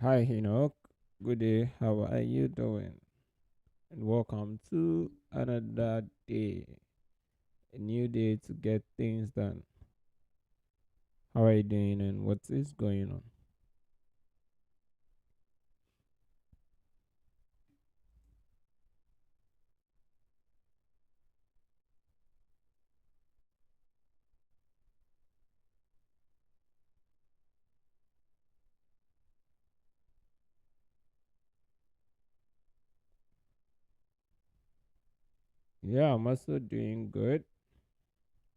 Hi, Enoch. Good day. How are you doing? And welcome to another day, a new day to get things done. How are you doing and what is going on? Yeah, I'm also doing good.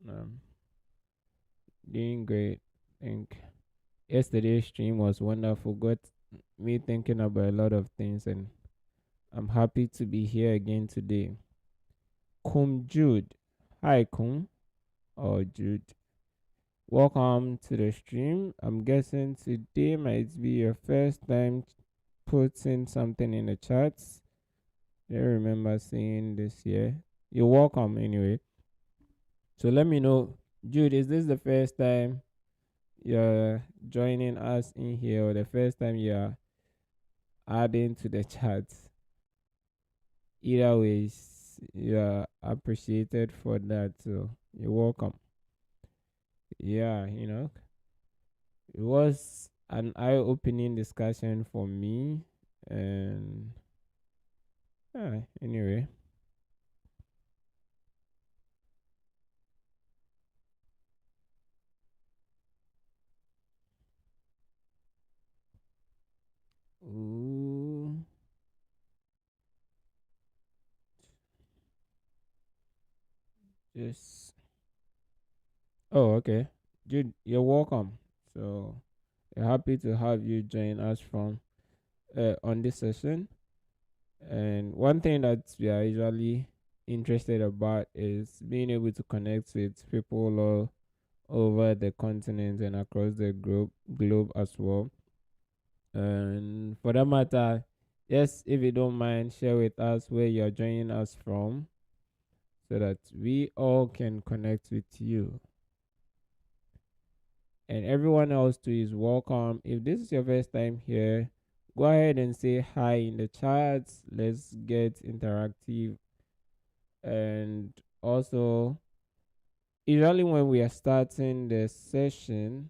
Um, doing great. Think yesterday's stream was wonderful. Got me thinking about a lot of things, and I'm happy to be here again today. Kum Jude. Hi, Kum or Jude. Welcome to the stream. I'm guessing today might be your first time putting something in the chats. I don't remember seeing this here. You're welcome anyway. So let me know, Jude, is this the first time you're joining us in here or the first time you're adding to the chats? Either ways, you're appreciated for that. So you're welcome. Yeah, it was an eye-opening discussion for me, and anyway. Ooh, just oh, okay, Jude, you're welcome. So we're happy to have you join us from on this session. And one thing that we are usually interested about is being able to connect with people all over the continent and across the globe as well. And for that matter, yes, if you don't mind, share with us where you're joining us from so that we all can connect with you. And everyone else too is welcome. If this is your first time here, go ahead and say hi in the chats. Let's get interactive. And also, usually when we are starting the session,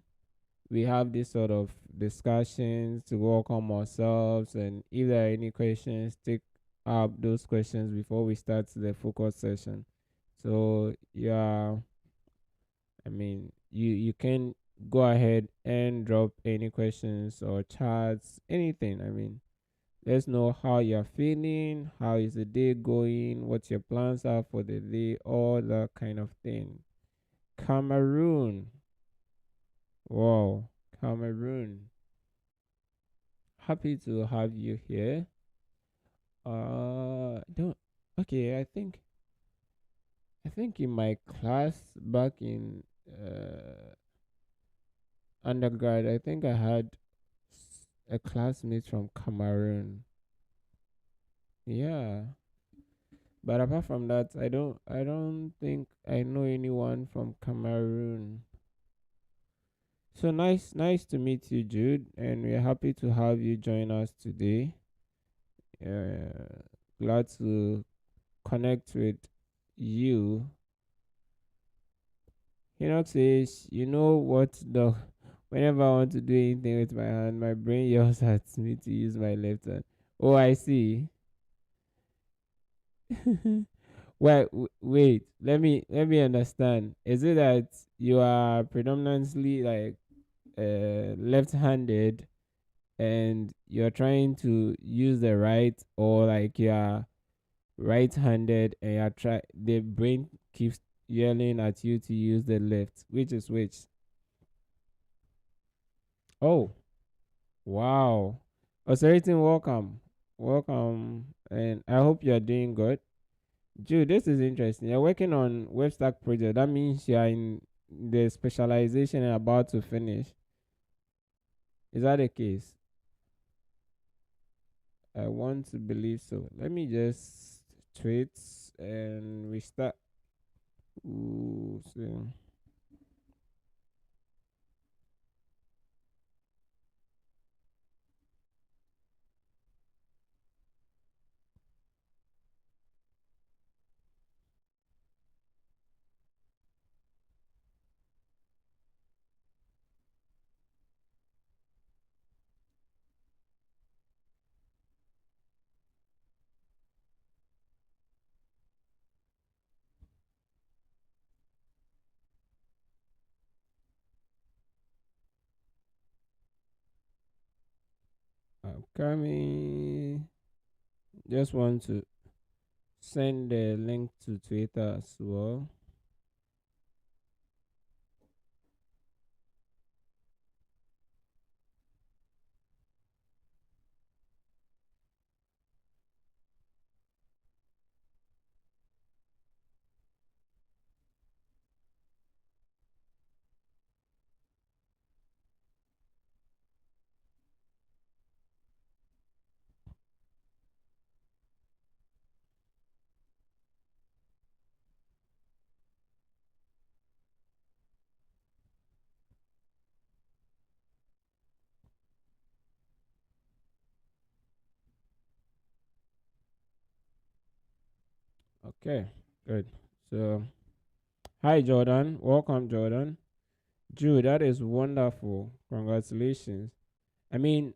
we have this sort of discussions to welcome ourselves, and if there are any questions, take up those questions before we start the focus session. So yeah, I mean, you can go ahead and drop any questions or chats, anything. I mean, let's know how you're feeling, how is the day going, what your plans are for the day, all that kind of thing. Cameroon. Wow, Cameroon. Happy to have you here. Don't. Okay, I think in my class back in undergrad, I think I had a classmate from Cameroon. Yeah, but apart from that, I don't think I know anyone from Cameroon. So nice to meet you, Jude, and we're happy to have you join us today. Glad to connect with you. Enoch says, you know what, the whenever I want to do anything with my hand, my brain yells at me to use my left hand. Oh, I see. Wait. Let me understand. Is it that you are predominantly like left-handed and you're trying to use the right, or like you're right-handed and you're the brain keeps yelling at you to use the left? Which is which? Oh, wow. Oseritin, welcome. Welcome. And I hope you're doing good. Jude, this is interesting. You're working on web stack project. That means you're in the specialization and about to finish. Is that the case? I want to believe so. Let me just tweet and we start. Ooh, so Kami, just want to send the link to Twitter as well. Okay, good. So, hi Jordan, welcome Jordan. Jude, that is wonderful. Congratulations. I mean,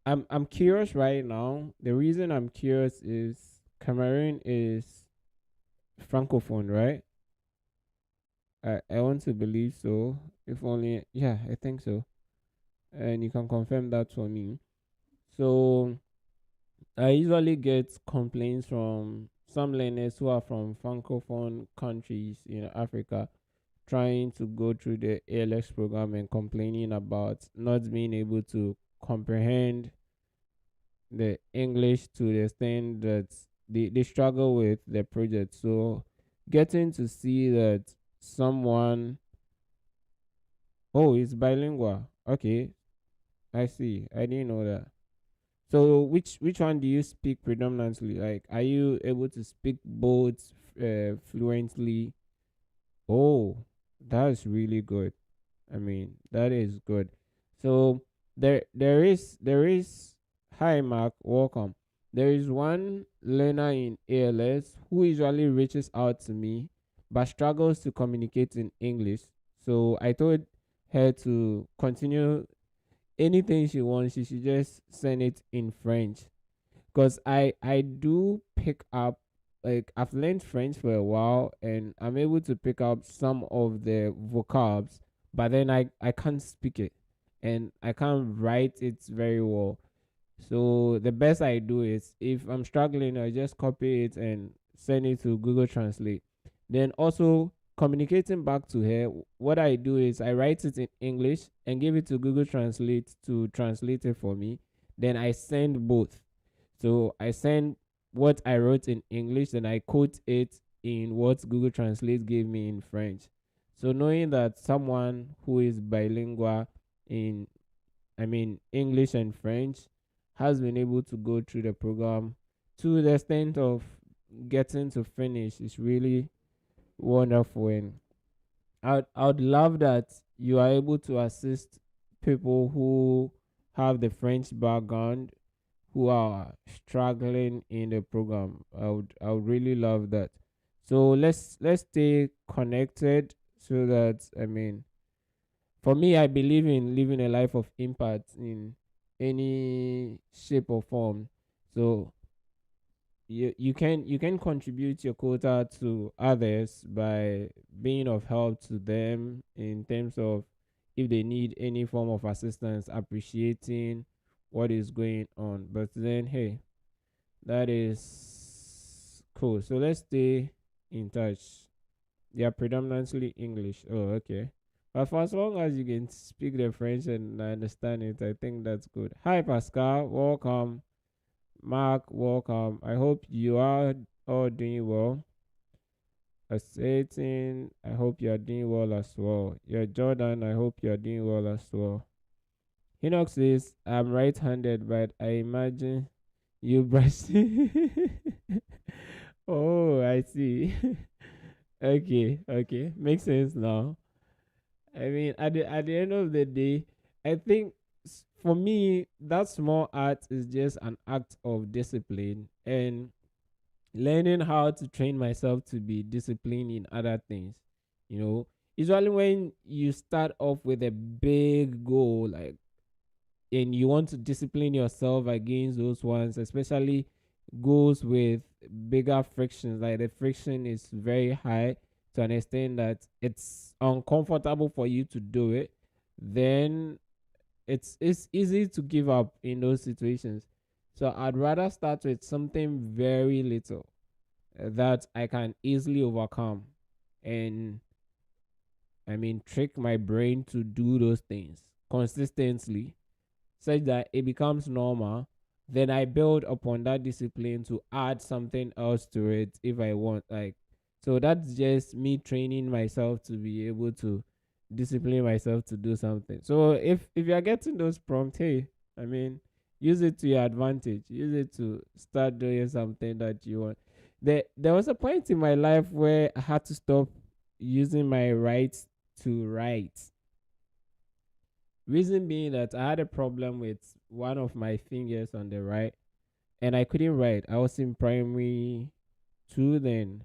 I'm curious right now. The reason I'm curious is Cameroon is francophone, right? I want to believe so. If only, yeah, I think so. And you can confirm that for me. So I usually get complaints from some learners who are from francophone countries in Africa trying to go through the ALX program and complaining about not being able to comprehend the English to the extent that they struggle with the project. So getting to see that someone, oh, it's bilingual. Okay, I see. I didn't know that. So which one do you speak predominantly? Like, are you able to speak both fluently? Oh, that's really good. I mean, that is good. So there is hi Mark, welcome. There is one learner in ALS who usually reaches out to me but struggles to communicate in English. So I told her to continue anything she wants, she should just send it in French. Because I do pick up, like, I've learned French for a while and I'm able to pick up some of the vocabs, but then I can't speak it and I can't write it very well. So the best I do is, if I'm struggling, I just copy it and send it to Google Translate. Then also communicating back to her, what I do is I write it in English and give it to Google Translate to translate it for me. Then I send both. So I send what I wrote in English and I quote it in what Google Translate gave me in French. So knowing that someone who is bilingual in, I mean, English and French, has been able to go through the program to the extent of getting to finish is really wonderful. And I'd love that you are able to assist people who have the French background who are struggling in the program. I would really love that. So let's stay connected so that, I mean, for me, I believe in living a life of impact in any shape or form. So you can contribute your quota to others by being of help to them in terms of, if they need any form of assistance, appreciating what is going on. But then, hey, that is cool. So let's stay in touch. They are predominantly English. Oh, okay. But for as long as you can speak the French and I understand it, I think that's good. Hi, Pascal. Welcome. Mark, welcome. I hope you are all doing well. Acing, I hope you are doing well as well. Yeah, Jordan, I hope you are doing well as well. Enoch says, I'm right handed, but I imagine you brush. Oh, I see. Okay, okay. Makes sense now. I mean, at the end of the day, I think for me, that small art is just an act of discipline and learning how to train myself to be disciplined in other things. You know, usually when you start off with a big goal, like, and you want to discipline yourself against those ones, especially goes with bigger frictions, like the friction is very high to an extent that it's uncomfortable for you to do it, then it's easy to give up in those situations. So I'd rather start with something very little that I can easily overcome, and trick my brain to do those things consistently such that it becomes normal. Then I build upon that discipline to add something else to it if I want. Like, so that's just me training myself to be able to discipline myself to do something. So if you're getting those prompts, hey, I mean, use it to your advantage. Use it to start doing something that you want. There was a point in my life where I had to stop using my rights to write. Reason being that I had a problem with one of my fingers on the right, and I couldn't write. I was in primary two then.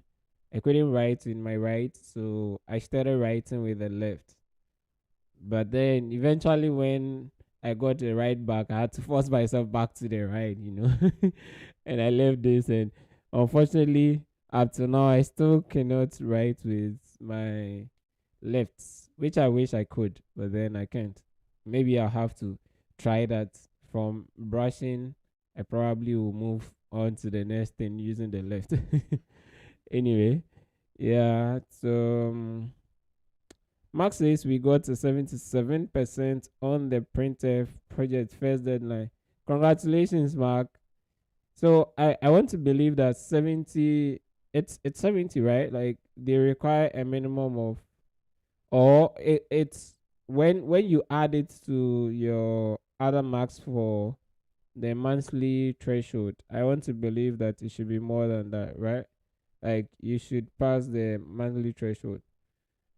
I couldn't write in my right, so I started writing with the left. But then eventually, when I got the right back, I had to force myself back to the right, and I left this. And unfortunately, up to now, I still cannot write with my lefts, which I wish I could, but then I can't. Maybe I'll have to try that. From brushing, I probably will move on to the next thing using the left. Anyway, yeah, so Mark says we got to 77% on the printer project first deadline. Congratulations, Mark. So I want to believe that 70, it's 70, right? Like they require a minimum of, or it's when you add it to your other marks for the monthly threshold. I want to believe that it should be more than that, right? Like you should pass the monthly threshold.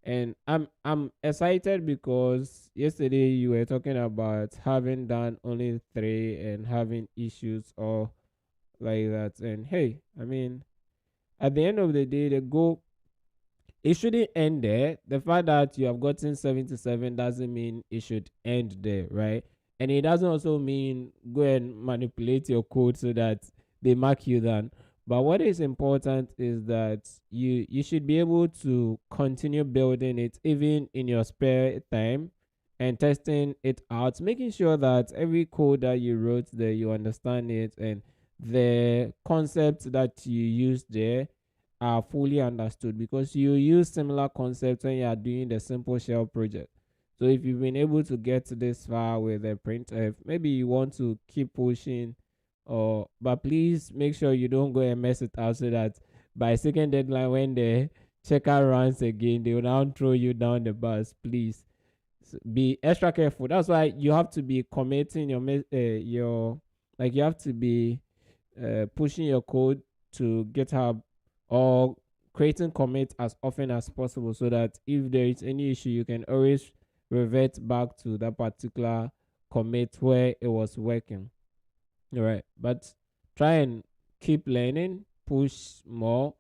And I'm excited because yesterday you were talking about having done only three and having issues or like that. And hey, at the end of the day, the goal, it shouldn't end there. The fact that you have gotten 77 doesn't mean it should end there, right? And it doesn't also mean go and manipulate your code so that they mark you down. But what is important is that you should be able to continue building it even in your spare time and testing it out, making sure that every code that you wrote there, you understand it, and the concepts that you use there are fully understood, because you use similar concepts when you are doing the simple shell project. So if you've been able to get this far with the printf, maybe you want to keep pushing, or but please make sure you don't go and mess it out so that by second deadline when the checker runs again, they will now throw you down the bus. Please, be extra careful. That's why you have to be committing your, like, you have to be pushing your code to GitHub or creating commit as often as possible, so that if there is any issue, you can always revert back to that particular commit where it was working. All right, but try and keep learning, push more,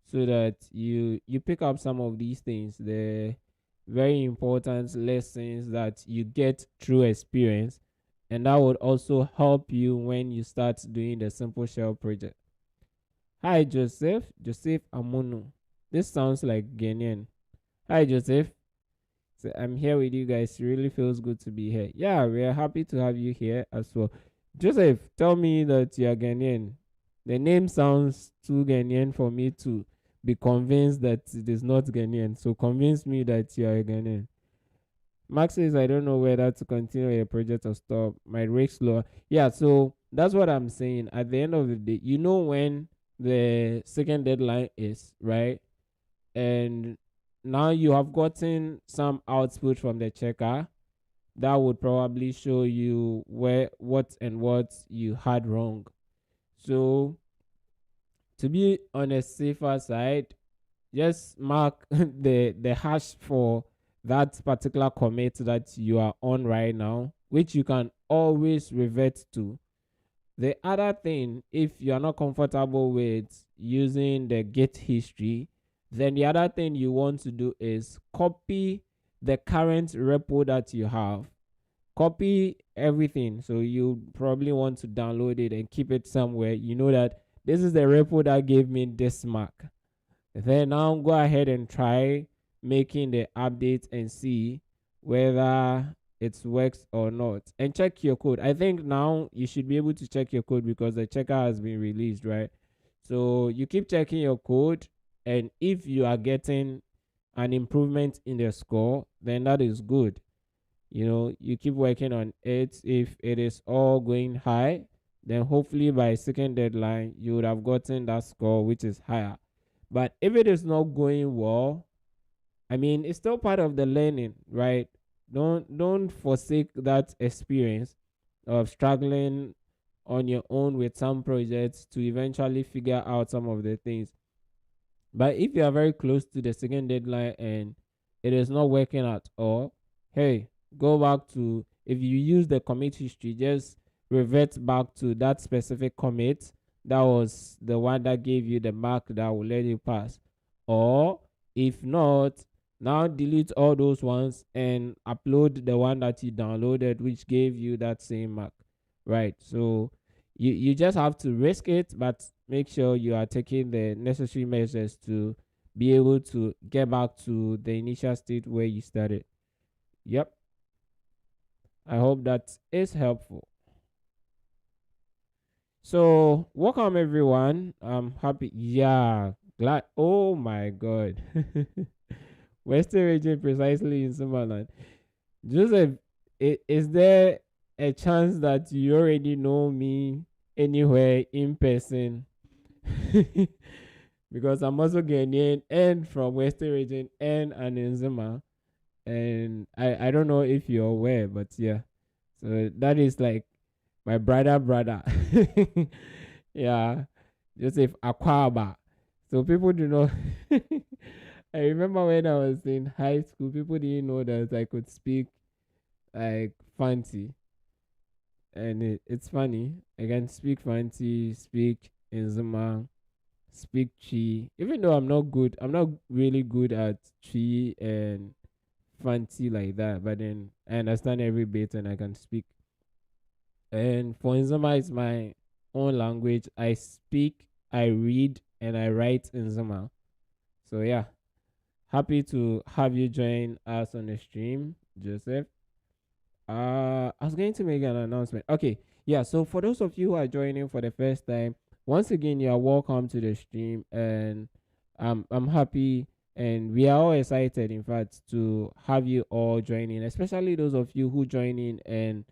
so that you pick up some of these things, the very important lessons that you get through experience, and that would also help you when you start doing the simple shell project. Hi, Joseph Amono. This sounds like Ghanaian. Hi, Joseph. So I'm here with you guys. It really feels good to be here. Yeah, we are happy to have you here as well. Joseph, tell me that you are Ghanaian. The name sounds too Ghanaian for me to be convinced that it is not Ghanaian. So convince me that you are Ghanaian. Max says, I don't know whether to continue a project or stop. My rate slower. Yeah, so that's what I'm saying. At the end of the day, you know when the second deadline is, right? And now you have gotten some output from the checker that would probably show you what you had wrong. So to be on a safer side, just mark the hash for that particular commit that you are on right now, which you can always revert to. The other thing, if you are not comfortable with using the Git history, then the other thing you want to do is copy the current repo that you have. Copy everything. So you probably want to download it and keep it somewhere. You know that this is the repo that gave me this mark. Then now go ahead and try making the updates and see whether it works or not, and check your code. I think now you should be able to check your code because the checker has been released, right? So you keep checking your code, and if you are getting an improvement in the score, then that is good. You keep working on it. If it is all going high, then hopefully by second deadline you would have gotten that score which is higher. But if it is not going well, I mean, it's still part of the learning, right? Don't forsake that experience of struggling on your own with some projects to eventually figure out some of the things. But if you are very close to the second deadline and it is not working at all, hey, go back to, if you use the commit history, just revert back to that specific commit that was the one that gave you the mark that will let you pass. Or if not, now delete all those ones and upload the one that you downloaded which gave you that same mark. Right. So you just have to risk it, but make sure you are taking the necessary measures to be able to get back to the initial state where you started. Yep. I hope that is helpful. So, welcome everyone. I'm happy. Yeah, glad. Oh my God. Western region, precisely in Somaliland. Joseph, is there a chance that you already know me anywhere in person? Because I'm also Ghanaian and from Western region and an Nzima. And I don't know if you're aware, but yeah. So that is like my brother. Yeah. Joseph Akwaba. So people do not. I remember when I was in high school, people didn't know that I could speak like fancy. And it's funny. I can speak fancy, speak Nzima, speak Chi. Even though I'm not really good at Chi and fancy like that. But then I understand every bit and I can speak. And for Nzima, it's my own language. I speak, I read, and I write Nzima. So yeah, happy to have you join us on the stream, Joseph. I was going to make an announcement. Okay, yeah. So for those of you who are joining for the first time, once again, you are welcome to the stream, and I'm happy, and we are all excited, in fact, to have you all joining, especially those of you who join in and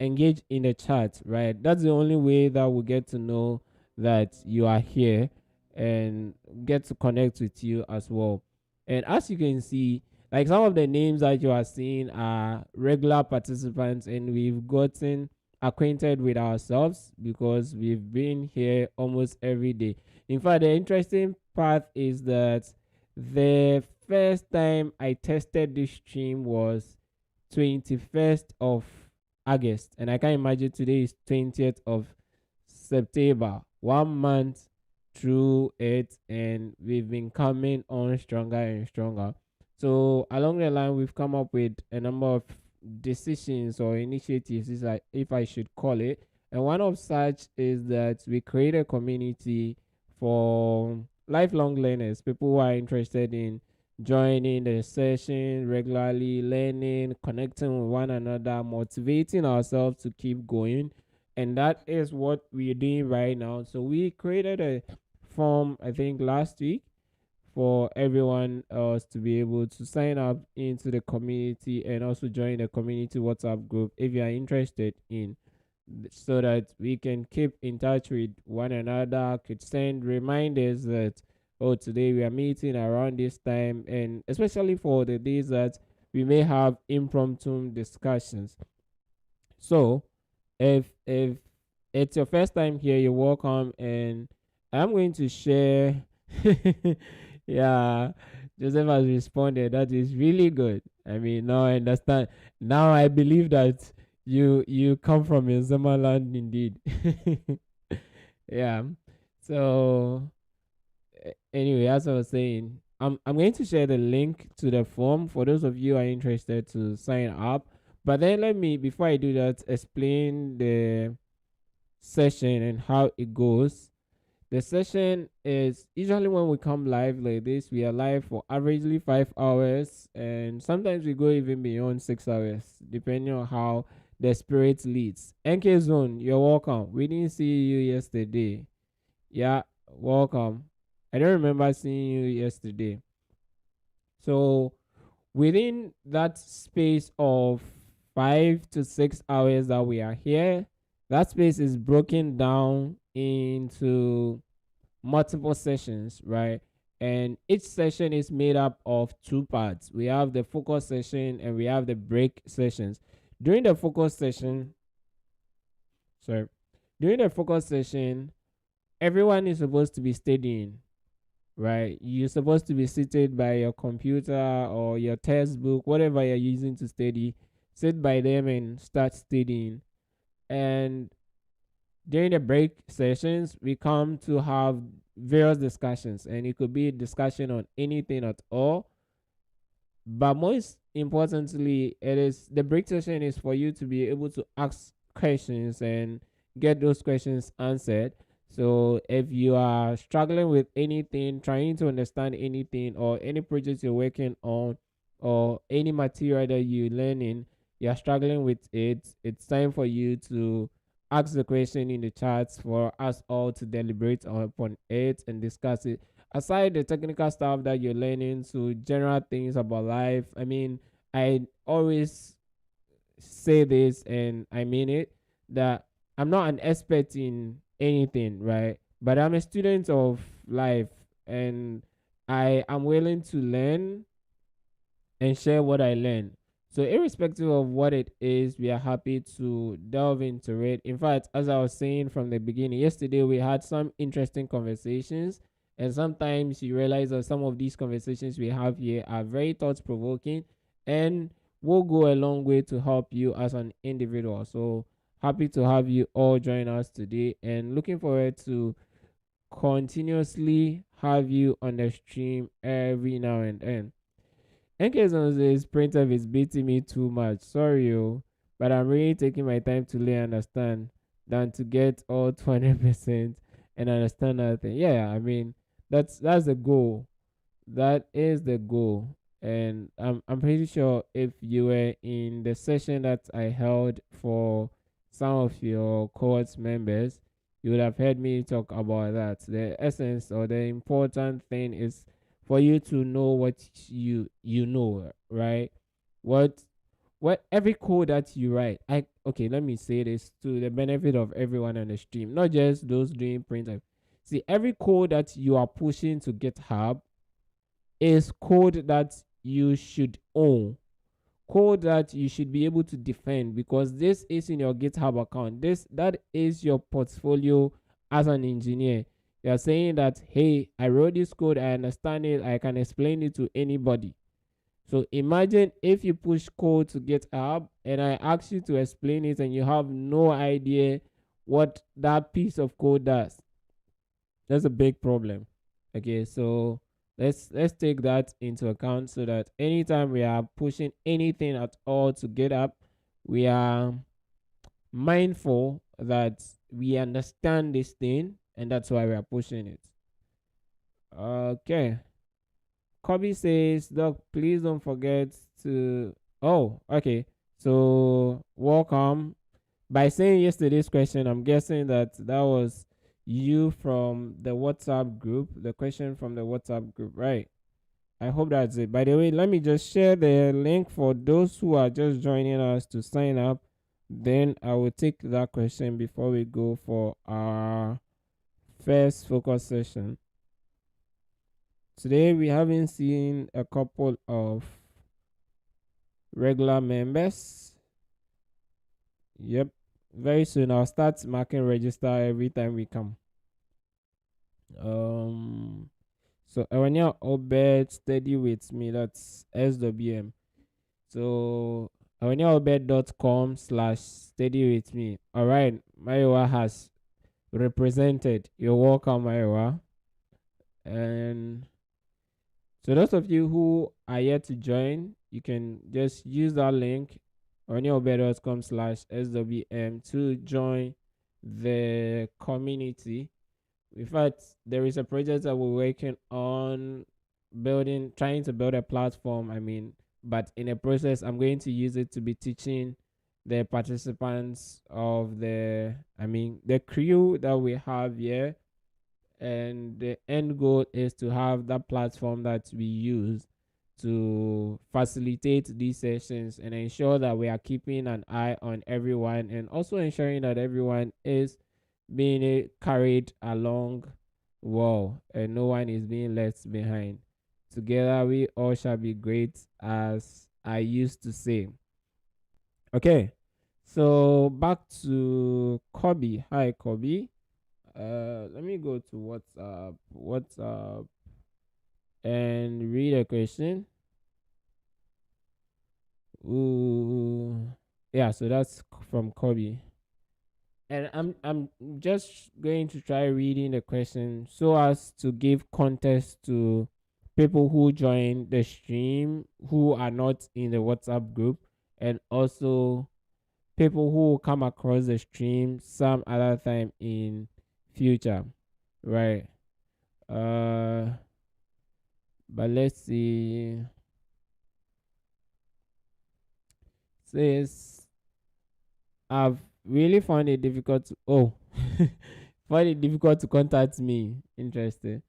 engage in the chat. Right, that's the only way that we get to know that you are here and get to connect with you as well. And as you can see, like some of the names that you are seeing are regular participants, and we've gotten acquainted with ourselves because we've been here almost every day. In fact, the interesting part is that the first time I tested this stream was 21st of August, and I can imagine today is 20th of September. 1 month through it, and we've been coming on stronger and stronger. So along the line, we've come up with a number of decisions or initiatives, if I should call it. And one of such is that we create a community for lifelong learners, people who are interested in joining the session regularly, learning, connecting with one another, motivating ourselves to keep going. And that is what we're doing right now. So we created a form, I think last week, for everyone else to be able to sign up into the community and also join the community WhatsApp group if you are interested in, so that we can keep in touch with one another, could send reminders that, oh, today we are meeting around this time, and especially for the days that we may have impromptu discussions. So if it's your first time here, you're welcome, and I'm going to share. Yeah, Joseph has responded. That is really good. I mean, now I understand. Now I believe that you come from Nzema land indeed. Yeah. So anyway, as I was saying, I'm going to share the link to the form for those of you who are interested to sign up. But then let me, before I do that, explain the session and how it goes. The session is usually when we come live like this, we are live for averagely 5 hours, and sometimes we go even beyond 6 hours, depending on how the spirit leads. NK Zone, you're welcome. We didn't see you yesterday. Yeah, welcome. I don't remember seeing you yesterday. So within that space of 5 to 6 hours that we are here, that space is broken down into multiple sessions, right? And each session is made up of two parts. We have the focus session and we have the break sessions. During the focus session, sorry, during the focus session, everyone is supposed to be studying, right? You're supposed to be seated by your computer or your textbook, whatever you're using to study. Sit by them and start studying. And during the break sessions, we come to have various discussions, and it could be a discussion on anything at all. But most importantly, it is the break session is for you to be able to ask questions and get those questions answered. So if you are struggling with anything, trying to understand anything, or any project you're working on, or any material that you're learning, you're struggling with it, it's time for you to ask the question in the chats for us all to deliberate upon it and discuss it. Aside the technical stuff that you're learning, to general things about life, I mean, I always say this and I mean it, that I'm not an expert in anything, right? But I'm a student of life, and I am willing to learn and share what I learn. So, irrespective of what it is, we are happy to delve into it. In fact, as I was saying from the beginning, yesterday we had some interesting conversations, and sometimes you realize that some of these conversations we have here are very thought provoking and will go a long way to help you as an individual. So, happy to have you all join us today, and looking forward to continuously have you on the stream every now and then. NK says printer is beating me too much. Sorry, but I'm really taking my time to really understand than to get all 20% and understand nothing. Yeah, I mean that's the goal. That is the goal. And I'm pretty sure if you were in the session that I held for some of your cohorts members, you would have heard me talk about that. The essence or the important thing is for you to know what you know, right? What what every code that you write. Okay, let me say this to the benefit of everyone on the stream, not just those doing print. See, every code that you are pushing to GitHub is code that you should own, code that you should be able to defend, because this is in your GitHub account. That is your portfolio as an engineer. You're saying that, hey, I wrote this code, I understand it, I can explain it to anybody. So imagine if you push code to GitHub and I ask you to explain it and you have no idea what that piece of code does. That's a big problem. Okay, so let's take that into account, so that anytime we are pushing anything at all to GitHub, we are mindful that we understand this thing, and that's why we are pushing it. Okay. Kobe says, Doc, please don't forget to. Oh, okay. So, welcome. By saying yesterday's question, I'm guessing that was you from the WhatsApp group, the question from the WhatsApp group, right? I hope that's it. By the way, let me just share the link for those who are just joining us to sign up. Then I will take that question before we go for our first focus session. Today we haven't seen a couple of regular members. Yep. Very soon I'll start marking register every time we come. So Awanya Obed, steady with me, that's SWM. So awanyaobed.com/steady with me. All right, Maiwa has represented. You're welcome, Maiwa. And so those of you who are yet to join, you can just use that link awanyaobed.com/swm to join the community. In fact, there is a project that we're working on building, trying to build a platform. But in a process, I'm going to use it to be teaching the participants of the crew that we have here. And the end goal is to have that platform that we use to facilitate these sessions and ensure that we are keeping an eye on everyone, and also ensuring that everyone is being carried along well and no one is being left behind. Together we all shall be great, as I used to say. Okay, so back to Kobe. Hi, Kobe. Let me go to WhatsApp and read a question. Ooh, yeah. So that's from Kobe, and I'm just going to try reading the question so as to give context to people who join the stream who are not in the WhatsApp group, and also people who will come across the stream some other time in future, right? uh but let's see. Says, I've really found it difficult to find it difficult to contact me. Interesting.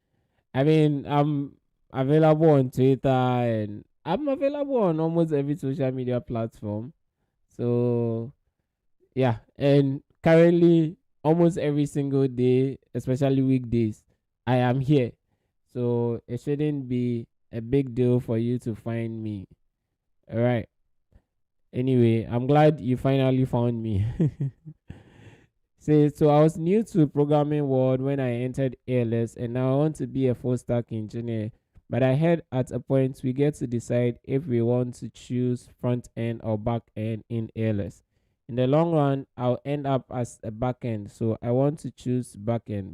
I'm available on Twitter, and I'm available on almost every social media platform. So yeah, and currently almost every single day, especially weekdays, I am here. So it shouldn't be a big deal for you to find me. All right. Anyway, I'm glad you finally found me. So I was new to programming world when I entered ALS, and now I want to be a full stack engineer. But I heard at a point we get to decide if we want to choose front end or back end in ALS. In the long run, I'll end up as a back end, so I want to choose back end.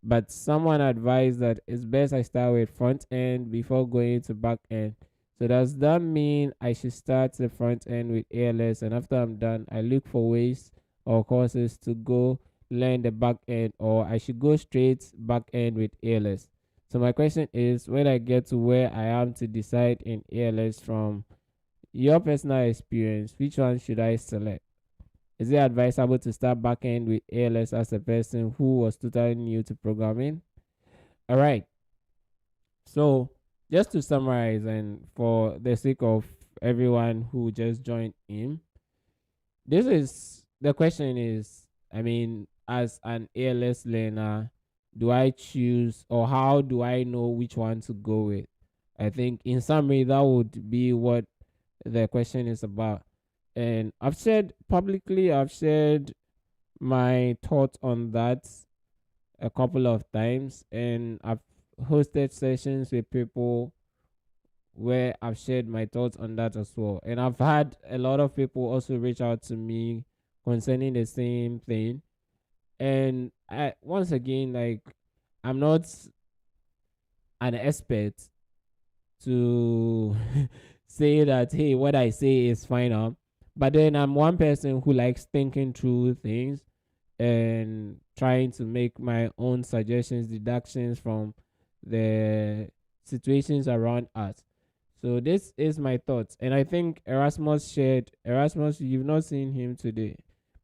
But someone advised that it's best I start with front end before going to back end. So does that mean I should start the front end with ALS, and after I'm done, I look for ways or courses to go learn the back end, or I should go straight back end with ALS? So my question is, when I get to where I am to decide in ALS, from your personal experience, which one should I select? Is it advisable to start back end with ALS as a person who was totally new to programming? All right. So just to summarize, and for the sake of everyone who just joined in, this is the question is, as an ALS learner, do I choose, or how do I know which one to go with? I think in summary that would be what the question is about. And I've shared my thoughts on that a couple of times, and I've hosted sessions with people where I've shared my thoughts on that as well. And I've had a lot of people also reach out to me concerning the same thing. And once again, like, I'm not an expert to say that, hey, what I say is final. But then I'm one person who likes thinking through things and trying to make my own suggestions, deductions from the situations around us. So this is my thoughts, and I think Erasmus. You've not seen him today,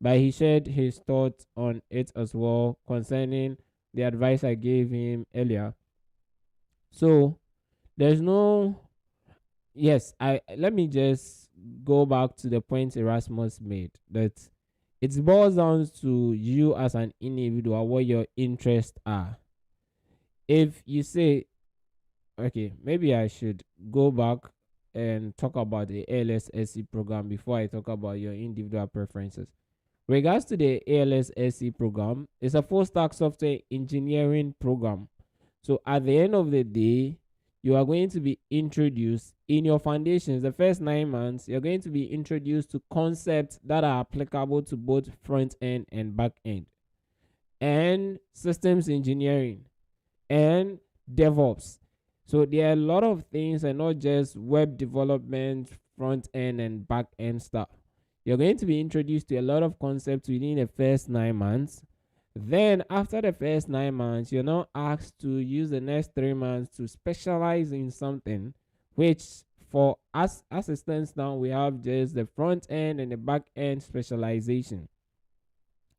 but he shared his thoughts on it as well concerning the advice I gave him earlier. So there's no yes. I Let me just go back to the point Erasmus made, that it boils down to you as an individual, what your interests are. If you say, okay, maybe I should go back and talk about the ALS-SC program before I talk about your individual preferences. Regards to the ALS-SC program, it's a full stack software engineering program. So at the end of the day, you are going to be introduced in your foundations. The first 9 months, you're going to be introduced to concepts that are applicable to both front end and back end, and systems engineering, and DevOps. So there are a lot of things, and not just web development, front end and back end stuff. You're going to be introduced to a lot of concepts within the first 9 months, Then after the first 9 months, you're now asked to use the next 3 months to specialize in something, which for us as it stands now, we have just the front end and the back end specialization.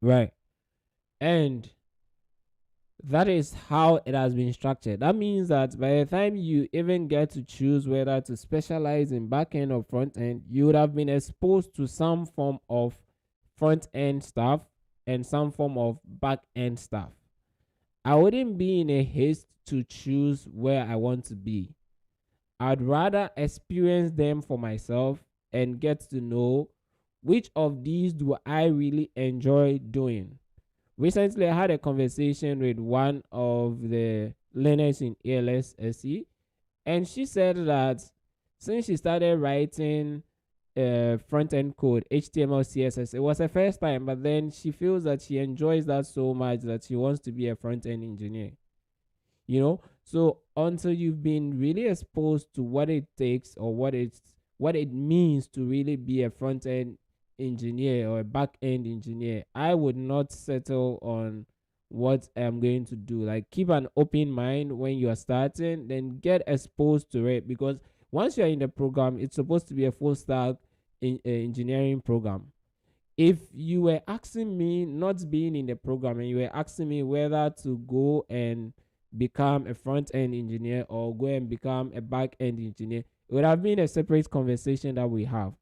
Right. And that is how it has been structured. That means that by the time you even get to choose whether to specialize in back end or front end, you would have been exposed to some form of front end stuff and some form of back end stuff. I wouldn't be in a haste to choose where I want to be. I'd rather experience them for myself and get to know which of these do I really enjoy doing. Recently, I had a conversation with one of the learners in ALS SE, and she said that since she started writing front end code, HTML, CSS, it was her first time, but then she feels that she enjoys that so much that she wants to be a front end engineer. So until you've been really exposed to what it takes or what it means to really be a front end engineer or a back end engineer, I would not settle on what I'm going to do. Like, keep an open mind when you are starting, then get exposed to it, because once you're in the program, it's supposed to be a full stack engineering program. If you were asking me, not being in the program, and you were asking me whether to go and become a front end engineer or go and become a back end engineer, it would have been a separate conversation that we have.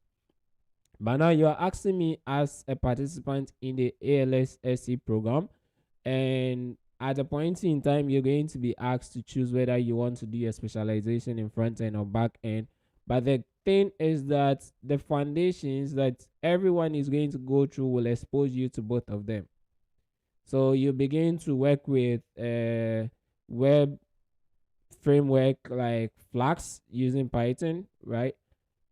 But now you are asking me as a participant in the ALS SE program, and at a point in time, you're going to be asked to choose whether you want to do a specialization in front end or back end. But the thing is that the foundations that everyone is going to go through will expose you to both of them. So you begin to work with web framework like Flask using Python, right?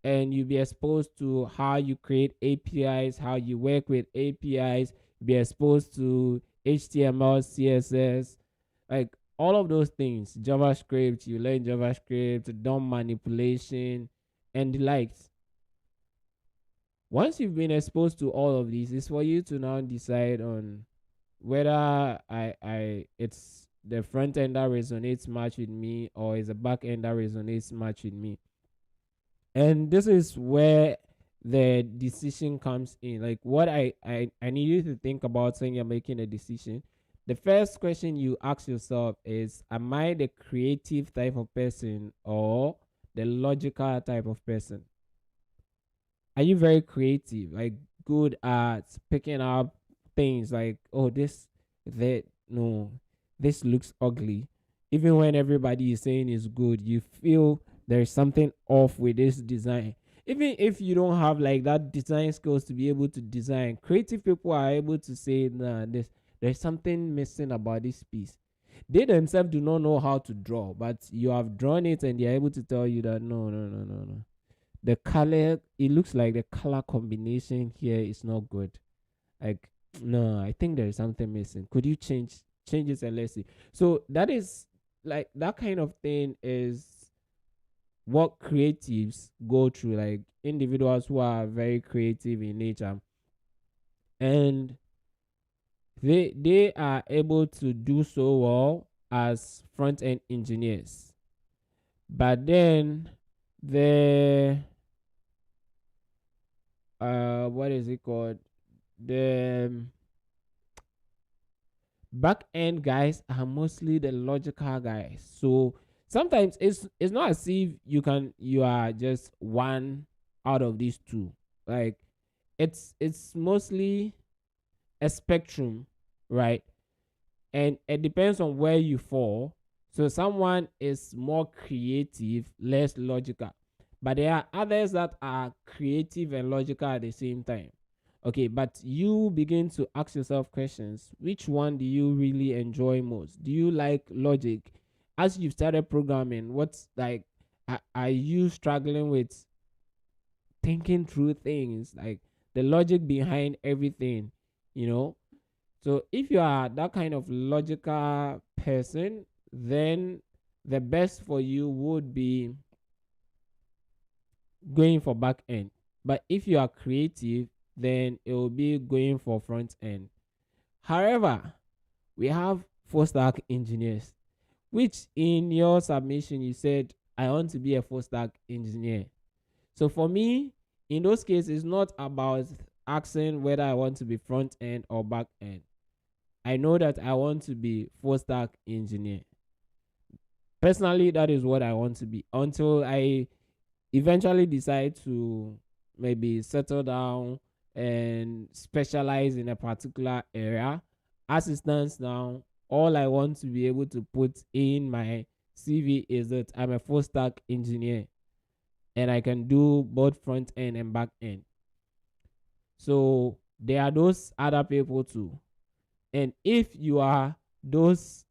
And you'll be exposed to how you create APIs, how you work with APIs, be exposed to HTML, CSS, like all of those things. JavaScript, you learn JavaScript, DOM manipulation, and the likes. Once you've been exposed to all of these, it's for you to now decide on whether it's the front end that resonates much with me, or is the back end that resonates much with me. And this is where the decision comes in. Like, what I need you to think about when you're making a decision. The first question you ask yourself is, am I the creative type of person or the logical type of person? Are you very creative, like good at picking up things like, oh, no, this looks ugly. Even when everybody is saying it's good, you feel there's something off with this design. Even if you don't have like that design skills to be able to design, creative people are able to say, nah, there's something missing about this piece. They themselves do not know how to draw, but you have drawn it and they're able to tell you that no, no, no, no, no. The color, it looks like the color combination here is not good. Like, no, I think there is something missing. Could you change it and let's see. So that is like, that kind of thing is what creatives go through, like individuals who are very creative in nature, and they are able to do so well as front end engineers. But then the what is it called, the back end guys are mostly the logical guys. So sometimes it's not as if you are just one out of these two. Like, it's mostly a spectrum, right? And it depends on where you fall. So someone is more creative, less logical, but there are others that are creative and logical at the same time. Okay, but you begin to ask yourself questions. Which one do you really enjoy most? Do you like logic? As you've started programming, what's like, are you struggling with thinking through things, like the logic behind everything, you know? So if you are that kind of logical person, then the best for you would be going for back end. But if you are creative, then it will be going for front end. However, we have full stack engineers, which in your submission you said I want to be a full stack engineer. So for me, in those cases, it's not about asking whether I want to be front end or back end. I know that I want to be full stack engineer. Personally, that is what I want to be until I eventually decide to maybe settle down and specialize in a particular area. As it stands now, all I want to be able to put in my CV is that I'm a full stack engineer and I can do both front end and back end. So there are those other people too. And if you are those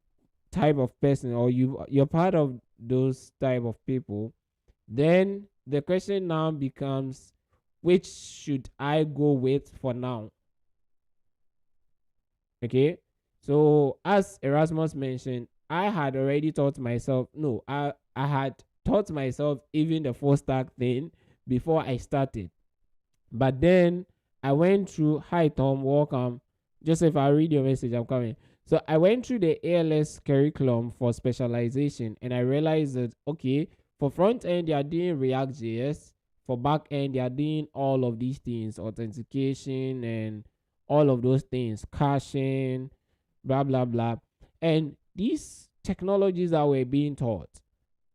type of person, or you're part of those type of people, then the question now becomes, which should I go with for now? Okay. So as Erasmus mentioned, I had already taught myself, no, I had taught myself even the full stack thing before I started. But then I went through, hi Tom, welcome. Joseph, I'll read your message, I'm coming. So I went through the ALS curriculum for specialization, and I realized that, okay, for front end, they are doing React.js. For back end, they are doing all of these things, authentication and all of those things, caching, blah, blah, blah. And these technologies that were being taught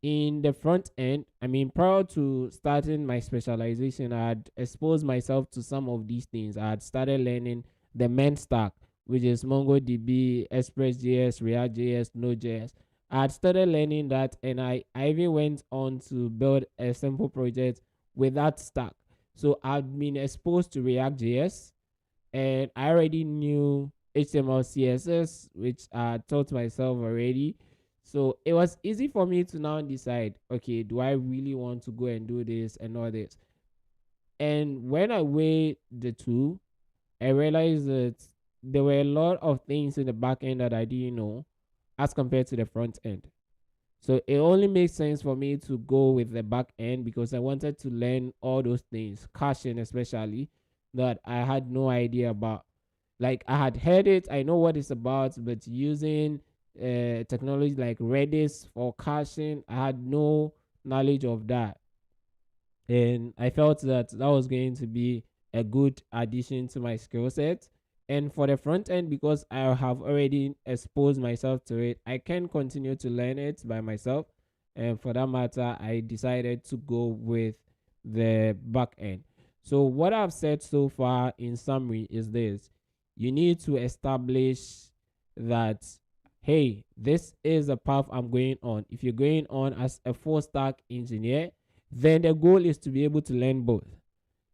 in the front end, I mean, prior to starting my specialization, I had exposed myself to some of these things. I had started learning the main stack, which is MongoDB, ExpressJS, React.js, Node.js. I had started learning that, and I even went on to build a simple project with that stack. So I've been exposed to React.js, and I already knew HTML, CSS, which I taught myself already. So it was easy for me to now decide, okay, do I really want to go and do this and all this? And when I weighed the two, I realized that there were a lot of things in the back end that I didn't know as compared to the front end. So it only makes sense for me to go with the back end because I wanted to learn all those things, caching especially, that I had no idea about. Like I had heard it, I know what it's about, but using technology like Redis for caching, I had no knowledge of that. And I felt that that was going to be a good addition to my skill set. And for the front end, because I have already exposed myself to it, I can continue to learn it by myself. And for that matter, I decided to go with the back end. So, what I've said so far in summary is this: you need to establish that, hey, this is the path I'm going on. If you're going on as a full stack engineer, then the goal is to be able to learn both.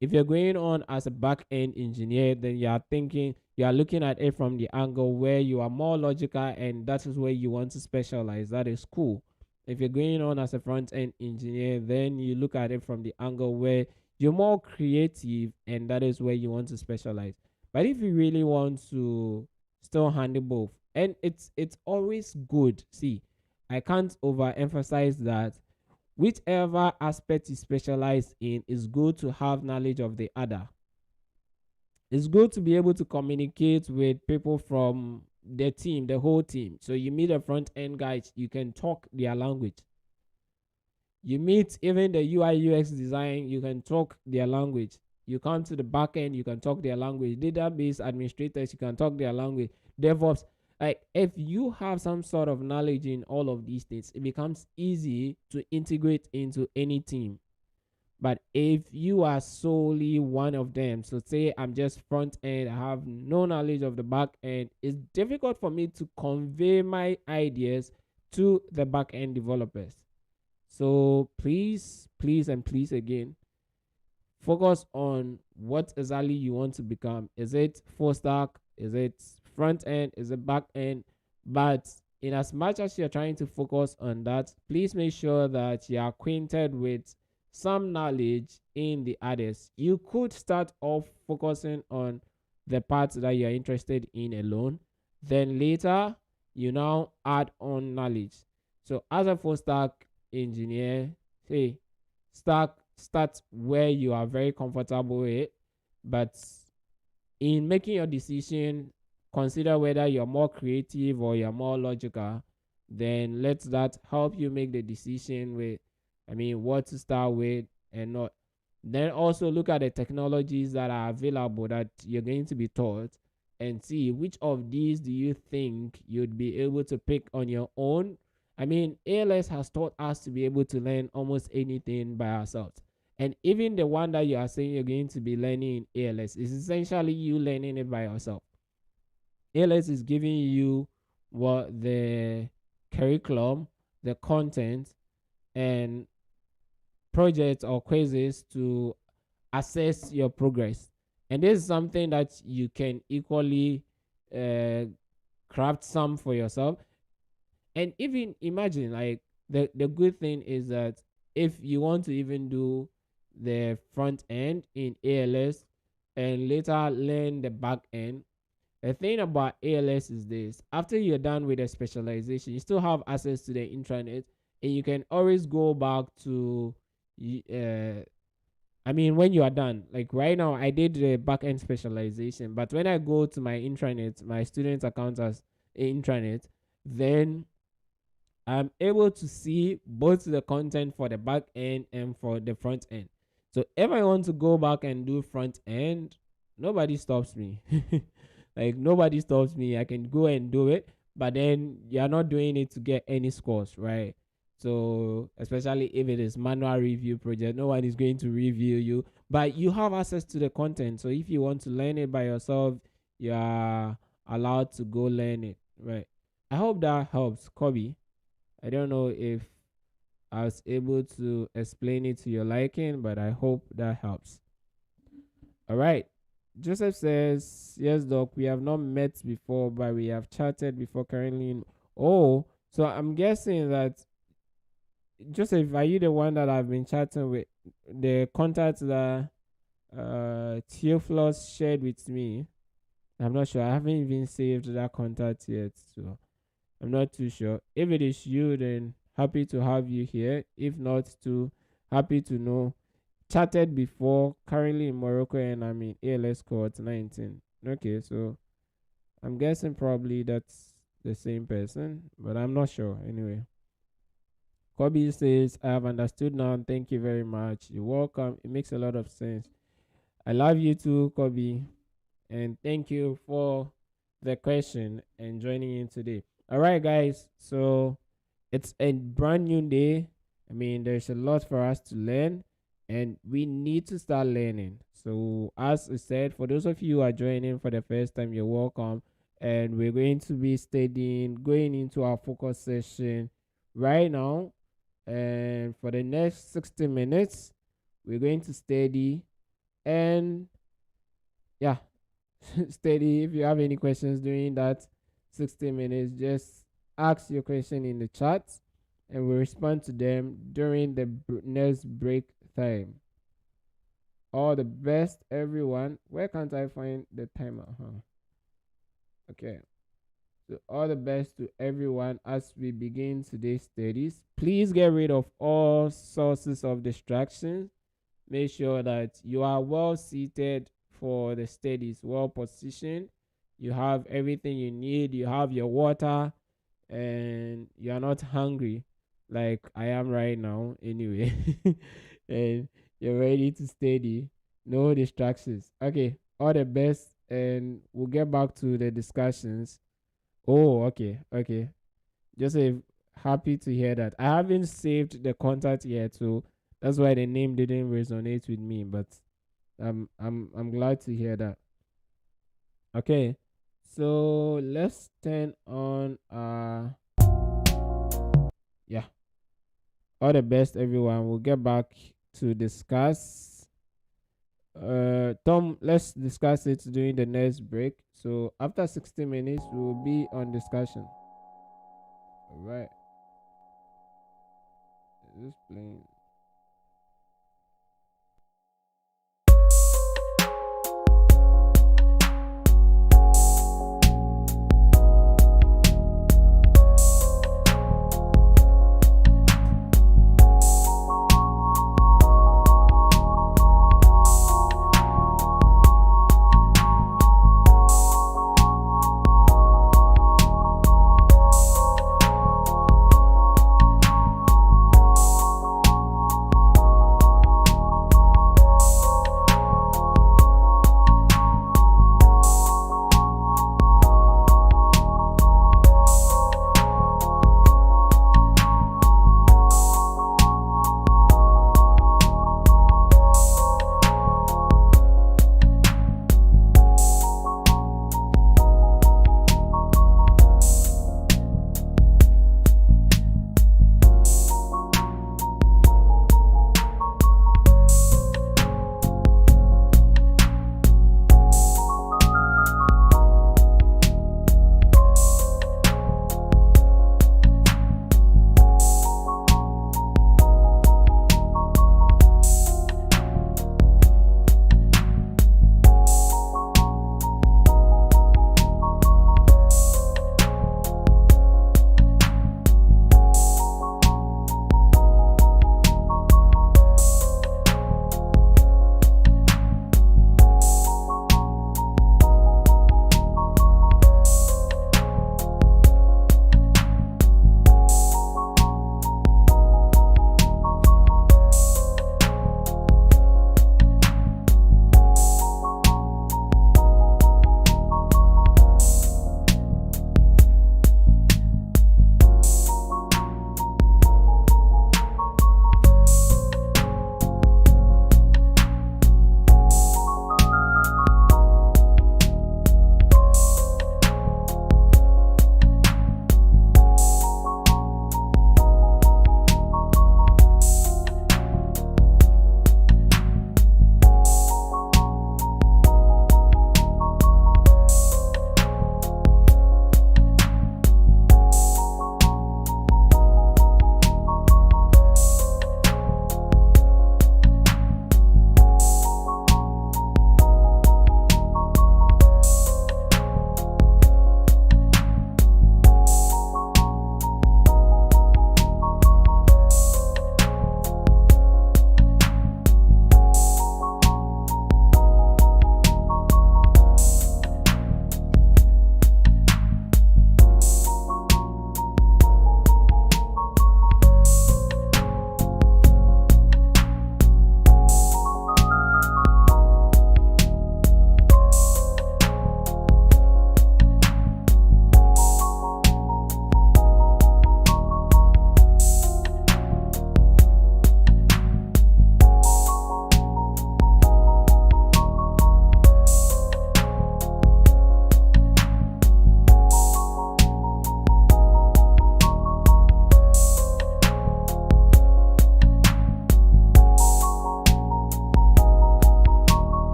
If you're going on as a back end engineer, then you are looking at it from the angle where you are more logical and that is where you want to specialize. That is cool. If you're going on as a front end engineer, then you look at it from the angle where you're more creative and that is where you want to specialize. But if you really want to still handle both, and it's always good. See, I can't overemphasize that whichever aspect you specialize in is good to have knowledge of the other. It's good to be able to communicate with people from the team, the whole team. So you meet a front end guys, you can talk their language. You meet even the UI UX design, you can talk their language. You come to the back end, you can talk their language. Database administrators, you can talk their language. DevOps, like if you have some sort of knowledge in all of these things, it becomes easy to integrate into any team. But if you are solely one of them, so say I'm just front end, I have no knowledge of the back end, it's difficult for me to convey my ideas to the back end developers. So please, please, and please again, focus on what exactly you want to become. Is it full stack? Is it front end? Is it back end? But in as much as you're trying to focus on that, please make sure that you're acquainted with some knowledge in the others. You could start off focusing on the parts that you're interested in alone. Then later, you now add on knowledge. So as a full stack engineer, say start where you are very comfortable with, but in making your decision, consider whether you're more creative or you're more logical. Then let that help you make the decision with, what to start with and not. Then also look at the technologies that are available that you're going to be taught, and see which of these do you think you'd be able to pick on your own. ALS has taught us to be able to learn almost anything by ourselves. And even the one that you are saying you're going to be learning in ALS is essentially you learning it by yourself. ALS is giving you what the curriculum, the content, and projects or quizzes to assess your progress. And this is something that you can equally craft some for yourself. And even imagine, like, the good thing is that if you want to even do the front end in ALS and later learn the back end, the thing about ALS is this: after you're done with the specialization, you still have access to the intranet, and you can always go back to when you are done. Like right now, I did the back end specialization, but when I go to my intranet, my student account as intranet, then I'm able to see both the content for the back end and for the front end. So if I want to go back and do front end, nobody stops me. Like nobody stops me. I can go and do it, but then you're not doing it to get any scores, right? So especially if it is manual review project, no one is going to review you, but you have access to the content. So if you want to learn it by yourself, you are allowed to go learn it, right? I hope that helps, Kobe. I don't know if I was able to explain it to your liking, but I hope that helps. All right. Joseph says, yes, Doc, we have not met before, but we have chatted before currently. Oh, so I'm guessing that, Joseph, are you the one that I've been chatting with? The contact that Theophilus shared with me? I'm not sure. I haven't even saved that contact yet, so I'm not too sure. If it is you, then happy to have you here. If not, too happy to know. Chatted before, currently in Morocco, and I'm in ALS cohort 19. Okay, so I'm guessing probably that's the same person, but I'm not sure. Anyway, Kobe says, I have understood now. Thank you very much. You're welcome. It makes a lot of sense. I love you too, Kobe. And thank you for the question and joining in today. All right, guys. So it's a brand new day. There's a lot for us to learn, and we need to start learning. So, as I said, for those of you who are joining for the first time, you're welcome. And we're going to be studying, going into our focus session right now. And for the next 60 minutes, we're going to study. And yeah, steady. If you have any questions during that 60 minutes, just ask your question in the chat and we'll respond to them during the next break time. All the best, everyone. Where can't I find the timer? Okay. So all the best to everyone as we begin today's studies. Please get rid of all sources of distractions. Make sure that you are well seated for the studies, well positioned. You have everything you need. You have your water, and you are not hungry like I am right now anyway. And you're ready to study. No distractions. Okay, all the best, and we'll get back to the discussions. Oh, okay. Just happy to hear that. I haven't saved the contact yet, so that's why the name didn't resonate with me, but I'm glad to hear that. Okay, so let's turn on yeah. All the best, everyone. We'll get back to discuss. Tom, let's discuss it during the next break. So after 60 minutes, we will be on discussion. All right. Just playing.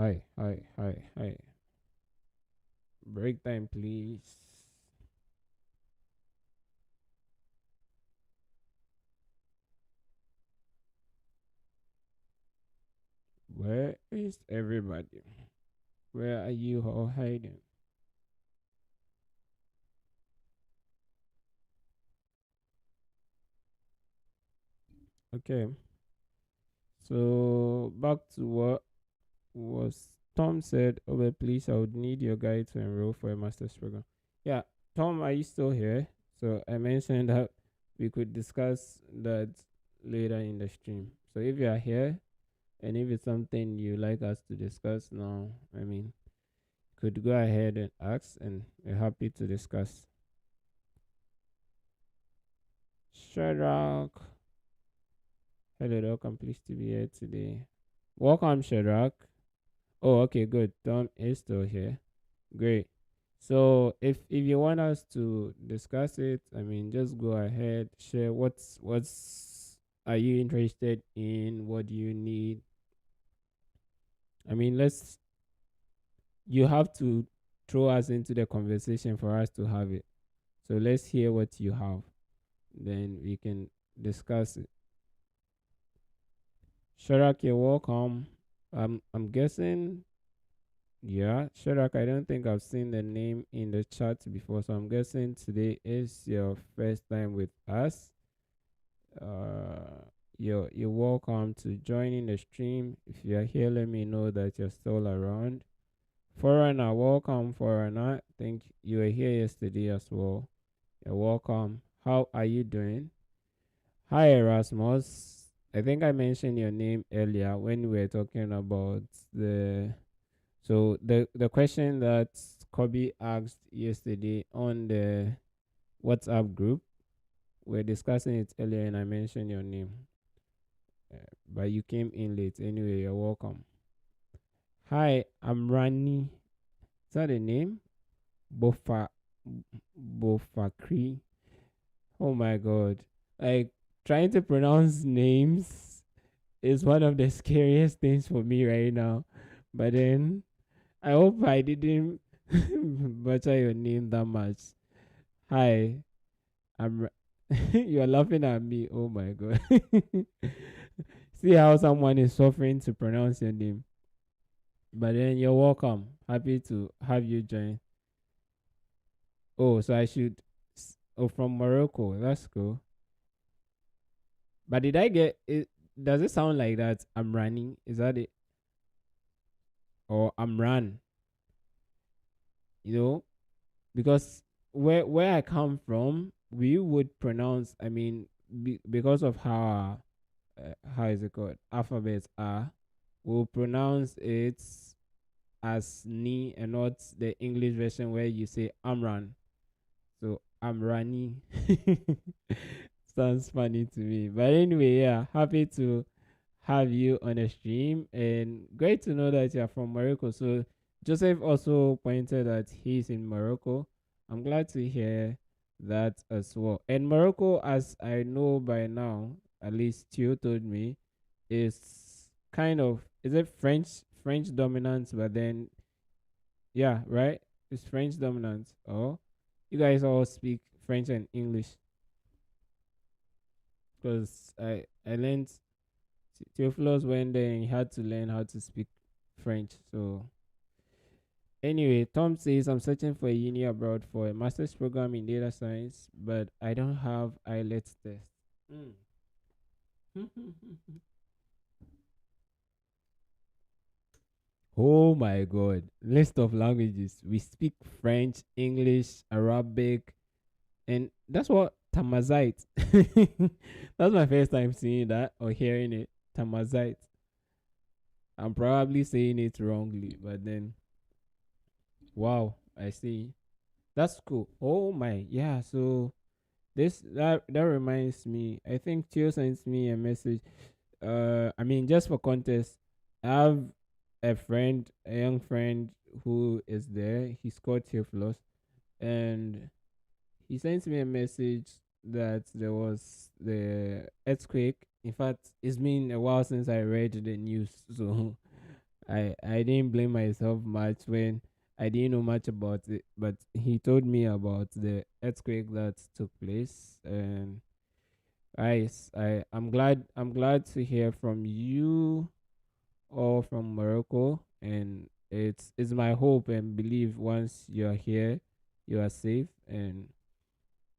Hi, hi, hi, hi. Break time, please. Where is everybody? Where are you all hiding? Okay, so back to what was Tom said. Over, please, I would need your guide to enroll for a master's program. Yeah, Tom, are you still here? So I mentioned that we could discuss that later in the stream. So if you are here and if it's something you like us to discuss now, could go ahead and ask, and we're happy to discuss. Shadrach, hello, welcome. Pleased to be here today. Welcome, Shadrach. Oh, okay, good. Tom is still here. Great. So if you want us to discuss it, just go ahead, share what's are you interested in? What do you need? Let's you have to throw us into the conversation for us to have it. So let's hear what you have. Then we can discuss it. Sharak, you're welcome. I'm guessing, yeah, Sharak, I don't think I've seen the name in the chat before, so I'm guessing today is your first time with us. You're welcome to join in the stream. If you're here, let me know that you're still around. Foreigner, welcome, foreigner. Think you were here yesterday as well. You're welcome. How are you doing? Hi, Erasmus. I think I mentioned your name earlier when we were talking about the question that Kobe asked yesterday on the WhatsApp group. We're discussing it earlier, and I mentioned your name, but you came in late. Anyway, you're welcome. Hi, I'm Rani. Is that the name? Bofa Bofakri. Oh my God! Like trying to pronounce names is one of the scariest things for me right now. But then I hope I didn't butcher your name that much. Hi, you're laughing at me. Oh my God. See how someone is suffering to pronounce your name. But then you're welcome. Happy to have you join. Oh, so I should. Oh, from Morocco. That's cool. But did I get it? Does it sound like that? I'm running. Is that it? Or I'm run? You know, because where I come from, we would pronounce. Because of how is it called? Alphabets are. We'll pronounce it as ni and not the English version where you say Amran. So Amrani sounds funny to me. But anyway, yeah, happy to have you on the stream and great to know that you're from Morocco. So Joseph also pointed that he's in Morocco. I'm glad to hear that as well. And Morocco, as I know by now, at least Theo told me, is kind of is it French dominant, but then yeah, right? It's French dominant. Oh, you guys all speak French and English because I learned Theophilus went there and he had to learn how to speak French. So anyway, Tom says I'm searching for a uni abroad for a master's program in data science, but I don't have IELTS test. Mm. Oh my God! List of languages. We speak French, English, Arabic, and that's what Tamazite. That's my first time seeing that or hearing it. Tamazite. I'm probably saying it wrongly, but then wow, I see. That's cool. Oh my, yeah. So that reminds me. I think Theo sent me a message. Just for context, I have a young friend who is there. He's called Theophilus, and he sent me a message that there was the earthquake. In fact, it's been a while since I read the news, so I didn't blame myself much when I didn't know much about it, but he told me about the earthquake that took place. And I'm glad to hear from you all from Morocco. And it's my hope and belief once you're here, you are safe, and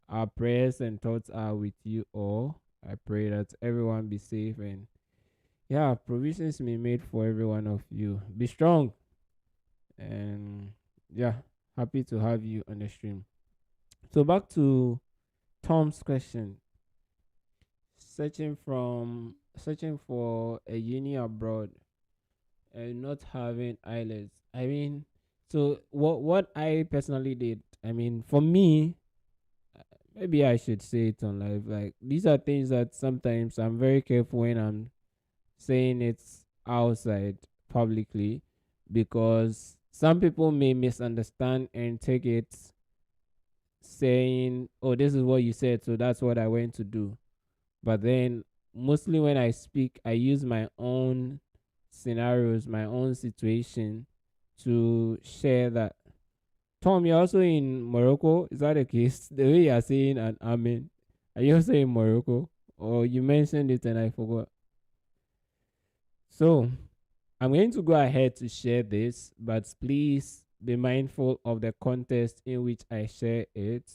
our prayers and thoughts are with you all. I pray that everyone be safe, and yeah, provisions be made for every one of you. Be strong, and yeah, happy to have you on the stream. So back to Tom's question. Searching for a uni abroad and not having eyelids. I mean, so what I personally did, I mean, for me, maybe I should say it on live. Like, these are things that sometimes I'm very careful when I'm saying it outside publicly, because some people may misunderstand and take it saying, "Oh, this is what you said, so that's what I went to do." But then, mostly when I speak, I use my own scenarios, my own situation to share that. Tom, you're also in Morocco. Is that the case? The way you're saying an amen, are you also in Morocco? Or you mentioned it and I forgot. So, I'm going to go ahead to share this, but please be mindful of the context in which I share it.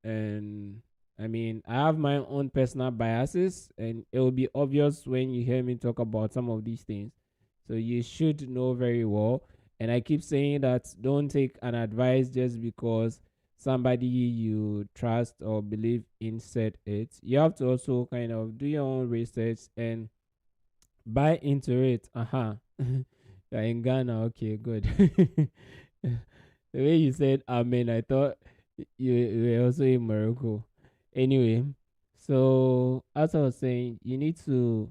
And I mean, I have my own personal biases, and it will be obvious when you hear me talk about some of these things. So you should know very well. And I keep saying that don't take an advice just because somebody you trust or believe in said it. You have to also kind of do your own research and buy into it. You're in Ghana. Okay, good. The way you said amen, I thought you were also in Morocco. Anyway, so as I was saying, you need to,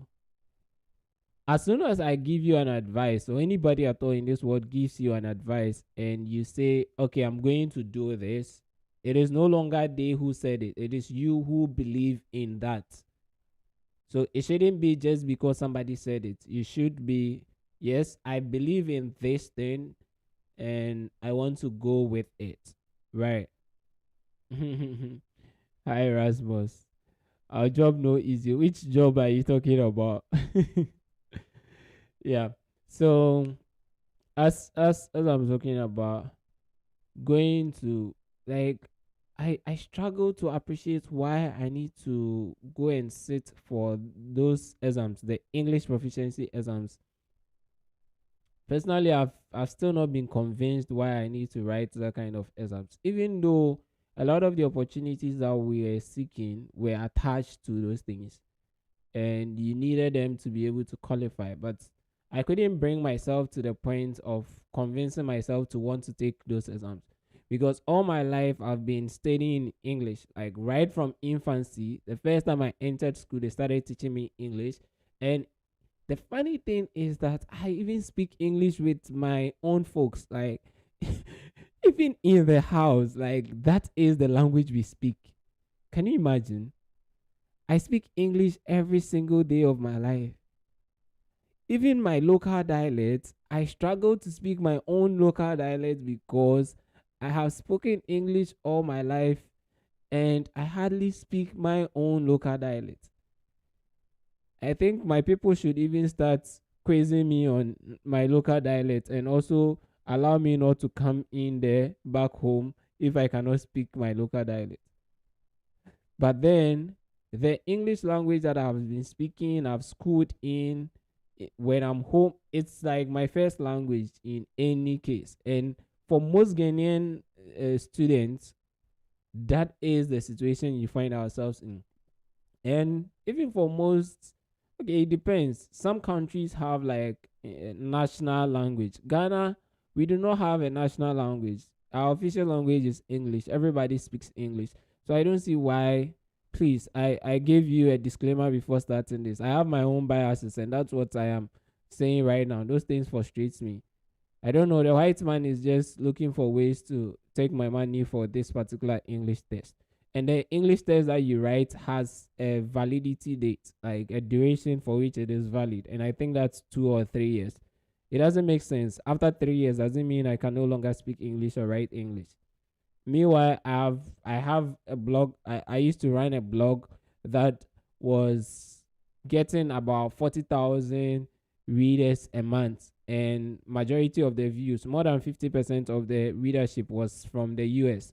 as soon as I give you an advice, or anybody at all in this world gives you an advice, and you say, okay, I'm going to do this, it is no longer they who said it, it is you who believe in that. So it shouldn't be just because somebody said it. You should be, yes, I believe in this thing and I want to go with it. Right. Hi, Erasmus. Our job no easy. Which job are you talking about? Yeah. So as I'm talking about going to, like, I struggle to appreciate why I need to go and sit for those exams, the English proficiency exams. Personally, I've still not been convinced why I need to write that kind of exams, even though a lot of the opportunities that we are seeking were attached to those things, and you needed them to be able to qualify. But I couldn't bring myself to the point of convincing myself to want to take those exams, because all my life I've been studying English, like right from infancy. The first time I entered school, they started teaching me English. And the funny thing is that I even speak English with my own folks, like even in the house, like that is the language we speak. Can you imagine? I speak English every single day of my life. Even my local dialect, I struggle to speak my own local dialect because I have spoken English all my life and I hardly speak my own local dialect. I think my people should even start quizzing me on my local dialect and also allow me not to come in there back home if I cannot speak my local dialect. But then the English language that I've been speaking, I've schooled in, when I'm home, it's like my first language in any case. And for most Ghanaian students, that is the situation you find ourselves in. And even for most, okay, it depends. Some countries have like a national language. Ghana, we do not have a national language. Our official language is English. Everybody speaks English. So I don't see why. Please, I gave you a disclaimer before starting this. I have my own biases, and that's what I am saying right now. Those things frustrates me. I don't know. The white man is just looking for ways to take my money for this particular English test. And the English test that you write has a validity date, like a duration for which it is valid. And I think that's 2 or 3 years. It doesn't make sense. After 3 years, doesn't mean I can no longer speak English or write English. Meanwhile, I have a blog. I used to run a blog that was getting about 40,000 readers a month, and majority of the views, more than 50% of the readership, was from the US.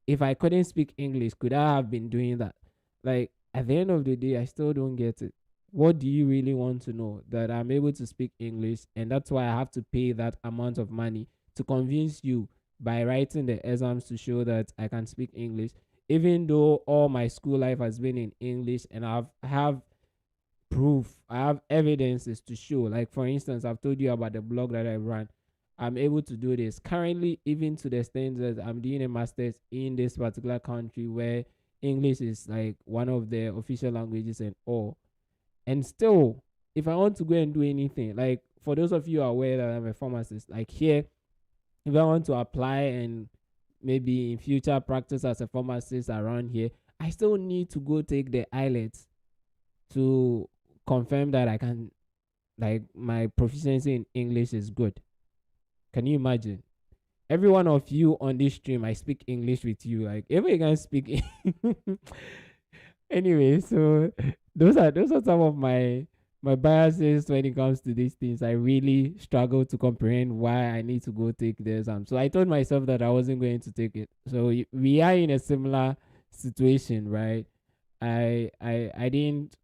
If I couldn't speak English, could I have been doing that? Like, at the end of the day, I still don't get it. What do you really want to know? That I'm able to speak English, and that's why I have to pay that amount of money to convince you by writing the exams to show that I can speak English, even though all my school life has been in English, and I have proof, I have evidences to show. Like, for instance, I've told you about the blog that I run. I'm able to do this currently, even to the extent that I'm doing a master's in this particular country where English is like one of the official languages and all. And still, if I want to go and do anything, like for those of you who are aware that I'm a pharmacist, like here, if I want to apply and maybe in future practice as a pharmacist around here, I still need to go take the IELTS to confirm that I can, like, my proficiency in English is good. Can you imagine? Every one of you on this stream, I speak English with you. Like, if you can speak. Anyway, so those are some of my biases when it comes to these things. I really struggle to comprehend why I need to go take the exam. So I told myself that I wasn't going to take it. So we are in a similar situation, right? I didn't.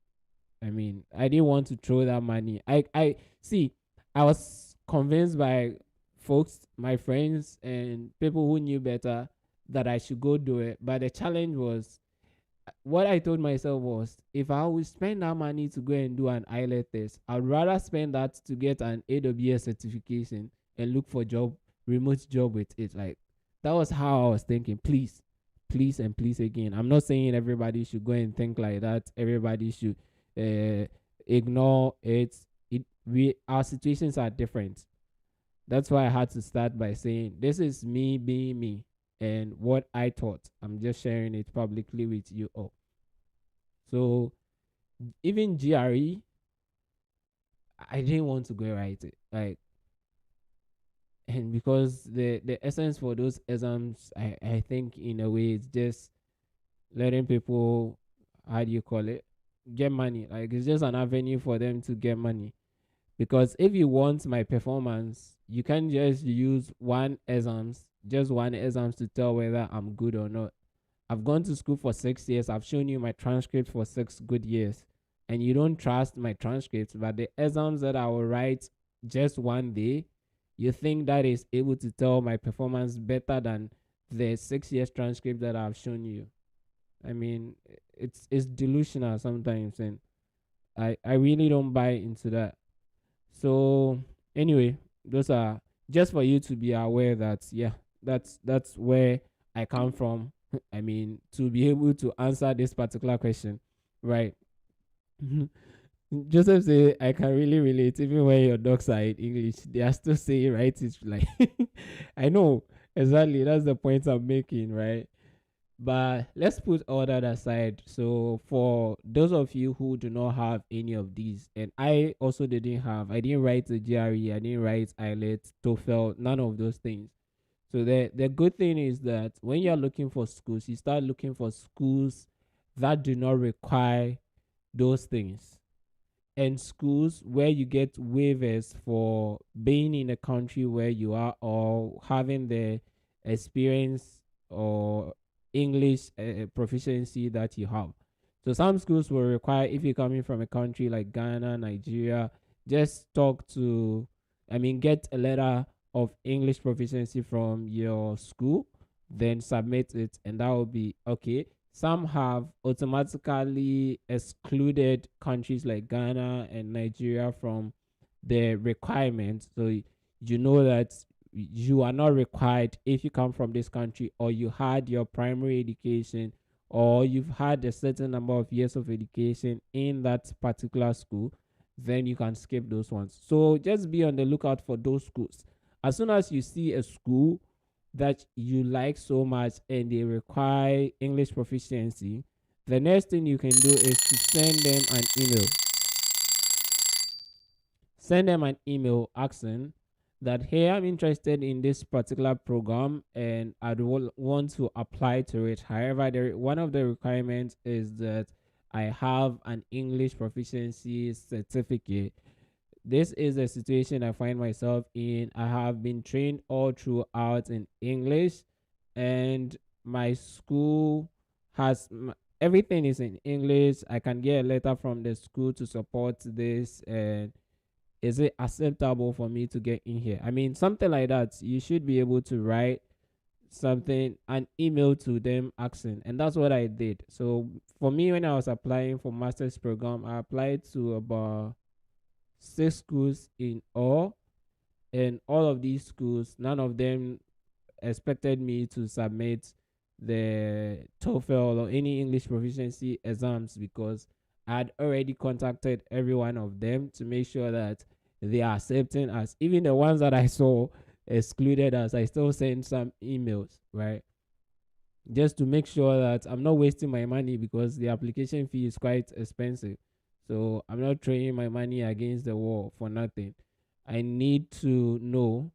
I mean, I didn't want to throw that money. I see. I was convinced by folks, my friends, and people who knew better that I should go do it. But the challenge was, what I told myself was, if I would spend that money to go and do an IELTS test, I'd rather spend that to get an AWS certification and look for job, remote job with it. Like, that was how I was thinking. Please, please, and please again. I'm not saying everybody should go and think like that. Everybody should uh, ignore it. We our situations are different. That's why I had to start by saying this is me being me and what I thought. I'm just sharing it publicly with you all. So even GRE, I didn't want to go write it. Like, and because the essence for those exams, I think in a way it's just letting people, how do you call it, get money. Like, it's just an avenue for them to get money. Because if you want my performance, you can't just use just one exams to tell whether I'm good or not. I've gone to school for 6 years. I've shown you my transcript for 6 good years, and you don't trust my transcripts. But the exams that I will write just one day, you think that is able to tell my performance better than the 6 years transcript that I've shown you. I mean, it's delusional sometimes, and I really don't buy into that. So anyway, those are just for you to be aware that, yeah, that's where I come from. I mean, to be able to answer this particular question, right? Joseph say I can really relate. Even when your dogs are in English, they are still saying right. It's like I know exactly. That's the point I'm making, right? But let's put all that aside. So for those of you who do not have any of these, and I also I didn't write the GRE, I didn't write IELTS, TOEFL, none of those things. So the good thing is that when you're looking for schools, you start looking for schools that do not require those things, and schools where you get waivers for being in a country where you are, or having the experience or English proficiency that you have. So some schools will require, if you're coming from a country like Ghana, Nigeria, just get a letter of English proficiency from your school, then submit it, and that will be okay. Some have automatically excluded countries like Ghana and Nigeria from the requirements. So you know that you are not required if you come from this country, or you had your primary education, or you've had a certain number of years of education in that particular school, then you can skip those ones. So just be on the lookout for those schools. As soon as you see a school that you like so much and they require English proficiency, the next thing you can do is to send them an email. Send them an email asking, that, hey, I'm interested in this particular program and I'd want to apply to it. However, one of the requirements is that I have an English proficiency certificate. This is a situation I find myself in. I have been trained all throughout in English, and my school has everything is in English. I can get a letter from the school to support this, and is it acceptable for me to get in here? I mean, something like that. You should be able to write something, an email to them asking, and that's what I did. So for me, when I was applying for master's program, I applied to about 6 schools in all, and all of these schools, none of them expected me to submit the TOEFL or any English proficiency exams, because I had already contacted every one of them to make sure that they are accepting us. Even the ones that I saw excluded us, I still sent some emails, right? Just to make sure that I'm not wasting my money, because the application fee is quite expensive. So I'm not throwing my money against the wall for nothing. I need to know,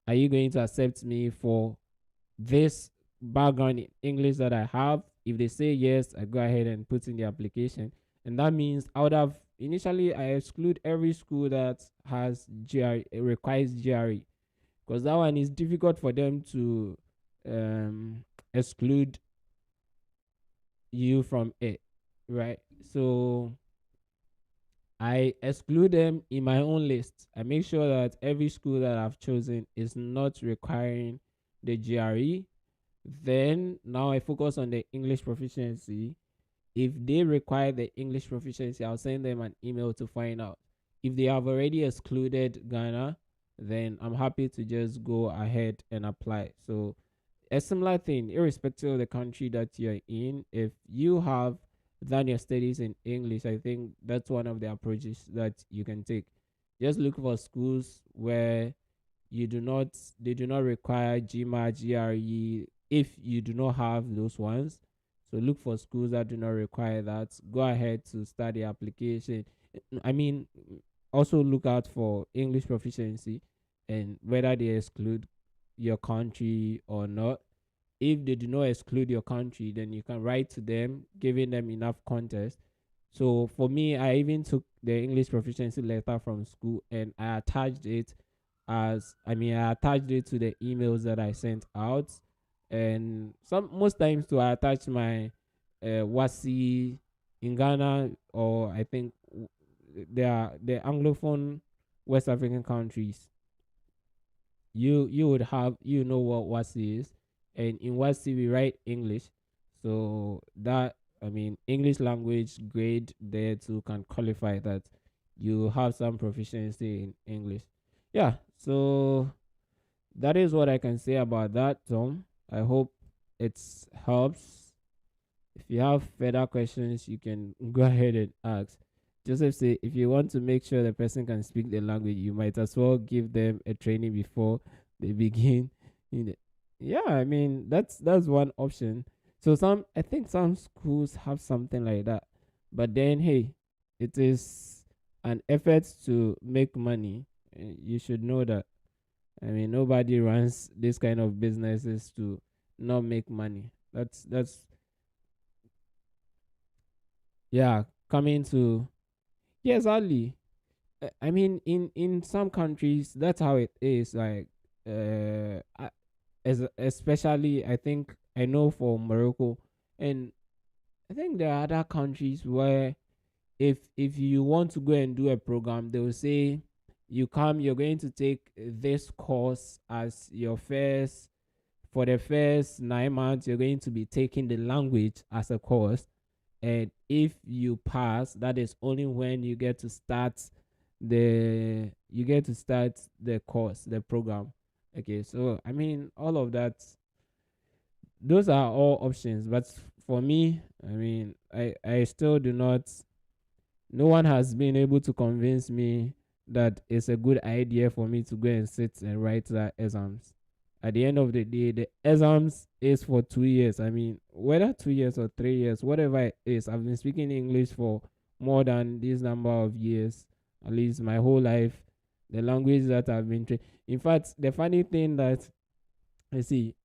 are you going to accept me for this background in English that I have? If they say yes, I go ahead and put in the application. And that means I would have initially I exclude every school that has GRE, requires GRE, because that one is difficult for them to exclude you from it, right? So I exclude them in my own list. I make sure that every school that I've chosen is not requiring the GRE. Then now I focus on the English proficiency. If they require the English proficiency, I'll send them an email to find out. If they have already excluded Ghana, then I'm happy to just go ahead and apply. So a similar thing, irrespective of the country that you're in, if you have done your studies in English, I think that's one of the approaches that you can take. Just look for schools where you do not they do not require GMA, GRE if you do not have those ones. So look for schools that do not require that. Go ahead to start the application. I mean, also look out for English proficiency and whether they exclude your country or not. If they do not exclude your country, then you can write to them, giving them enough context. So for me, I even took the English proficiency letter from school and I attached it I attached it to the emails that I sent out. And most times too, I attach my WASI in Ghana, or I think they are the Anglophone West African countries. You would have, what WASI is, and in WASI we write English, so that, I mean, English language grade there too can qualify that you have some proficiency in English. Yeah, so that is what I can say about that, Tom. I hope it helps. If you have further questions, you can go ahead and ask. Joseph say, if you want to make sure the person can speak the language, you might as well give them a training before they begin. Yeah, I mean, that's one option. So I think some schools have something like that, but then hey, it is an effort to make money. You should know that. I mean, nobody runs this kind of businesses to not make money. That's yeah. Coming to Yes, Ali. I mean, in some countries, that's how it is. Like, as especially, I think I know for Morocco, and I think there are other countries where if you want to go and do a program, they will say you're going to take this course as your first for the first 9 months. You're going to be taking the language as a course, and if you pass, that is only when you get to start the course, the program. Okay, so I mean, all of that, those are all options, but for me, I mean, I still do not, no one has been able to convince me that it's a good idea for me to go and sit and write the exams. At the end of the day, the exams is for 2 years. I mean, whether 2 years or 3 years, whatever it is, I've been speaking English for more than this number of years, at least my whole life. the language that I've been trained. In fact, the funny thing that you see,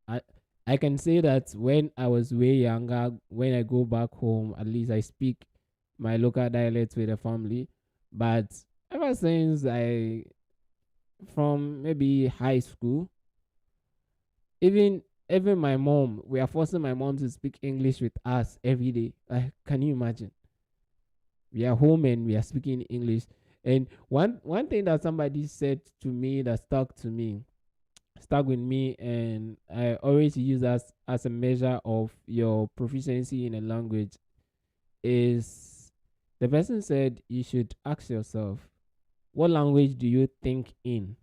I can say that when I was way younger, when I go back home, at least I speak my local dialect with the family. But ever since I from maybe high school, even even my mom, we are forcing my mom to speak English with us every day. Can you imagine? We are home and we are speaking English. And one thing that somebody said to me that stuck with me, and I always use as a measure of your proficiency in a language, is the person said you should ask yourself, what language do you think in?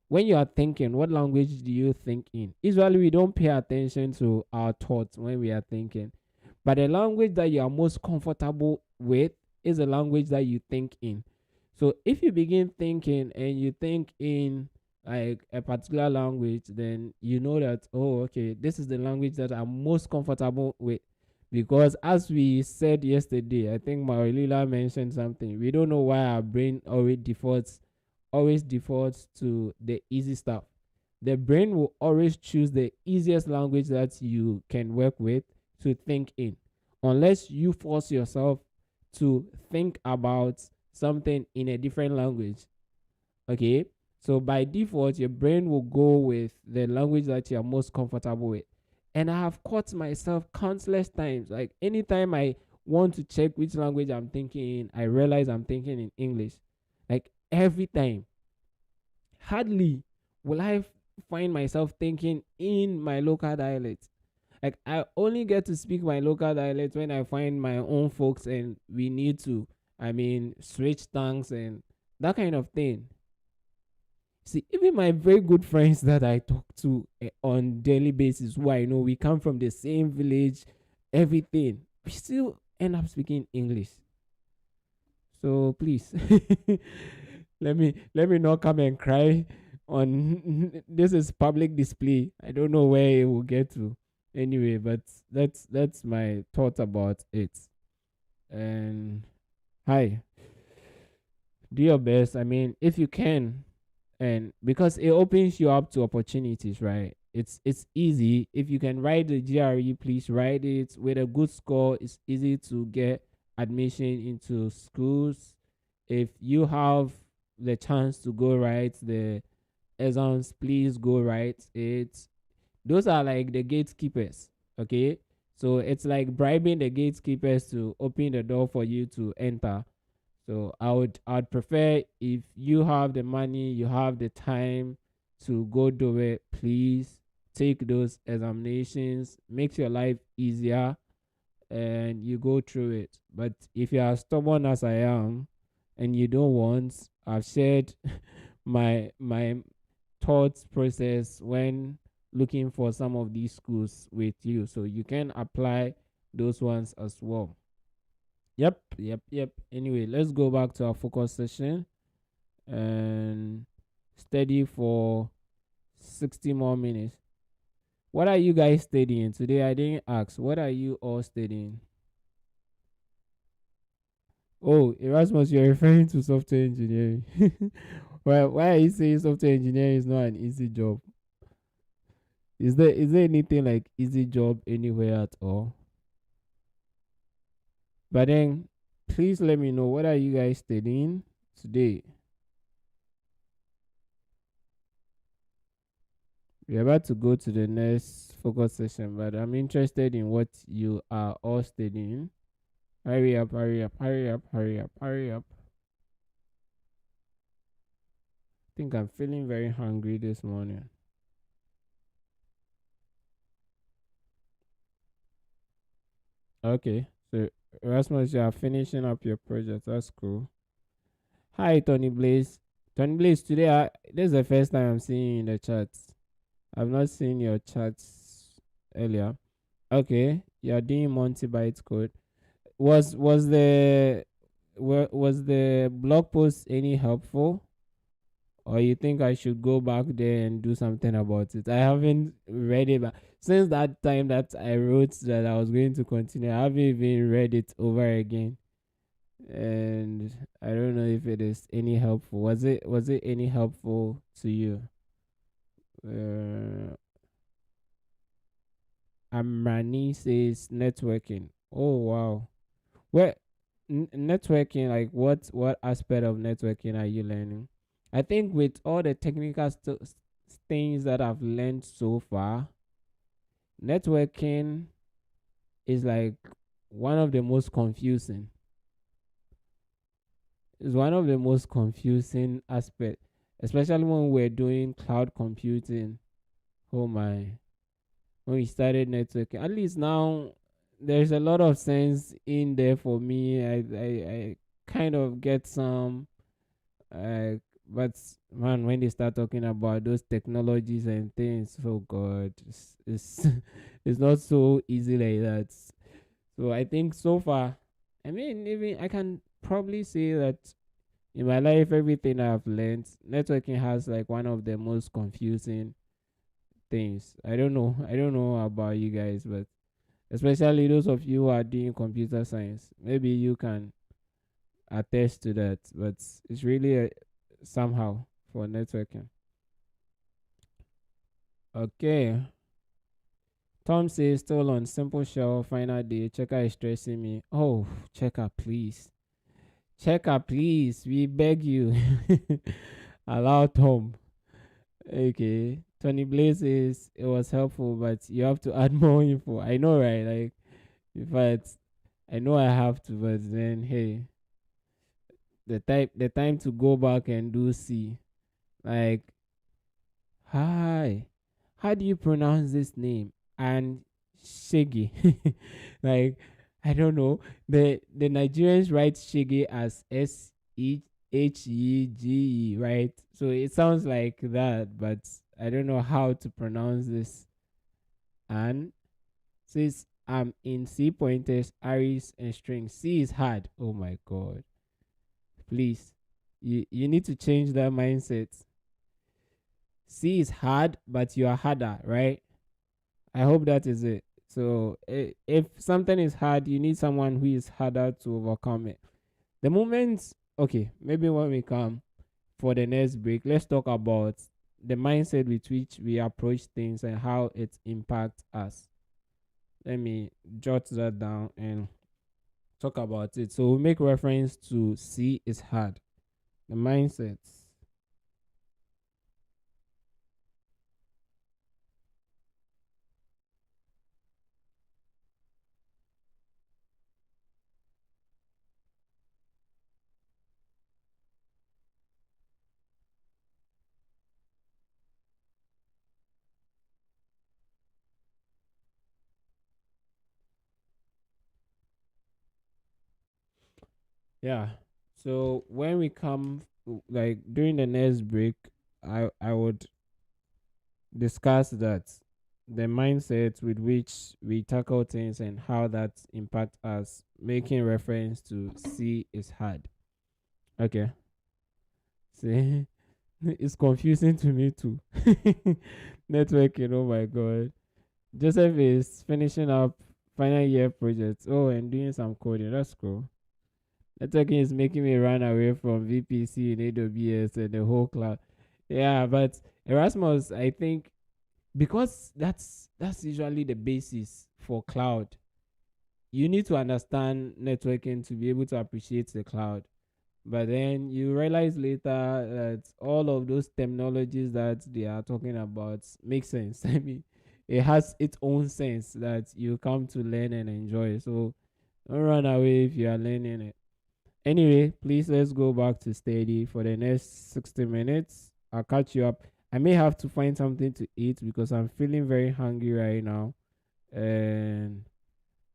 When you are thinking, what language do you think in? Usually we don't pay attention to our thoughts when we are thinking, but the language that you are most comfortable with is a language that you think in. So if you begin thinking and you think in like a particular language, then you know that, oh, okay, this is the language that I'm most comfortable with. Because as we said yesterday, I think Marilila mentioned something. We don't know why our brain always defaults to the easy stuff. The brain will always choose the easiest language that you can work with to think in, unless you force yourself to think about something in a different language. Okay, so by default, your brain will go with the language that you're most comfortable with. And I have caught myself countless times. Like anytime I want to check which language I'm thinking in, I realize I'm thinking in English. Like every time. Hardly will find myself thinking in my local dialect. Like I only get to speak my local dialect when I find my own folks and we need to, switch tongues and that kind of thing. See, even my very good friends that I talk to on daily basis, who I know we come from the same village, everything, we still end up speaking English. So please, let me not come and cry on this is public display. I don't know where it will get to. Anyway, but that's my thought about it. And hi, do your best. If you can, and because it opens you up to opportunities, right? It's easy. If you can write the GRE, please write it with a good score. It's easy to get admission into schools. If you have the chance to go write the exams, please go write it. Those are like the gatekeepers. Okay, so it's like bribing the gatekeepers to open the door for you to enter. So I'd prefer, if you have the money, you have the time to go do it, please take those examinations. Makes your life easier and you go through it. But if you are stubborn as I am and you don't want, I've shared my thoughts process when looking for some of these schools with you, so you can apply those ones as well. Yep. Anyway, let's go back to our focus session and study for 60 more minutes. What are you guys studying today? I didn't ask. What are you all studying? Oh, Erasmus, you're referring to software engineering. Well, why are you saying software engineering is not an easy job? Is there anything like easy job anywhere at all? But then, please let me know, what are you guys studying today? We're about to go to the next focus session, but I'm interested in what you are all studying. Hurry up, hurry up, hurry up, hurry up, hurry up. I think I'm feeling very hungry this morning. Okay, so Erasmus, you are finishing up your project. That's cool. Hi, Tony Blaze. Tony Blaze, today this is the first time I'm seeing you in the chats. I've not seen your chats earlier. Okay, you're doing Monty Bytes code. Was the blog post any helpful, or you think I should go back there and do something about it? I haven't read it, but since that time that I wrote that I was going to continue, I haven't even read it over again. and I don't know if it is any helpful. Was it any helpful to you? Uh, Amrani says networking. Oh wow. Well, networking, like what aspect of networking are you learning? I think with all the technical things that I've learned so far, networking is like one of the most confusing. It's one of the most confusing aspect, especially when we're doing cloud computing. Oh my. When we started networking, at least now there's a lot of sense in there for me. I kind of get some, uh, but man, when they start talking about those technologies and things, oh god, it's it's not so easy like that. So I think so far, I mean, even I can probably say that in my life, everything I've learned, networking has like one of the most confusing things. I don't know. I don't know about you guys, but especially those of you who are doing computer science, maybe you can attest to that. But it's really somehow for networking. Okay. Tom says still on simple shell final day. Checker is stressing me. Oh, checker, please. Checker, please. We beg you. Allow Tom. Okay. Tony Blaze says it was helpful, but you have to add more info. I know, right? Like, in fact, I know I have to, but then hey, the time to go back and do C. Like, hi, how do you pronounce this name? And Shege. Like, I don't know. The Nigerians write Shege as Shege, right? So it sounds like that, but I don't know how to pronounce this. And since I'm in C pointers, arrays, and strings, C is hard. Oh my god. Please. You need to change that mindset. C is hard, but you are harder, right? I hope that is it. So if something is hard, you need someone who is harder to overcome it. The moment, okay, maybe when we come for the next break, let's talk about the mindset with which we approach things and how it impacts us. Let me jot that down and talk about it. So we make reference to C is hard. The mindset. Yeah. So when we come, like during the next break, I would discuss that, the mindset with which we tackle things and how that impact us, making reference to C is hard. Okay. See, it's confusing to me too. Networking, oh my god. Joseph is finishing up final year projects. Oh, and doing some coding. That's cool. Networking is making me run away from VPC and AWS and the whole cloud. Yeah, but Erasmus, I think, because that's usually the basis for cloud. You need to understand networking to be able to appreciate the cloud. But then you realize later that all of those terminologies that they are talking about make sense. I mean, it has its own sense that you come to learn and enjoy. So don't run away if you are learning it. Anyway, please let's go back to steady for the next 60 minutes. I'll catch you up. I may have to find something to eat because I'm feeling very hungry right now. And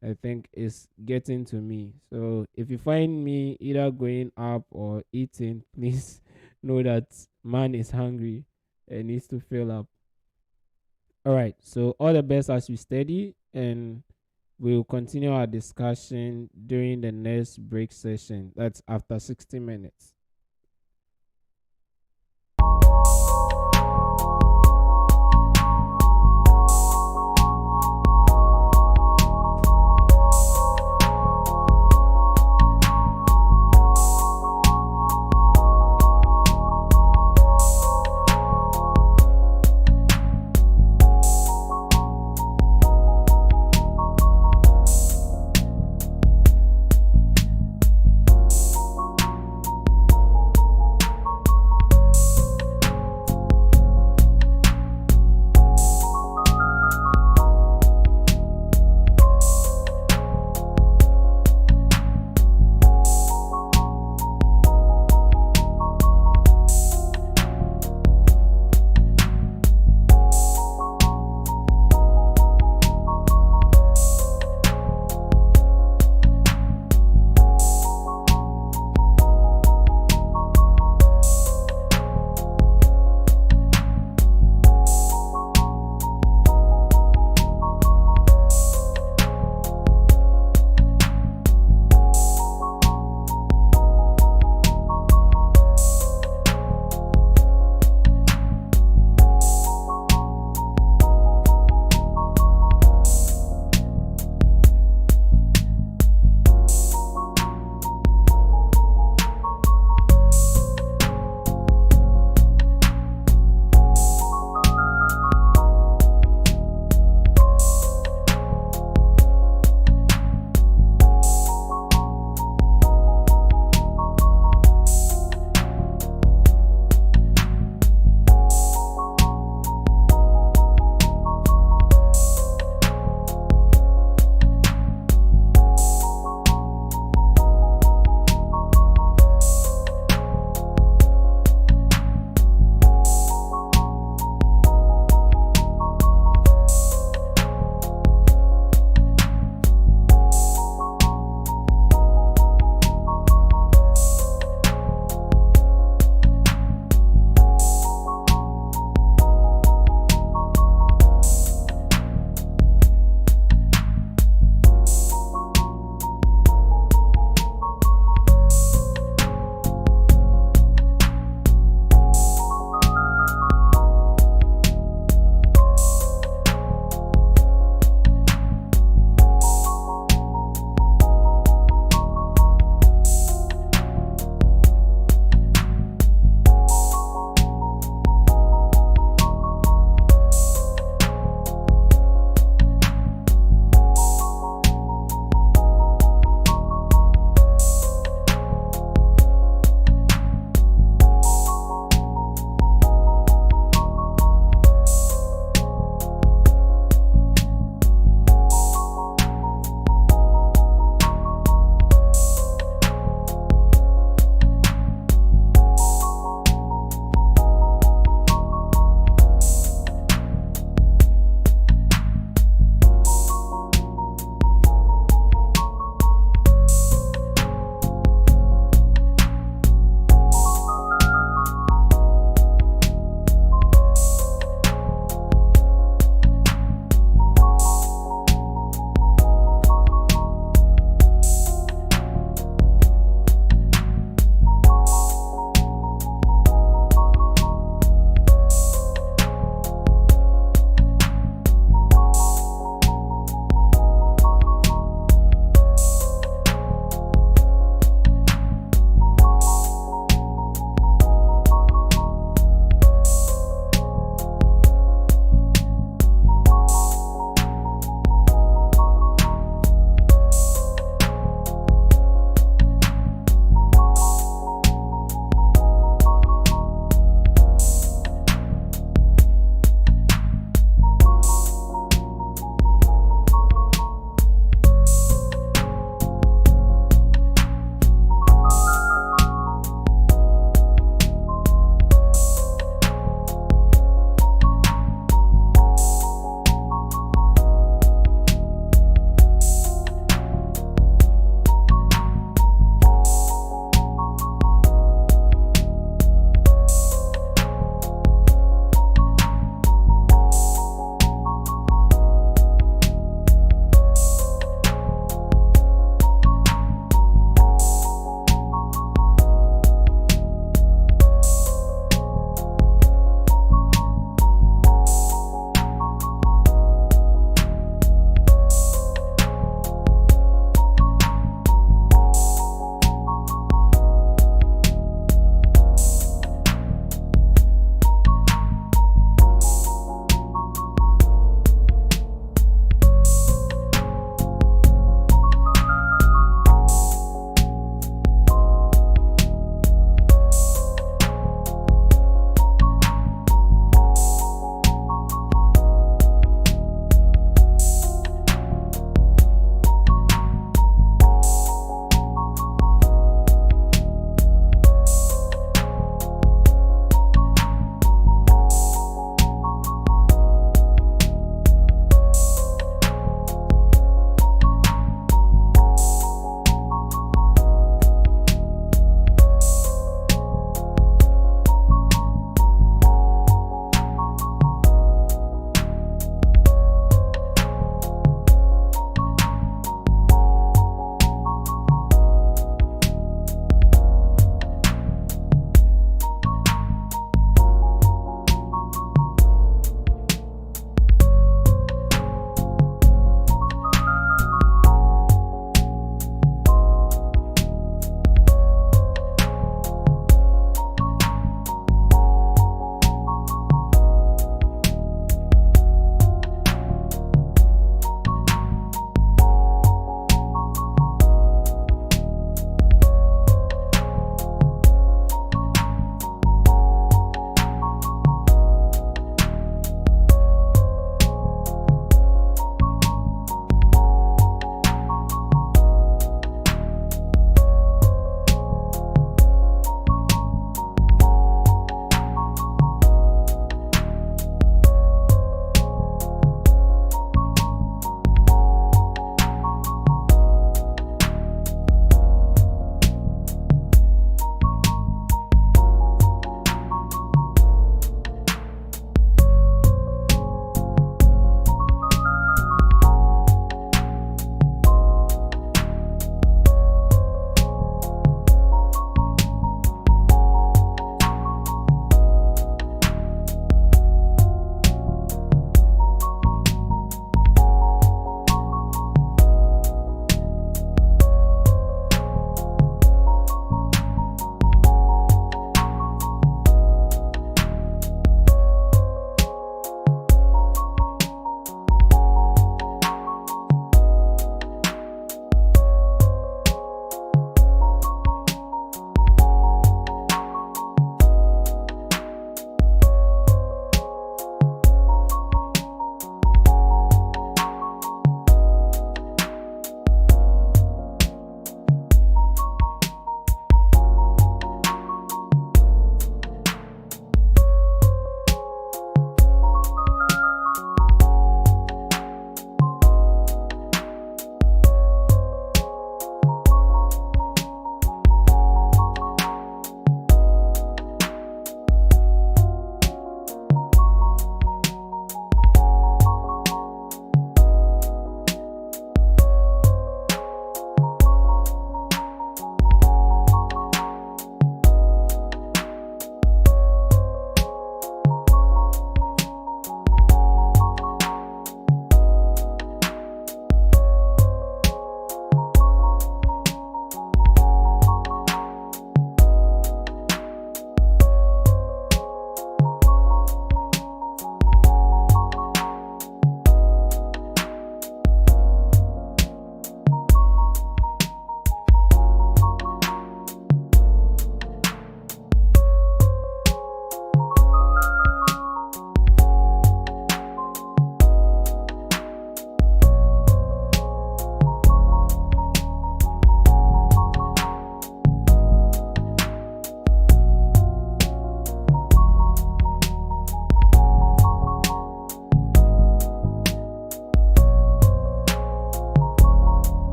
I think it's getting to me. So if you find me either going up or eating, please know that man is hungry and needs to fill up. All right. So all the best as you study, and we'll continue our discussion during the next break session. That's after 60 minutes.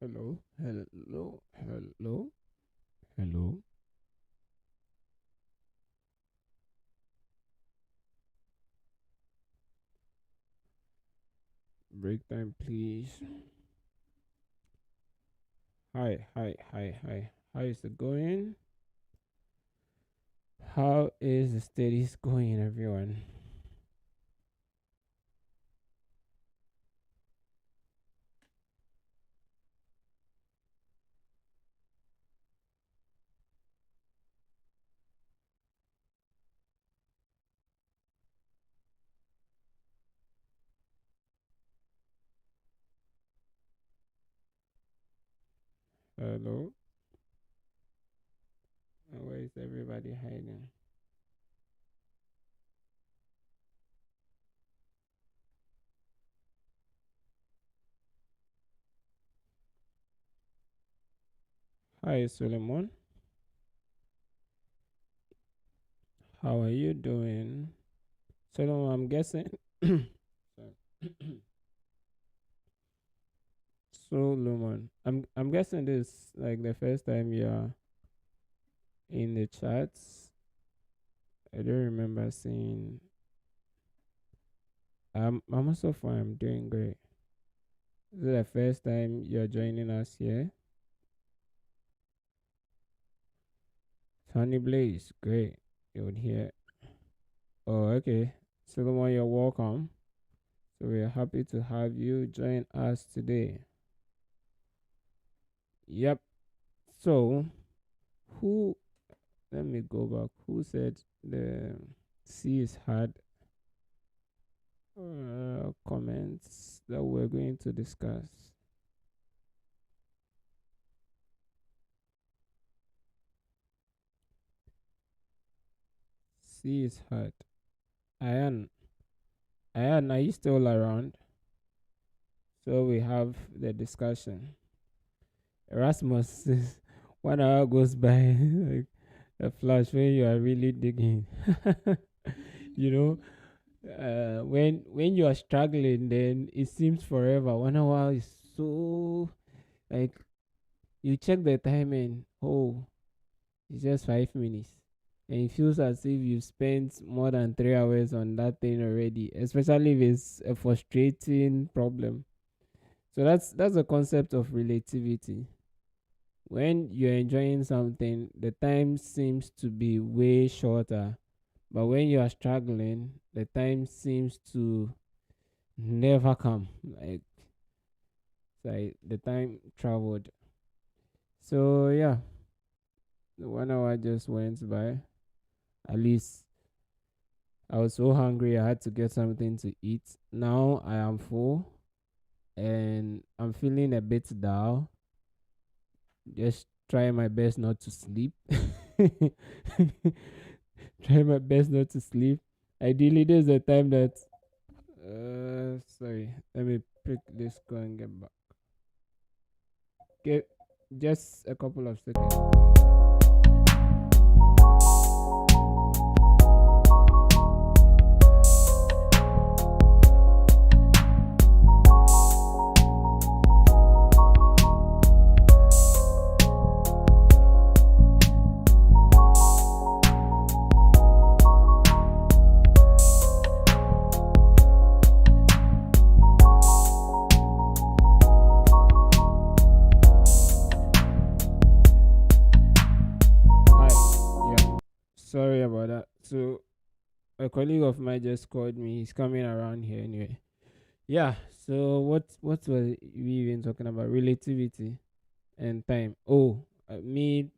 Hello, hello, hello, hello. Break time, please. Hi, hi, hi, hi. How is it going? How is the studies going, everyone? Hello? Where is everybody hiding? Hi, Solomon. How are you doing? Solomon, I'm guessing. Sorry. Solomon, I'm guessing this like the first time you're in the chats. I don't remember seeing. I'm also fine. I'm doing great. Is it the first time you're joining us here? Honey Blaze, great. You would hear. Oh, okay. Solomon, you're welcome. So we're happy to have you join us today. Yep. So who? Let me go back. Who said the C is hard? Comments that we're going to discuss. C is hard. Ayan, Ayan, are you still around? So we have the discussion. Erasmus says 1 hour goes by like a flash when you are really digging. you know, when you are struggling, then it seems forever. 1 hour is so like you check the time and oh, it's just 5 minutes. And it feels as if you've spent more than 3 hours on that thing already, especially if it's a frustrating problem. So that's the concept of relativity. When you're enjoying something, the time seems to be way shorter. But when you are struggling, the time seems to never come. Like the time traveled. So yeah, the 1 hour just went by. At least I was so hungry I had to get something to eat. Now I am full and I'm feeling a bit down. Just try my best not to sleep. Try my best not to sleep. Ideally, there's a time that. Sorry. Let me pick this go and get back. Get just a couple of seconds. Hi. Yeah. Sorry about that. So a colleague of mine just called me. He's coming around here anyway. Yeah. So what were we even talking about? Relativity and time. Oh, me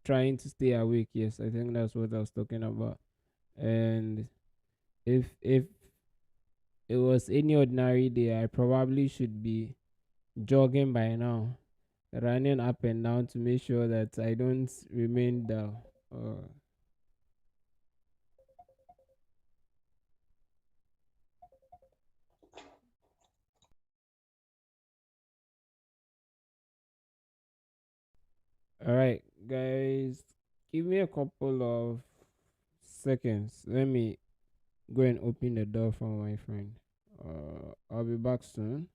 trying to stay awake. Yes, I think that's what I was talking about. And if it was any ordinary day, I probably should be jogging by now, running up and down to make sure that I don't remain down. All right, guys, give me a couple of seconds. Let me go and open the door for my friend. I'll be back soon.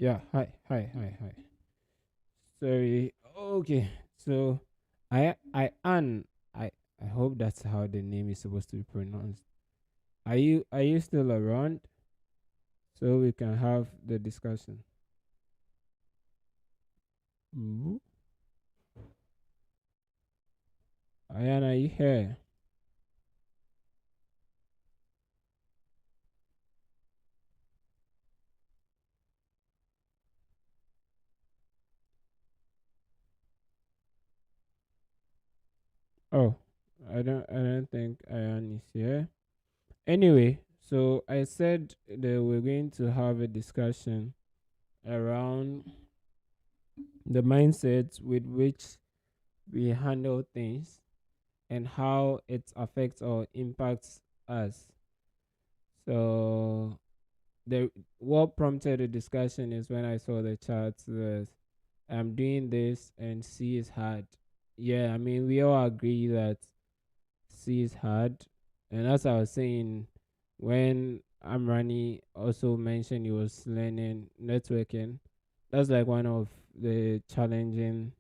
Yeah, hi. Sorry. Okay. So Ann, I hope that's how the name is supposed to be pronounced. Are you still around so we can have the discussion? Mm-hmm. Ayan, are you here? Oh, I don't think Ayan is here. Anyway, so I said that we're going to have a discussion around the mindset with which we handle things and how it affects or impacts us. So the what prompted the discussion is when I saw the chat that I'm doing this and C is hard. Yeah, I mean we all agree that C is hard. And as I was saying, when Amrani also mentioned he was learning networking, that's like one of the challenging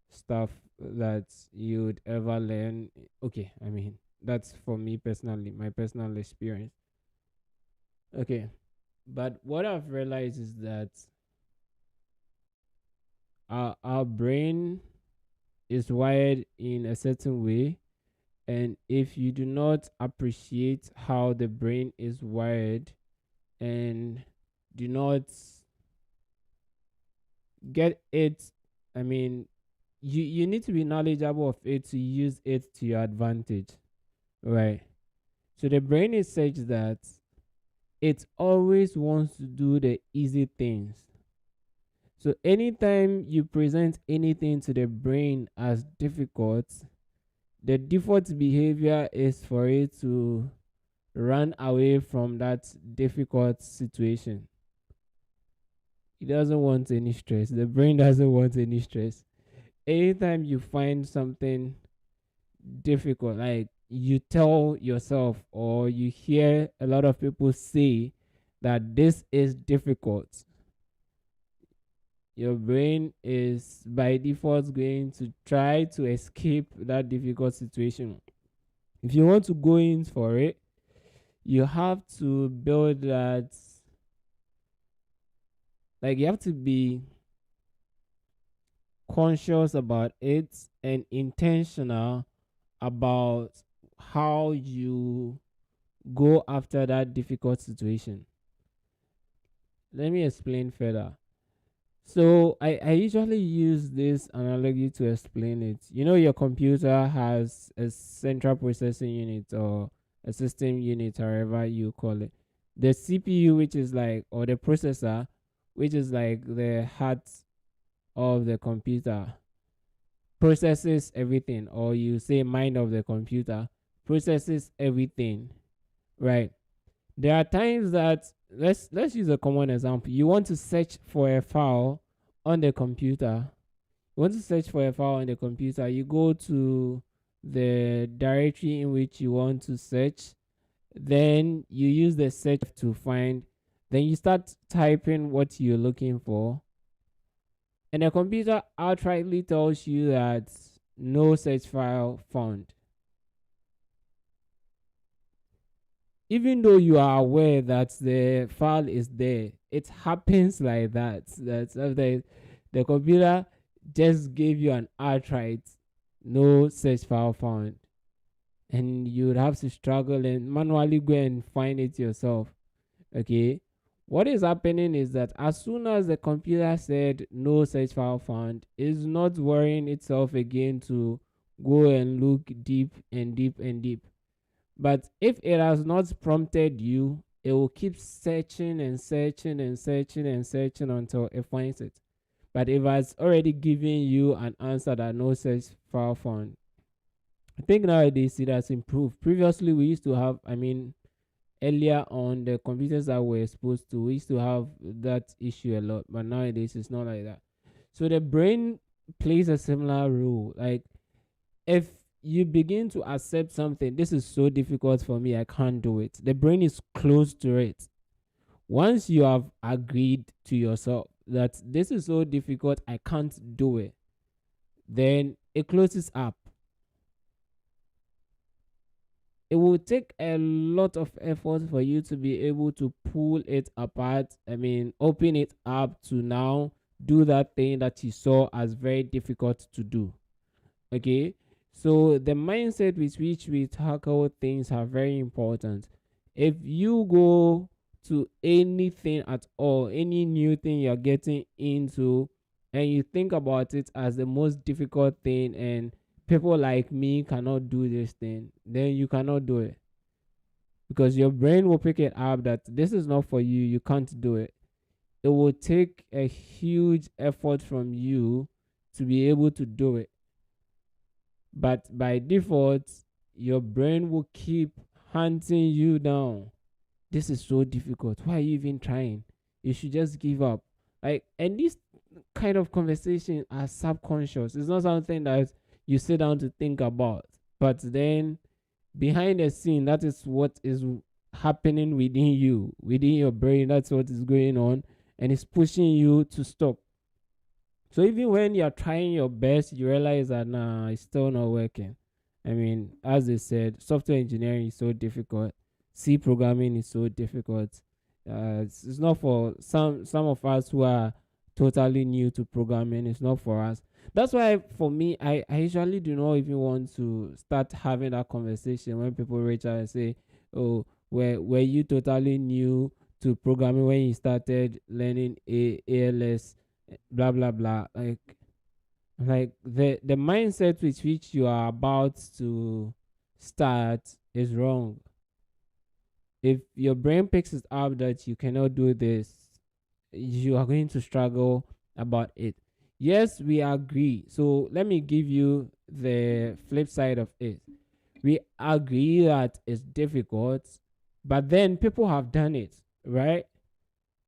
stuff that you'd ever learn. Okay, I mean, that's for me personally, my personal experience. Okay, but what I've realized is that our brain is wired in a certain way. And if you do not appreciate how the brain is wired and do not get it, I mean, you need to be knowledgeable of it to use it to your advantage, right? So the brain is such that it always wants to do the easy things. So anytime you present anything to the brain as difficult, the default behavior is for it to run away from that difficult situation. It doesn't want any stress. The brain doesn't want any stress. Anytime you find something difficult, like you tell yourself or you hear a lot of people say that this is difficult, your brain is by default going to try to escape that difficult situation. If you want to go in for it, you have to build that, like, you have to be conscious about it and intentional about how you go after that difficult situation. Let me explain further. So I usually use this analogy to explain it. You know, your computer has a central processing unit or a system unit, however you call it. The CPU, which is like, or the processor, which is like the heart of the computer, processes everything, or you say mind of the computer, processes everything, right? There are times that let's use a common example. You want to search for a file on the computer. You want to search for a file on the computer. You go to the directory in which you want to search. Then you use the search to find. Then you start typing what you're looking for. And the computer outrightly tells you that no such file found. Even though you are aware that the file is there, it happens like that. That's after the computer just gave you an outright no such file found, and you'd have to struggle and manually go and find it yourself. Okay, what is happening is that as soon as the computer said no such file found, it's not worrying itself again to go and look deep and deep and deep. But if it has not prompted you, it will keep searching and searching and searching and searching until it finds it. But if it has already given you an answer that no such file found, I think nowadays it has improved. Previously, we used to have, I mean, earlier on, the computers that were exposed to, we used to have that issue a lot. But nowadays, it's not like that. So the brain plays a similar role. Like, if you begin to accept something, this is so difficult for me, I can't do it, the brain is close to it. Once you have agreed to yourself that this is so difficult, I can't do it, then it closes up. It will take a lot of effort for you to be able to pull it apart. I mean, open it up to now do that thing that you saw as very difficult to do. Okay, so the mindset with which we tackle things are very important. If you go to anything at all, any new thing you're getting into, and you think about it as the most difficult thing, and people like me cannot do this thing, then you cannot do it, because your brain will pick it up that this is not for you, you can't do it. It will take a huge effort from you to be able to do it. But by default, your brain will keep hunting you down. This is so difficult. Why are you even trying? You should just give up. Like, and this kind of conversation are subconscious. It's not something that you sit down to think about. But then behind the scene, that is what is happening within you, within your brain. That's what is going on, and it's pushing you to stop. So even when you're trying your best, you realize that nah, it's still not working. I mean, as they said, software engineering is so difficult. C programming is so difficult. It's not for some of us who are totally new to programming. It's not for us. That's why for me, I usually do not even want to start having that conversation when people reach out and say, "Oh, were you totally new to programming when you started learning ALS?" Blah blah blah. Like the mindset with which you are about to start is wrong. If your brain picks it up that you cannot do this, you are going to struggle about it. Yes, we agree. So let me give you the flip side of it. We agree that it's difficult, but then people have done it, right?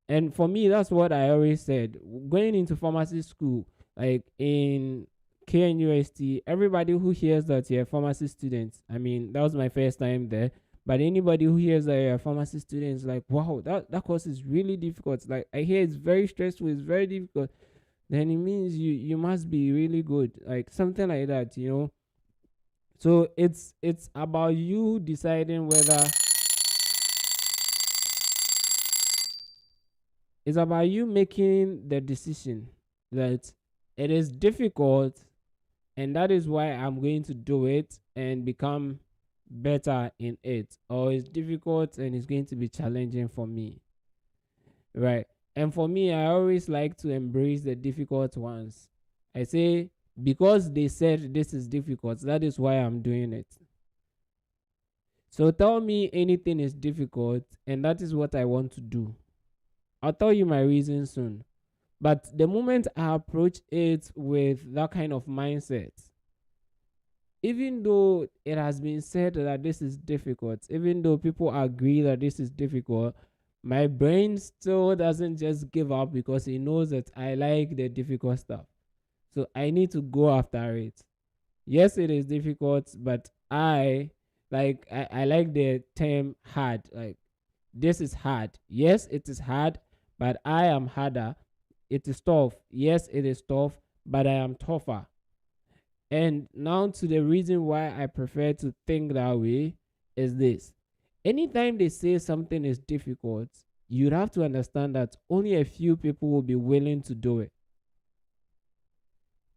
And for me, that's what I always said. Going into pharmacy school, like in KNUST, everybody who hears that you're a pharmacy student, I mean, that was my first time there. But anybody who hears that you're a pharmacy student is like, wow, that course is really difficult. Like, I hear it's very stressful, it's very difficult. Then it means you must be really good. Like something like that, you know. So it's about you deciding whether it's about you making the decision that it is difficult, and that is why I'm going to do it and become better in it, or it's difficult and it's going to be challenging for me, right? And for me, I always like to embrace the difficult ones. I say, because they said this is difficult, that is why I'm doing it. So tell me anything is difficult, and that is what I want to do. I'll tell you my reason soon. But the moment I approach it with that kind of mindset, even though it has been said that this is difficult, even though people agree that this is difficult, my brain still doesn't just give up because it knows that I like the difficult stuff. So I need to go after it. Yes, it is difficult, but I like the term hard. Like, this is hard. Yes, it is hard, but I am harder. It is tough. Yes, it is tough, but I am tougher. And now to the reason why I prefer to think that way is this. Anytime they say something is difficult, you'd have to understand that only a few people will be willing to do it.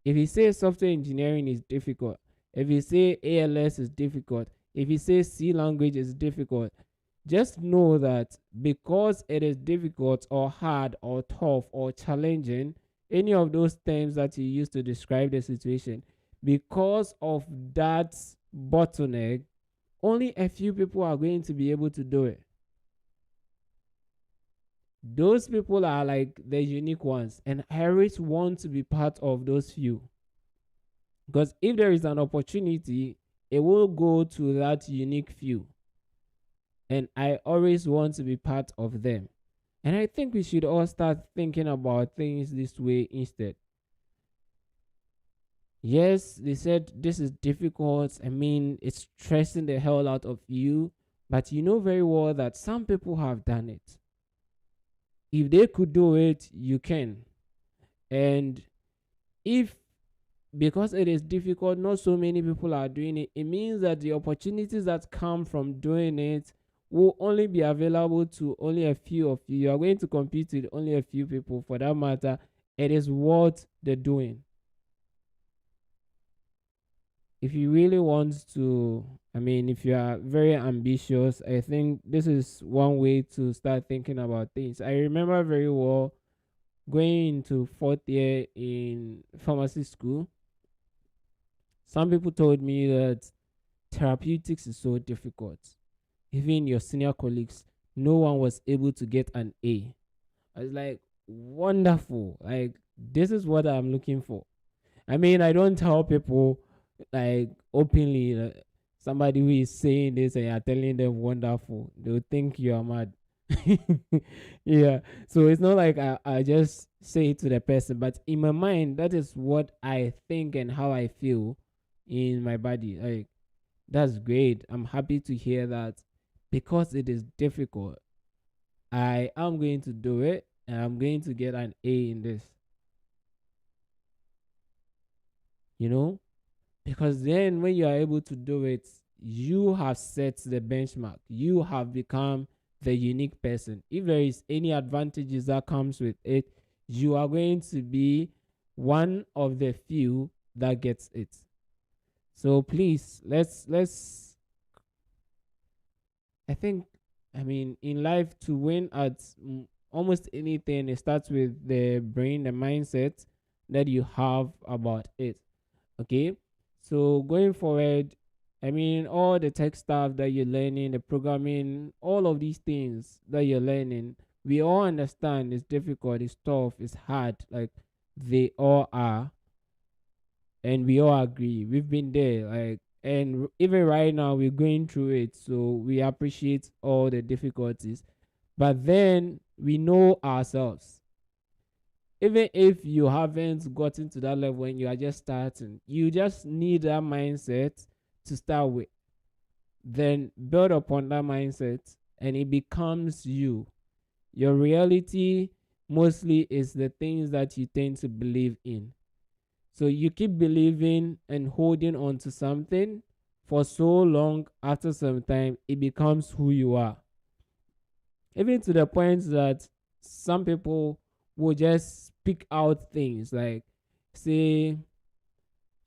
If you say software engineering is difficult, if you say ALS is difficult, if you say C language is difficult, just know that because it is difficult or hard or tough or challenging, any of those terms that you use to describe the situation, because of that bottleneck, only a few people are going to be able to do it. Those people are like the unique ones, and I always want to be part of those few. Because if there is an opportunity, it will go to that unique few. And I always want to be part of them. And I think we should all start thinking about things this way instead. Yes, they said this is difficult. I mean, it's stressing the hell out of you. But you know very well that some people have done it. If they could do it, you can. And if, because it is difficult, not so many people are doing it, it means that the opportunities that come from doing it will only be available to only a few of you. You are going to compete with only a few people. For that matter, it is worth the doing. If you really want to, if you are very ambitious, I think this is one way to start thinking about things. I remember very well going into fourth year in pharmacy school. Some people told me that therapeutics is so difficult. Even your senior colleagues, no one was able to get an A. I was like, wonderful. Like, this is what I'm looking for. I don't tell people like openly, somebody who is saying this and you're telling them wonderful, they'll think you are mad. Yeah. So it's not like I just say it to the person, but in my mind, that is what I think and how I feel in my body. Like, that's great. I'm happy to hear that. Because it is difficult, I am going to do it and I'm going to get an A in this. You know? Because then when you are able to do it, you have set the benchmark. You have become the unique person. If there is any advantages that comes with it, you are going to be one of the few that gets it. So please, let's I think, in life, to win at almost anything, it starts with the brain, the mindset that you have about it. Okay. So going forward, all the tech stuff that you're learning, the programming, all of these things that you're learning, we all understand it's difficult, it's tough, it's hard. Like, they all are. And we all agree. We've been there. Like, and even right now, we're going through it. So we appreciate all the difficulties. But then we know ourselves. Even if you haven't gotten to that level and you are just starting, you just need that mindset to start with. Then build upon that mindset and it becomes you. Your reality mostly is the things that you tend to believe in. So you keep believing and holding on to something for so long, after some time, it becomes who you are. Even to the point that some people will just speak out things like, say,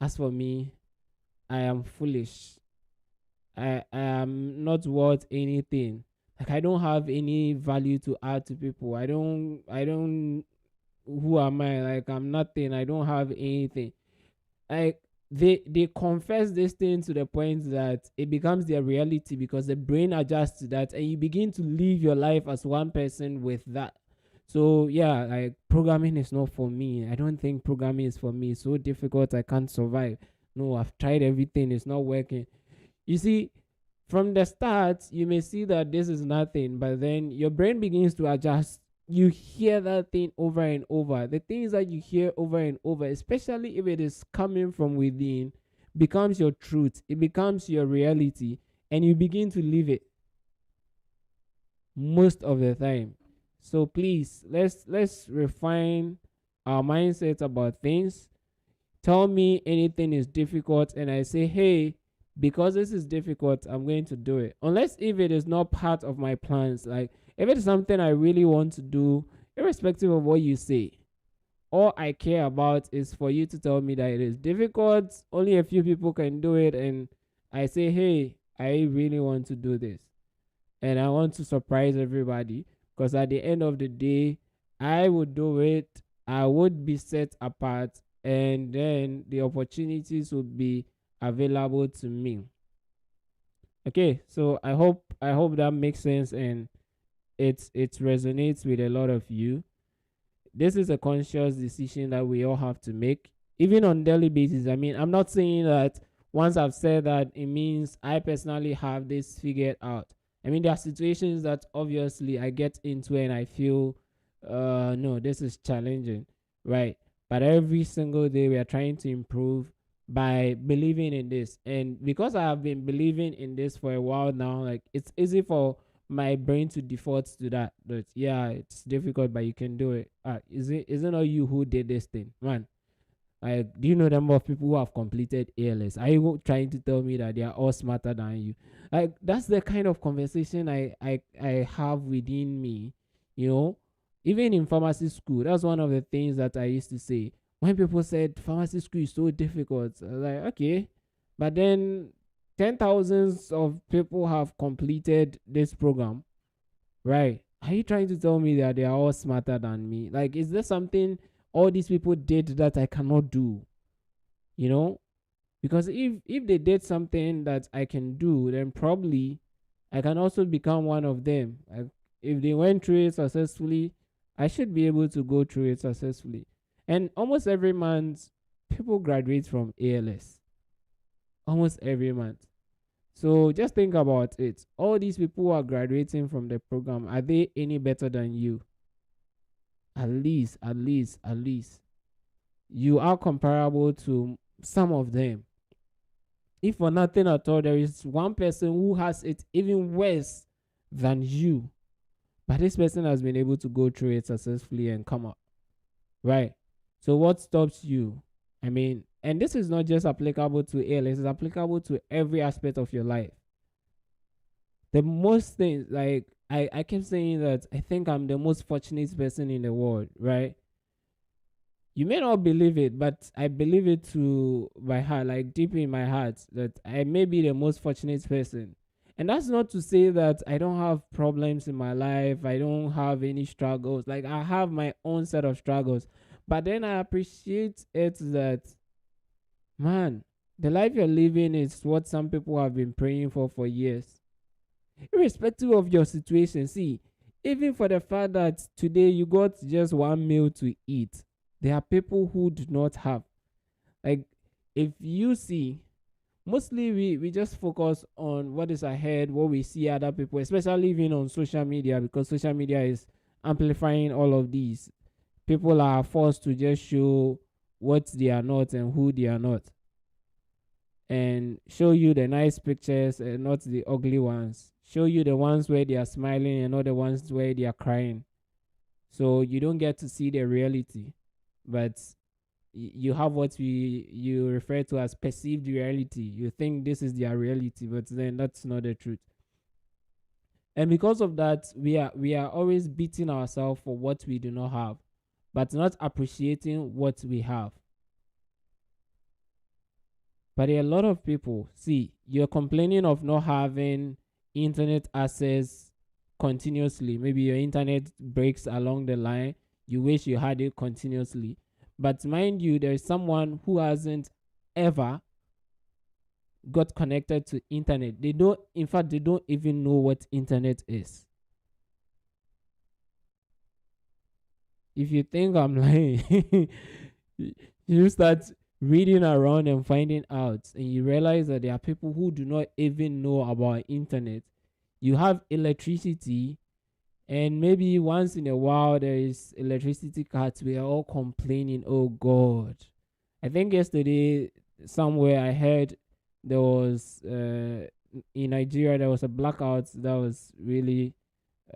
as for me, I am foolish. I am not worth anything. Like, I don't have any value to add to people. I don't who am I? Like, I'm nothing. I don't have anything. Like, they confess this thing to the point that it becomes their reality, because the brain adjusts to that and you begin to live your life as one person with that. So yeah, like, programming is not for me. I don't think programming is for me. It's so difficult, I can't survive. No, I've tried everything, it's not working. You see, from the start, you may see that this is nothing, but then your brain begins to adjust. You hear that thing over and over. The things that you hear over and over, especially if it is coming from within, becomes your truth. It becomes your reality, and you begin to live it most of the time. So please, let's refine our mindset about things. Tell me anything is difficult and I say, hey, because this is difficult, I'm going to do it. Unless if it is not part of my plans, like if it is something I really want to do, irrespective of what you say, all I care about is for you to tell me that it is difficult, only a few people can do it, and I say, hey, I really want to do this. And I want to surprise everybody, because at the end of the day, I would do it. I would be set apart, and then the opportunities would be available to me. Okay, so I hope that makes sense and it resonates with a lot of you. This is a conscious decision that we all have to make, even on daily basis. I'm not saying that once I've said that, it means I personally have this figured out. There are situations that obviously I get into and I feel, no, this is challenging, right? But every single day we are trying to improve by believing in this. And because I have been believing in this for a while now, like, it's easy for my brain to default to that. But yeah, it's difficult, but you can do it. Is it not you who did this thing, man? Like, do you know the number of people who have completed ALS? Are you trying to tell me that they are all smarter than you? Like, that's the kind of conversation I have within me. You know, even in pharmacy school, that's one of the things that I used to say. When people said pharmacy school is so difficult, I was like, okay, but then 10,000s of people have completed this program, right? Are you trying to tell me that they are all smarter than me? Like, is there something all these people did that I cannot do? You know, because if they did something that I can do, then probably I can also become one of them. Like, if they went through it successfully, I should be able to go through it successfully. And almost every month, people graduate from ALS. Almost every month. So just think about it. All these people who are graduating from the program, are they any better than you? At least. You are comparable to some of them. If for nothing at all, there is one person who has it even worse than you. But this person has been able to go through it successfully and come out. Right? So what stops you? I mean, and this is not just applicable to ALS, it's applicable to every aspect of your life. The most things, like, I kept saying that I think I'm the most fortunate person in the world, right? You may not believe it, but I believe it to my heart, like deep in my heart, that I may be the most fortunate person. And that's not to say that I don't have problems in my life, I don't have any struggles. Like, I have my own set of struggles. But then I appreciate it that, man, the life you're living is what some people have been praying for years. Irrespective of your situation, see, even for the fact that today you got just one meal to eat, there are people who do not have. Like, if you see, mostly we just focus on what is ahead, what we see other people, especially even on social media, because social media is amplifying all of these. People are forced to just show what they are not and who they are not, and show you the nice pictures and not the ugly ones. Show you the ones where they are smiling and not the ones where they are crying. So you don't get to see the reality, but you have what you refer to as perceived reality. You think this is their reality, but then that's not the truth. And because of that, we are always beating ourselves for what we do not have, but not appreciating what we have. But there are a lot of people, see, you're complaining of not having internet access continuously. Maybe your internet breaks along the line. You wish you had it continuously. But mind you, there is someone who hasn't ever got connected to internet. They don't, in fact, they don't even know what internet is. If you think I'm lying, you start reading around and finding out, and you realize that there are people who do not even know about internet. You have electricity, and maybe once in a while there is electricity cuts. We are all complaining, oh God. I think yesterday somewhere I heard there was in Nigeria there was a blackout that was really,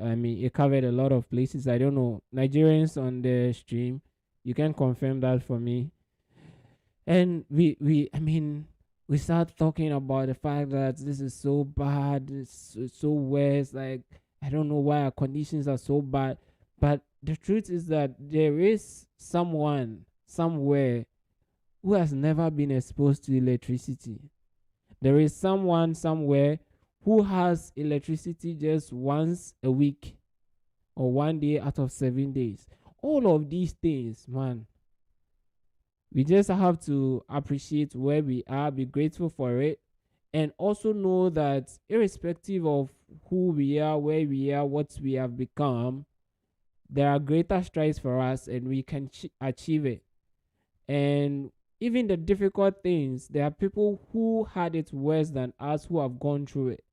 I mean, it covered a lot of places. I don't know, Nigerians on the stream, you can confirm that for me. And we I mean, we start talking about the fact that this is so bad, it's so worse. Like, I don't know why our conditions are so bad, but the truth is that there is someone somewhere who has never been exposed to electricity. There is someone somewhere who has electricity just once a week or one day out of 7 days. All of these things, man, we just have to appreciate where we are, be grateful for it, and also know that irrespective of who we are, where we are, what we have become, there are greater strides for us and we can achieve it. And even the difficult things, there are people who had it worse than us who have gone through it.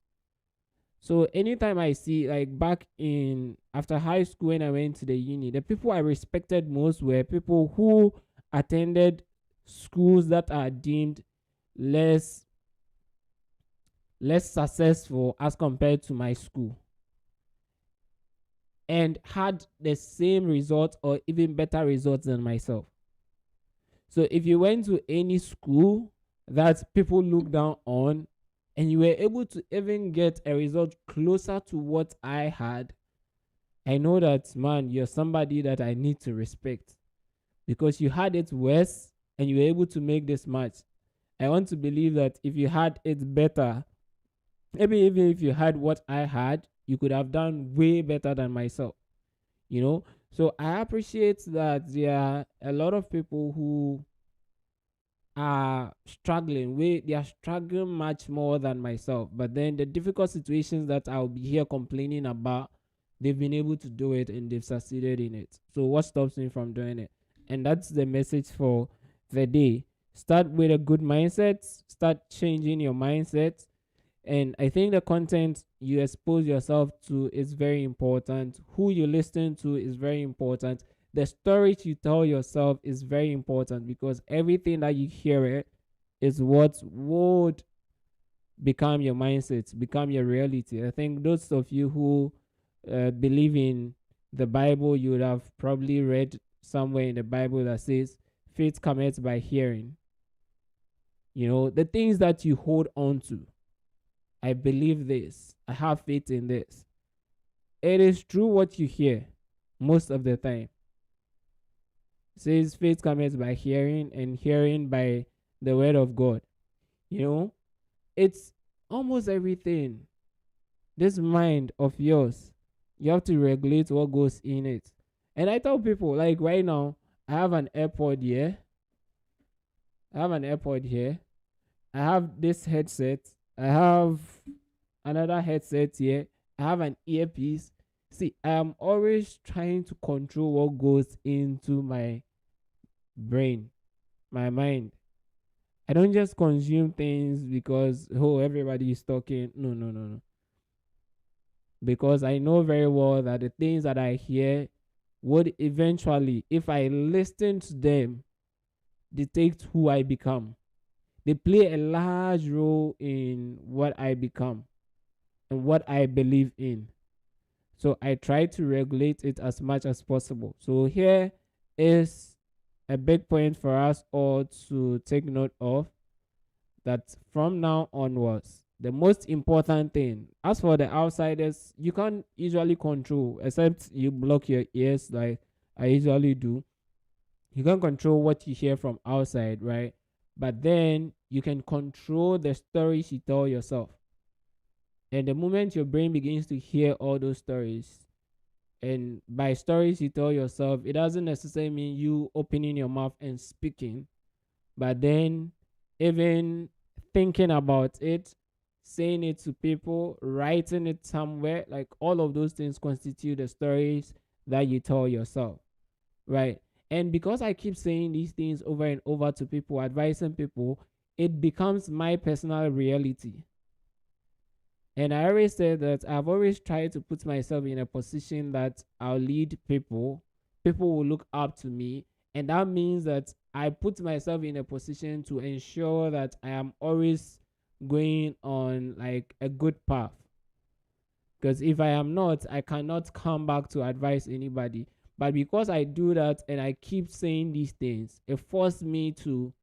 So anytime I see, like, back in after high school when I went to the uni, the people I respected most were people who attended schools that are deemed less successful as compared to my school. and had the same results or even better results than myself. So if you went to any school that people look down on and you were able to even get a result closer to what I had, I know that, man, you're somebody that I need to respect because you had it worse and you were able to make this match. I want to believe that if you had it better, maybe even if you had what I had, you could have done way better than myself, you know? So I appreciate that there are a lot of people who are struggling. They are struggling much more than myself. But then the difficult situations that I'll be here complaining about, they've been able to do it and they've succeeded in it. So what stops me from doing it? And that's the message for the day. Start with a good mindset. Start changing your mindset. And I think the content you expose yourself to is very important. Who you listen to is very important. The stories you tell yourself is very important because everything that you hear it is what would become your mindset, become your reality. I think those of you who believe in the Bible, you would have probably read somewhere in the Bible that says, faith cometh by hearing. You know, the things that you hold on to. I believe this. I have faith in this. It is true what you hear most of the time. It says faith comes by hearing and hearing by the word of God. You know, it's almost everything. This mind of yours, you have to regulate what goes in it. And I tell people, like right now, I have an AirPod here. I have this headset. I have another headset here. I have an earpiece. See, I am always trying to control what goes into my brain, my mind. I don't just consume things because, oh, everybody is talking. No. Because I know very well that the things that I hear would eventually, if I listen to them, dictate who I become. They play a large role in what I become and what I believe in. So I try to regulate it as much as possible. So here is a big point for us all to take note of, that from now onwards, the most important thing, as for the outsiders, you can't usually control, except you block your ears like I usually do. You can't control what you hear from outside, right? But then you can control the stories you tell yourself. And the moment your brain begins to hear all those stories, and by stories you tell yourself, it doesn't necessarily mean you opening your mouth and speaking, but then even thinking about it, saying it to people, writing it somewhere, like all of those things constitute the stories that you tell yourself, right? And because I keep saying these things over and over to people, advising people, it becomes my personal reality. And I always say that I've always tried to put myself in a position that I'll lead people. People will look up to me. And that means that I put myself in a position to ensure that I am always going on like a good path. Because if I am not, I cannot come back to advise anybody. But because I do that and I keep saying these things, it forced me to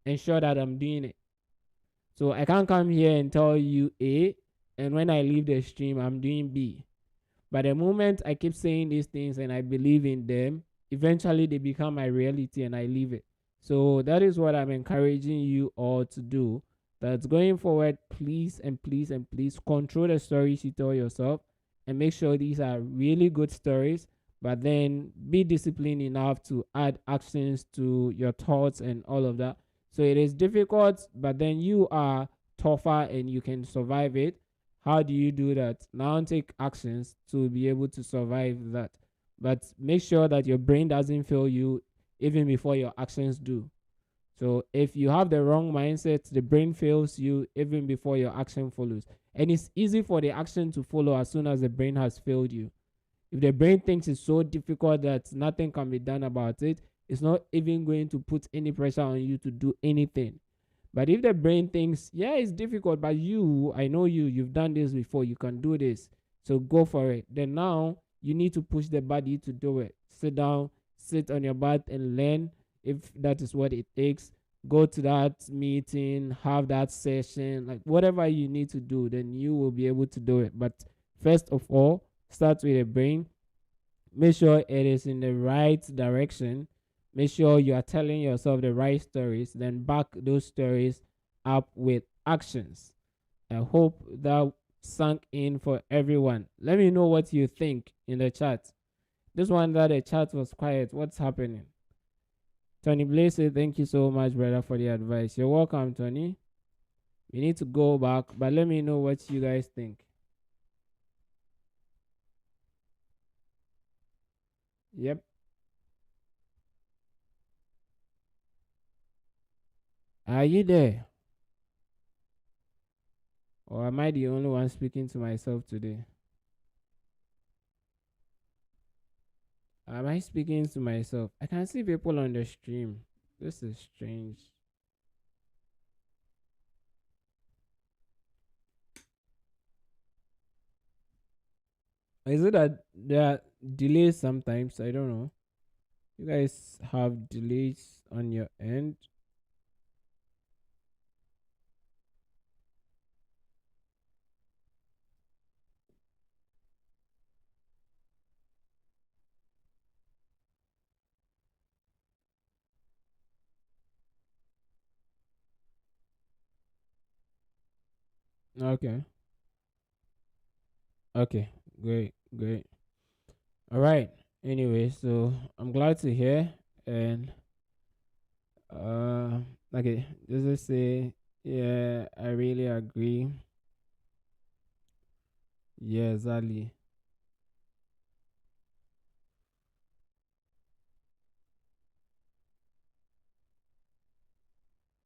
ensure that I'm doing it. So I can't come here and tell you A, and when I leave the stream, I'm doing B. But the moment I keep saying these things and I believe in them, eventually they become my reality and I leave it. So that is what I'm encouraging you all to do. That's going forward, please and please and please control the stories you tell yourself and make sure these are really good stories, but then be disciplined enough to add actions to your thoughts and all of that. So it is difficult, but then you are tougher and you can survive it. How do you do that? Now take actions to be able to survive that. But make sure that your brain doesn't fail you even before your actions do. So if you have the wrong mindset, the brain fails you even before your action follows. And it's easy for the action to follow as soon as the brain has failed you. If the brain thinks it's so difficult that nothing can be done about it, it's not even going to put any pressure on you to do anything. But if the brain thinks, yeah, it's difficult, but I know you've done this before, you can do this, so go for it, then now you need to push the body to do it. Sit down, sit on your butt and learn if that is what it takes. Go to that meeting, have that session, like whatever you need to do, then you will be able to do it. But first of all, start with the brain. Make sure it is in the right direction. Make sure you are telling yourself the right stories, then back those stories up with actions. I hope that sunk in for everyone. Let me know what you think in the chat. This one that the chat was quiet. What's happening? Tony Blaze, thank you so much, brother, for the advice. You're welcome, Tony. We need to go back, but let me know what you guys think. Yep. Are you there? Or am I the only one speaking to myself today? Am I speaking to myself? I can see people on the stream. This is strange. Is it that there are delays sometimes? I don't know. You guys have delays on your end? Okay. Okay. Great. Great. All right. Anyway, so I'm glad to hear. And uh okay, just to say, yeah, I really agree. Yeah, exactly.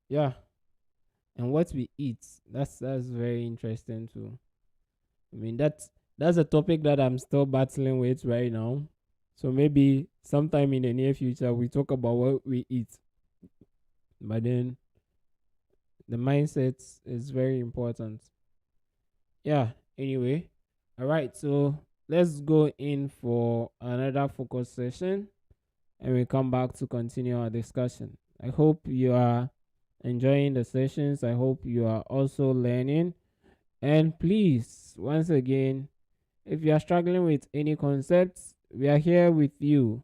Yeah. And what we eat, that's very interesting too. I mean, that's a topic that I'm still battling with right now. So maybe sometime in the near future we talk about what we eat. But then the mindset is very important. Yeah. Anyway, all right. So let's go in for another focus session, and we come back to continue our discussion. I hope you are enjoying the sessions. I hope you are also learning. And please, once again, if you are struggling with any concepts, we are here with you.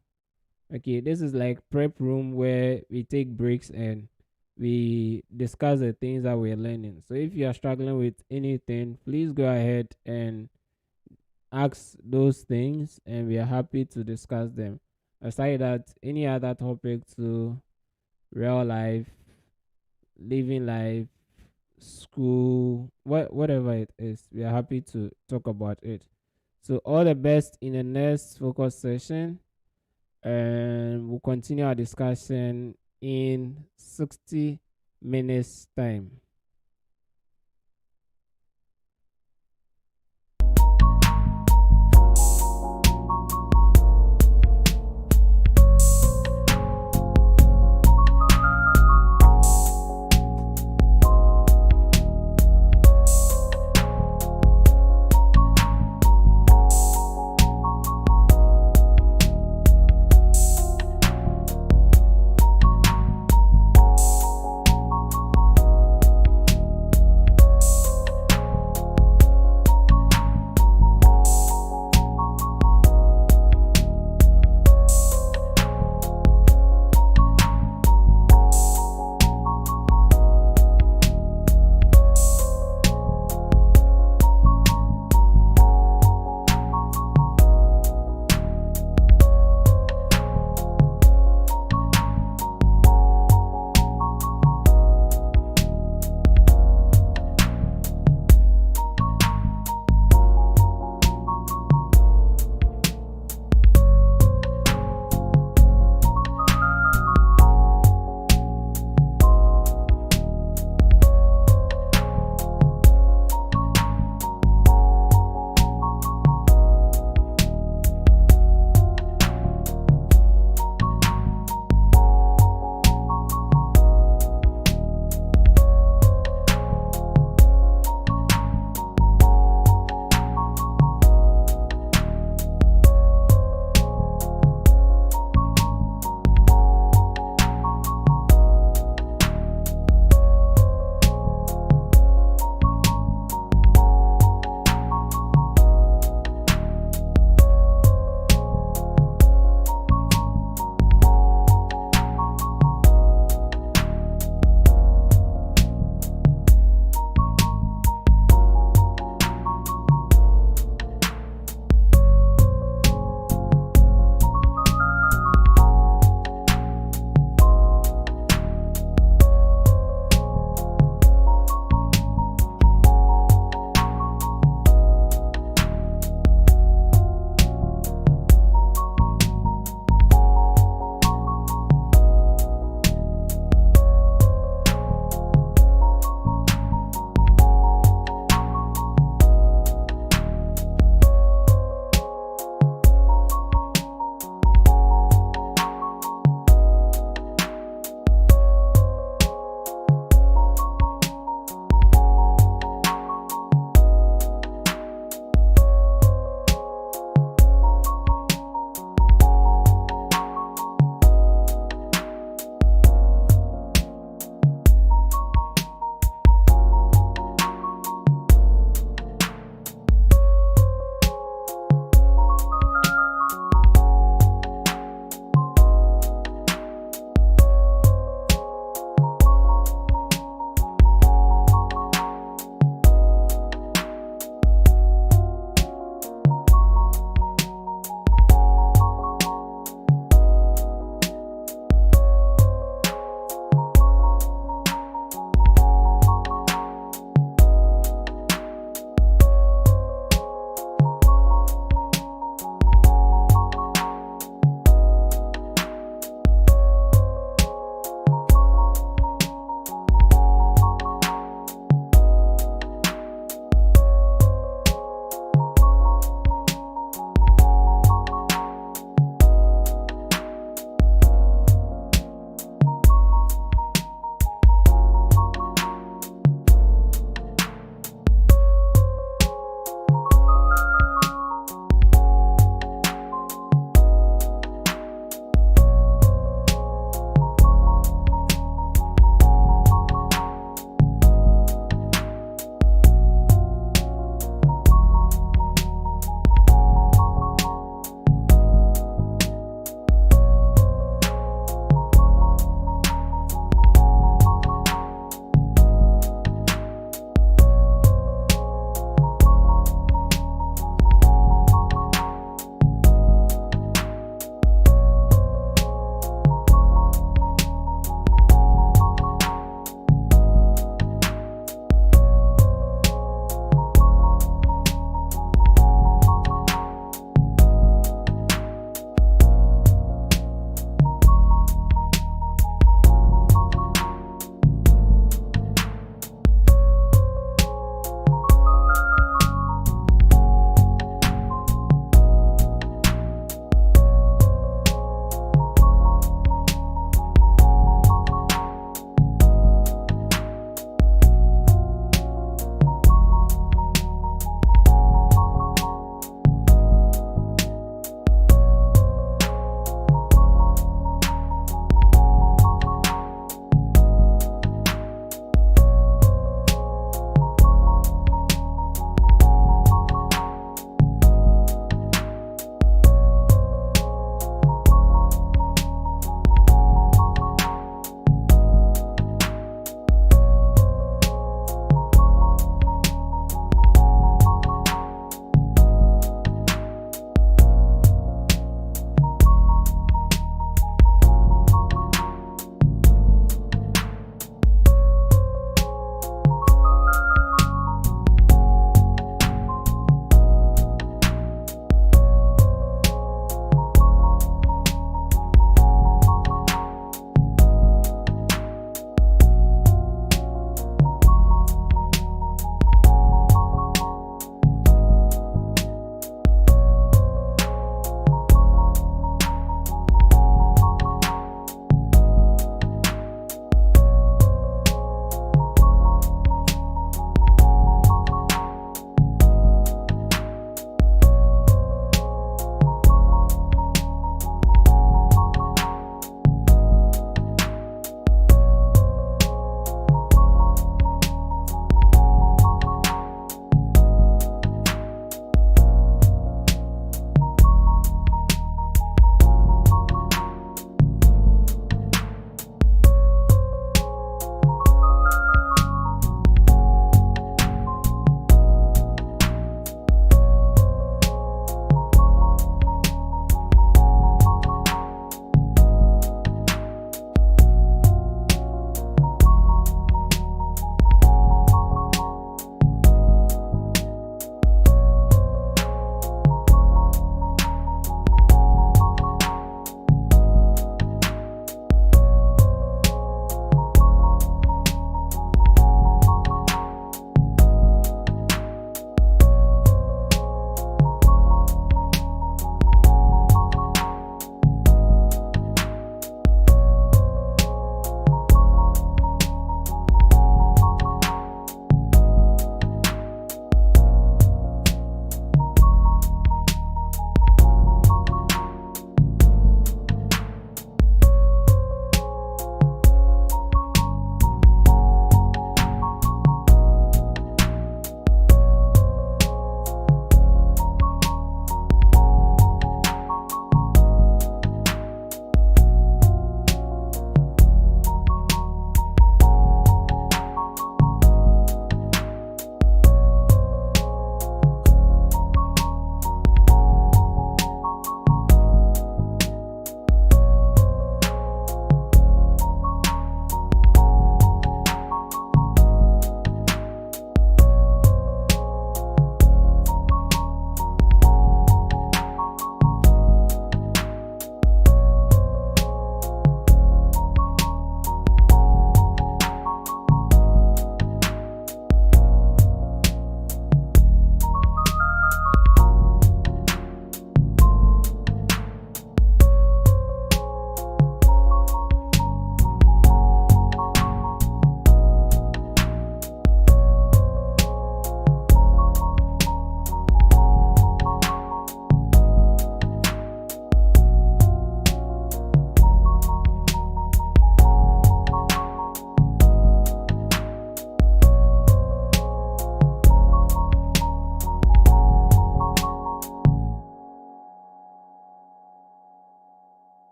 Okay, this is like prep room where we take breaks and we discuss the things that we're learning. So if you are struggling with anything, please go ahead and ask those things and we are happy to discuss them. Aside that, any other topic to real life, living life, school, whatever it is, we are happy to talk about it. So all the best in the next focus session, and we'll continue our discussion in 60 minutes time.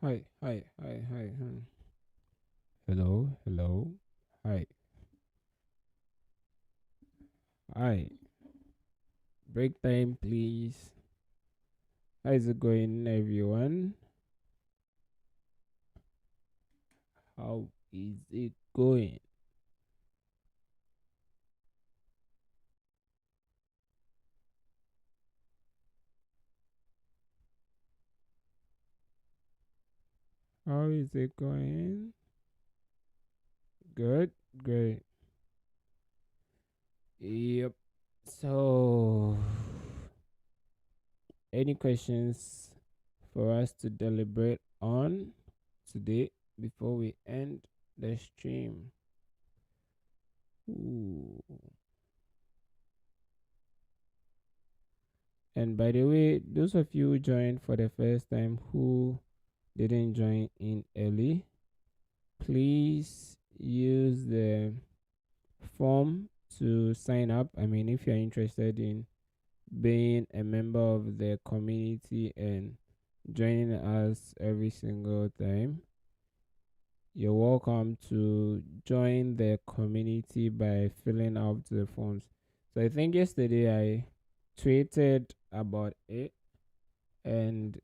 Hi. Hello. Hi, hi. Break time, please. How is it going, everyone? How is it going? How is it going? Good, great. Yep. So, any questions for us to deliberate on today before we end the stream? Ooh. And by the way, those of you who joined for the first time who didn't join in early, please use the form to sign up. I mean, if you're interested in being a member of the community and joining us every single time, you're welcome to join the community by filling out the forms. So I think yesterday I tweeted about it, and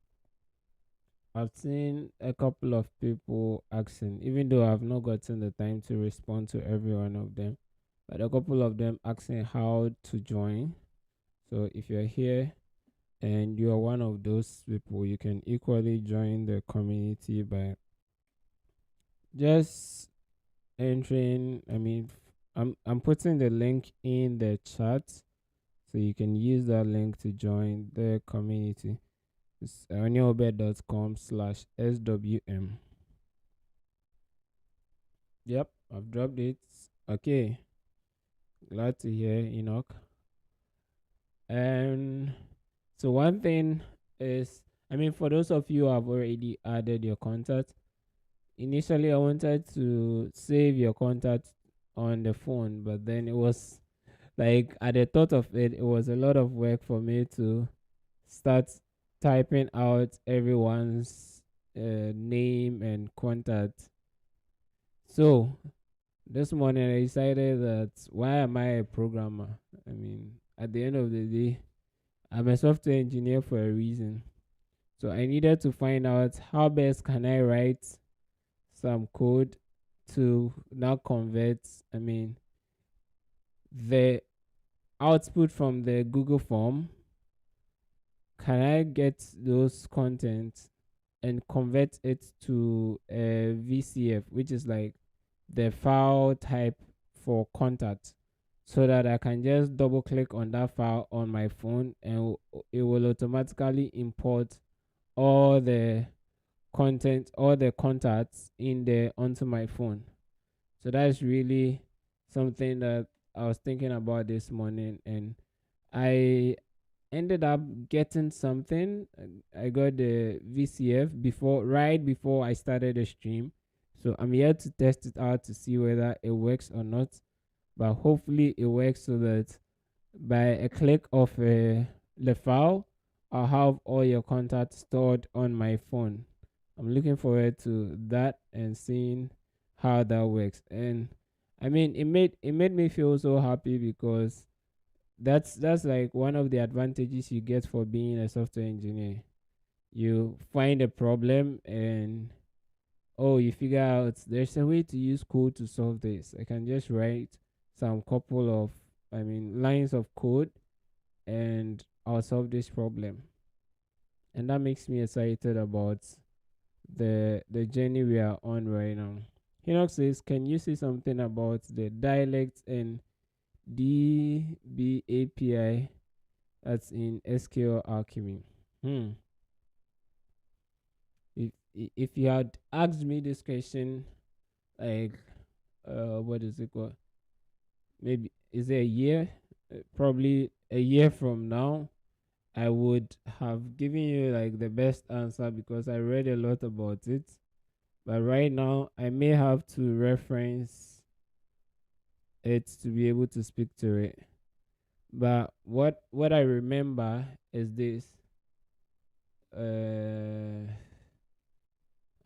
I've seen a couple of people asking, even though I've not gotten the time to respond to every one of them, but a couple of them asking how to join. So if you're here and you are one of those people, you can equally join the community by just entering. I mean, I'm putting the link in the chat, so you can use that link to join the community. It's onyoobed.com/swm. Yep, I've dropped it. Okay, glad to hear, Enoch. And so one thing is, I mean, for those of you who have already added your contact, initially I wanted to save your contact on the phone, but then it was like at the thought of it, it was a lot of work for me to start typing out everyone's name and contact. So this morning I decided that why am I a programmer? I mean, at the end of the day, I'm a software engineer for a reason. So I needed to find out how best can I write some code to now convert, I mean, the output from the Google form. Can I get those content and convert it to a VCF, which is like the file type for contact, so that I can just double click on that file on my phone and it will automatically import all the content, all the contacts in there onto my phone. So that's really something that I was thinking about this morning, and I ended up getting something. I got the VCF right before I started the stream. So I'm here to test it out to see whether it works or not. But hopefully it works, so that by a click of the file, I'll have all your contacts stored on my phone. I'm looking forward to that and seeing how that works. And I mean, it made me feel so happy, because that's like one of the advantages you get for being a software engineer. You find a problem and, oh, you figure out there's a way to use code to solve this. I can just write some couple of, I mean, lines of code, and I'll solve this problem. And that makes me excited about the journey we are on right now. Enoch says, can you say something about the dialect and DB API that's in SQL Alchemy? Hmm. If you had asked me this question, like, what is it called? Maybe is it a year? Probably a year from now, I would have given you like the best answer, because I read a lot about it. But right now, I may have to reference it to be able to speak to it. But what I remember is this. Uh,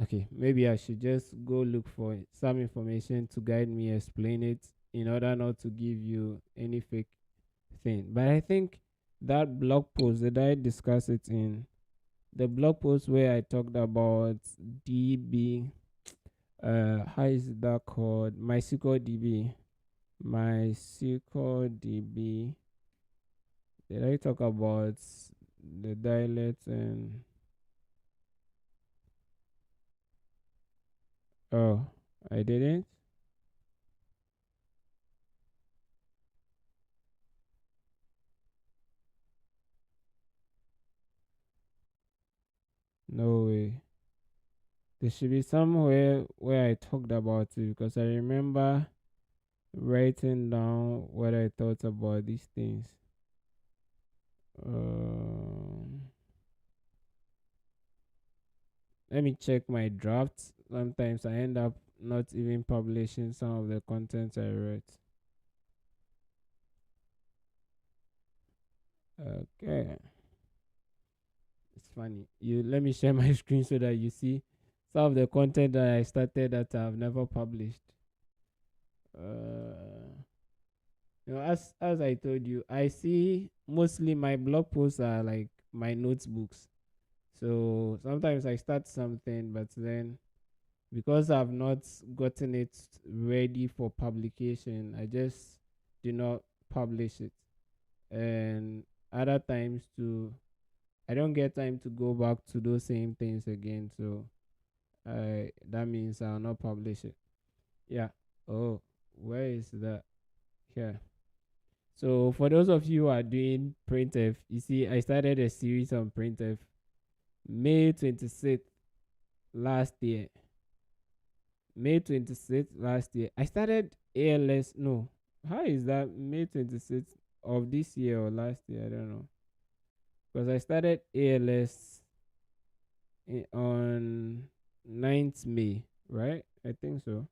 Okay, maybe I should just go look for some information to guide me explain it in order not to give you any fake thing. But I think that blog post, did I discuss it in the blog post where I talked about DB? How is that called? MySQL DB. MySQL DB. Did I talk about the dialect and oh, I didn't? No way. There should be somewhere where I talked about it because I remember writing down what I thought about these things. Um, Let me check my drafts. Sometimes I end up not even publishing some of the content I wrote. Okay, it's funny. You let me share my screen so that you see some of the content that I started that I've never published. Uh, as I told you, I see mostly my blog posts are like my notebooks. So sometimes I start something, but then because I've not gotten it ready for publication, I just do not publish it. And other times too, I don't get time to go back to those same things again. So that means I'll not publish it. Yeah. Oh, where is that? Here. So for those of you who are doing printf, you see I started a series on printf May 26th last year. May 26th last year. I started ALS. No. How is that May 26th of this year or last year? I don't know. Because I started ALS on 9th May, right? I think so.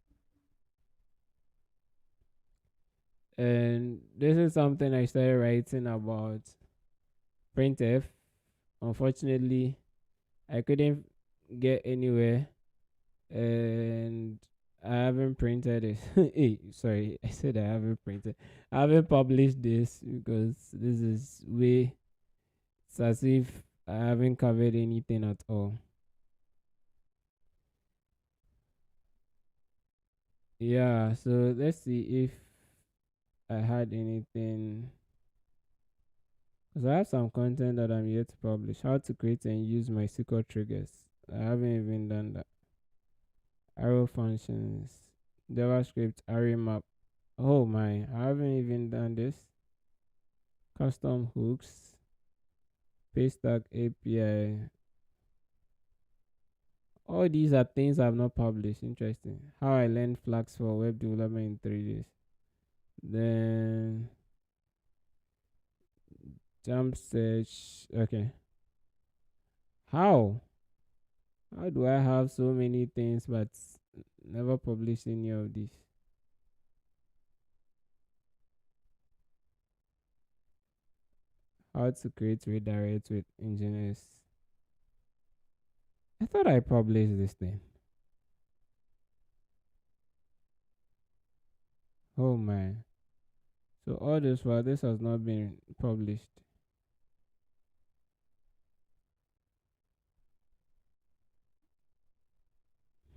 And this is something I started writing about printf. Unfortunately, I couldn't get anywhere and I haven't printed it. Hey, sorry, I said I haven't printed. I haven't published this because this is way. It's as if I haven't covered anything at all. Yeah, so let's see if I had anything. Because I have some content that I'm yet to publish. How to create and use my SQL triggers. I haven't even done that. Arrow functions, JavaScript, array map. Oh my, I haven't even done this. Custom hooks, Paystack API. All these are things I've not published. Interesting. How I learned Flags for web development in 3 days. Then jump search. Okay. How? How do I have so many things but never publish any of these? How to create redirects with engineers. I thought I published this thing. Oh man. So all this while this has not been published.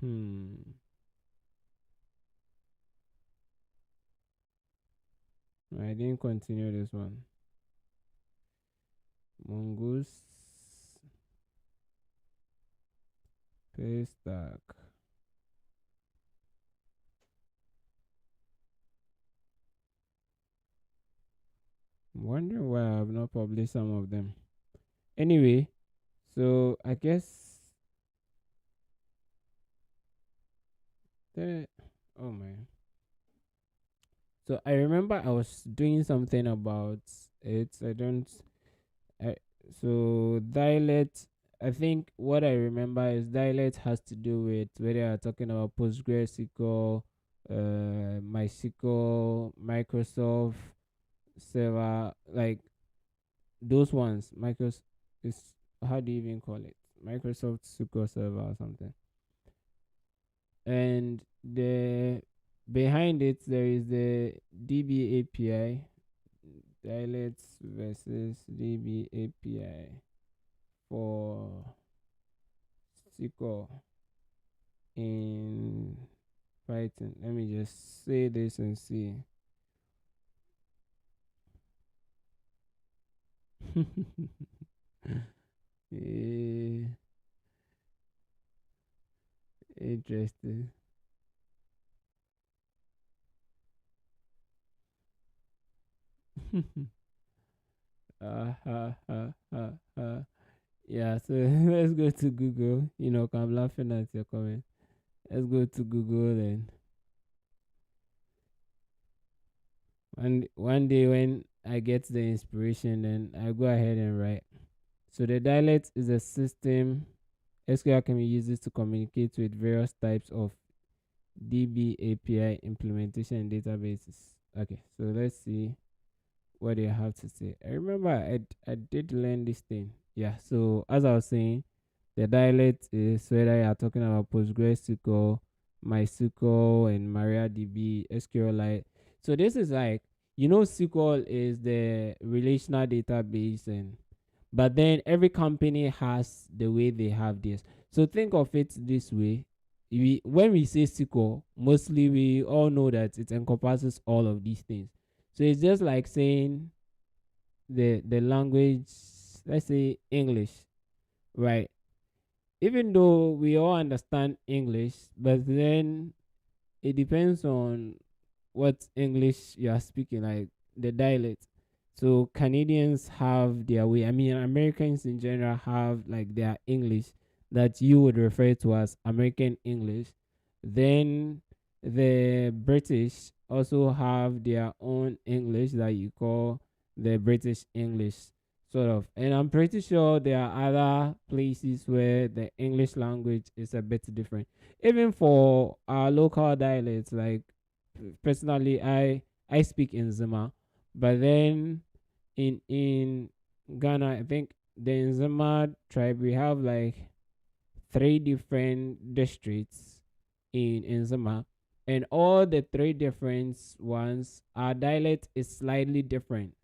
Hmm. I didn't continue this one. Mongoose Paystack. I'm wondering why I have not published some of them. Anyway, so I guess the oh my. So I remember I was doing something about it. I don't I so dialect I think what I remember is dialect has to do with whether you're talking about PostgreSQL, MySQL, Microsoft server, like those ones. Microsoft is how do you even call it? Microsoft SQL Server or something. and the behind it there is the DB API, dialects versus DB API for SQL in Python. Let me just say this and see. Eh, interesting. Ha, ha, ha, ha. Yeah, so let's go to Google. I'm laughing at your comment. Let's go to Google and one day when I get the inspiration, then I go ahead and write. So the dialect is a system SQL can be used to communicate with various types of DB API implementation and databases. Okay, so let's see what they have to say. I remember I did learn this thing. Yeah, so as I was saying, the dialect is whether you are talking about PostgreSQL, MySQL, and MariaDB, SQLite. So this is like, SQL is the relational database, and but then every company has the way they have this. So think of it this way. When we say SQL, mostly we all know that it encompasses all of these things. So it's just like saying the language, let's say English, right? Even though we all understand English, but then it depends on what English you are speaking, like the dialect. So Canadians have their way. I mean, Americans in general have like their English that you would refer to as American English. Then the British also have their own English that you call the British English, sort of. And I'm pretty sure there are other places where the English language is a bit different. Even for our local dialects, like personally, I speak in Zima, but then in Ghana, I think the Nzema tribe we have like three different districts in Nzema, and all the three different ones, our dialect is slightly different.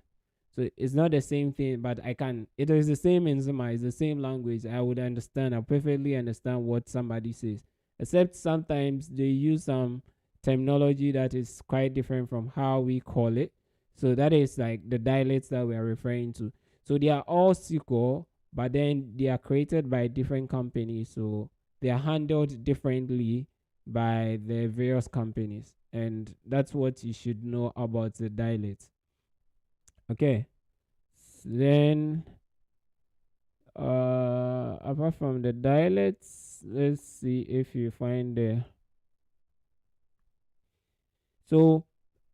So it's not the same thing, but it is the same in Zuma, it's the same language. I would understand, I perfectly understand what somebody says. Except sometimes they use some terminology that is quite different from how we call it. So that is like the dialects that we are referring to. So they are all SQL, but then they are created by different companies. So they are handled differently by the various companies. And that's what you should know about the dialects. Okay. Then, apart from the dialects, let's see if you find the. So,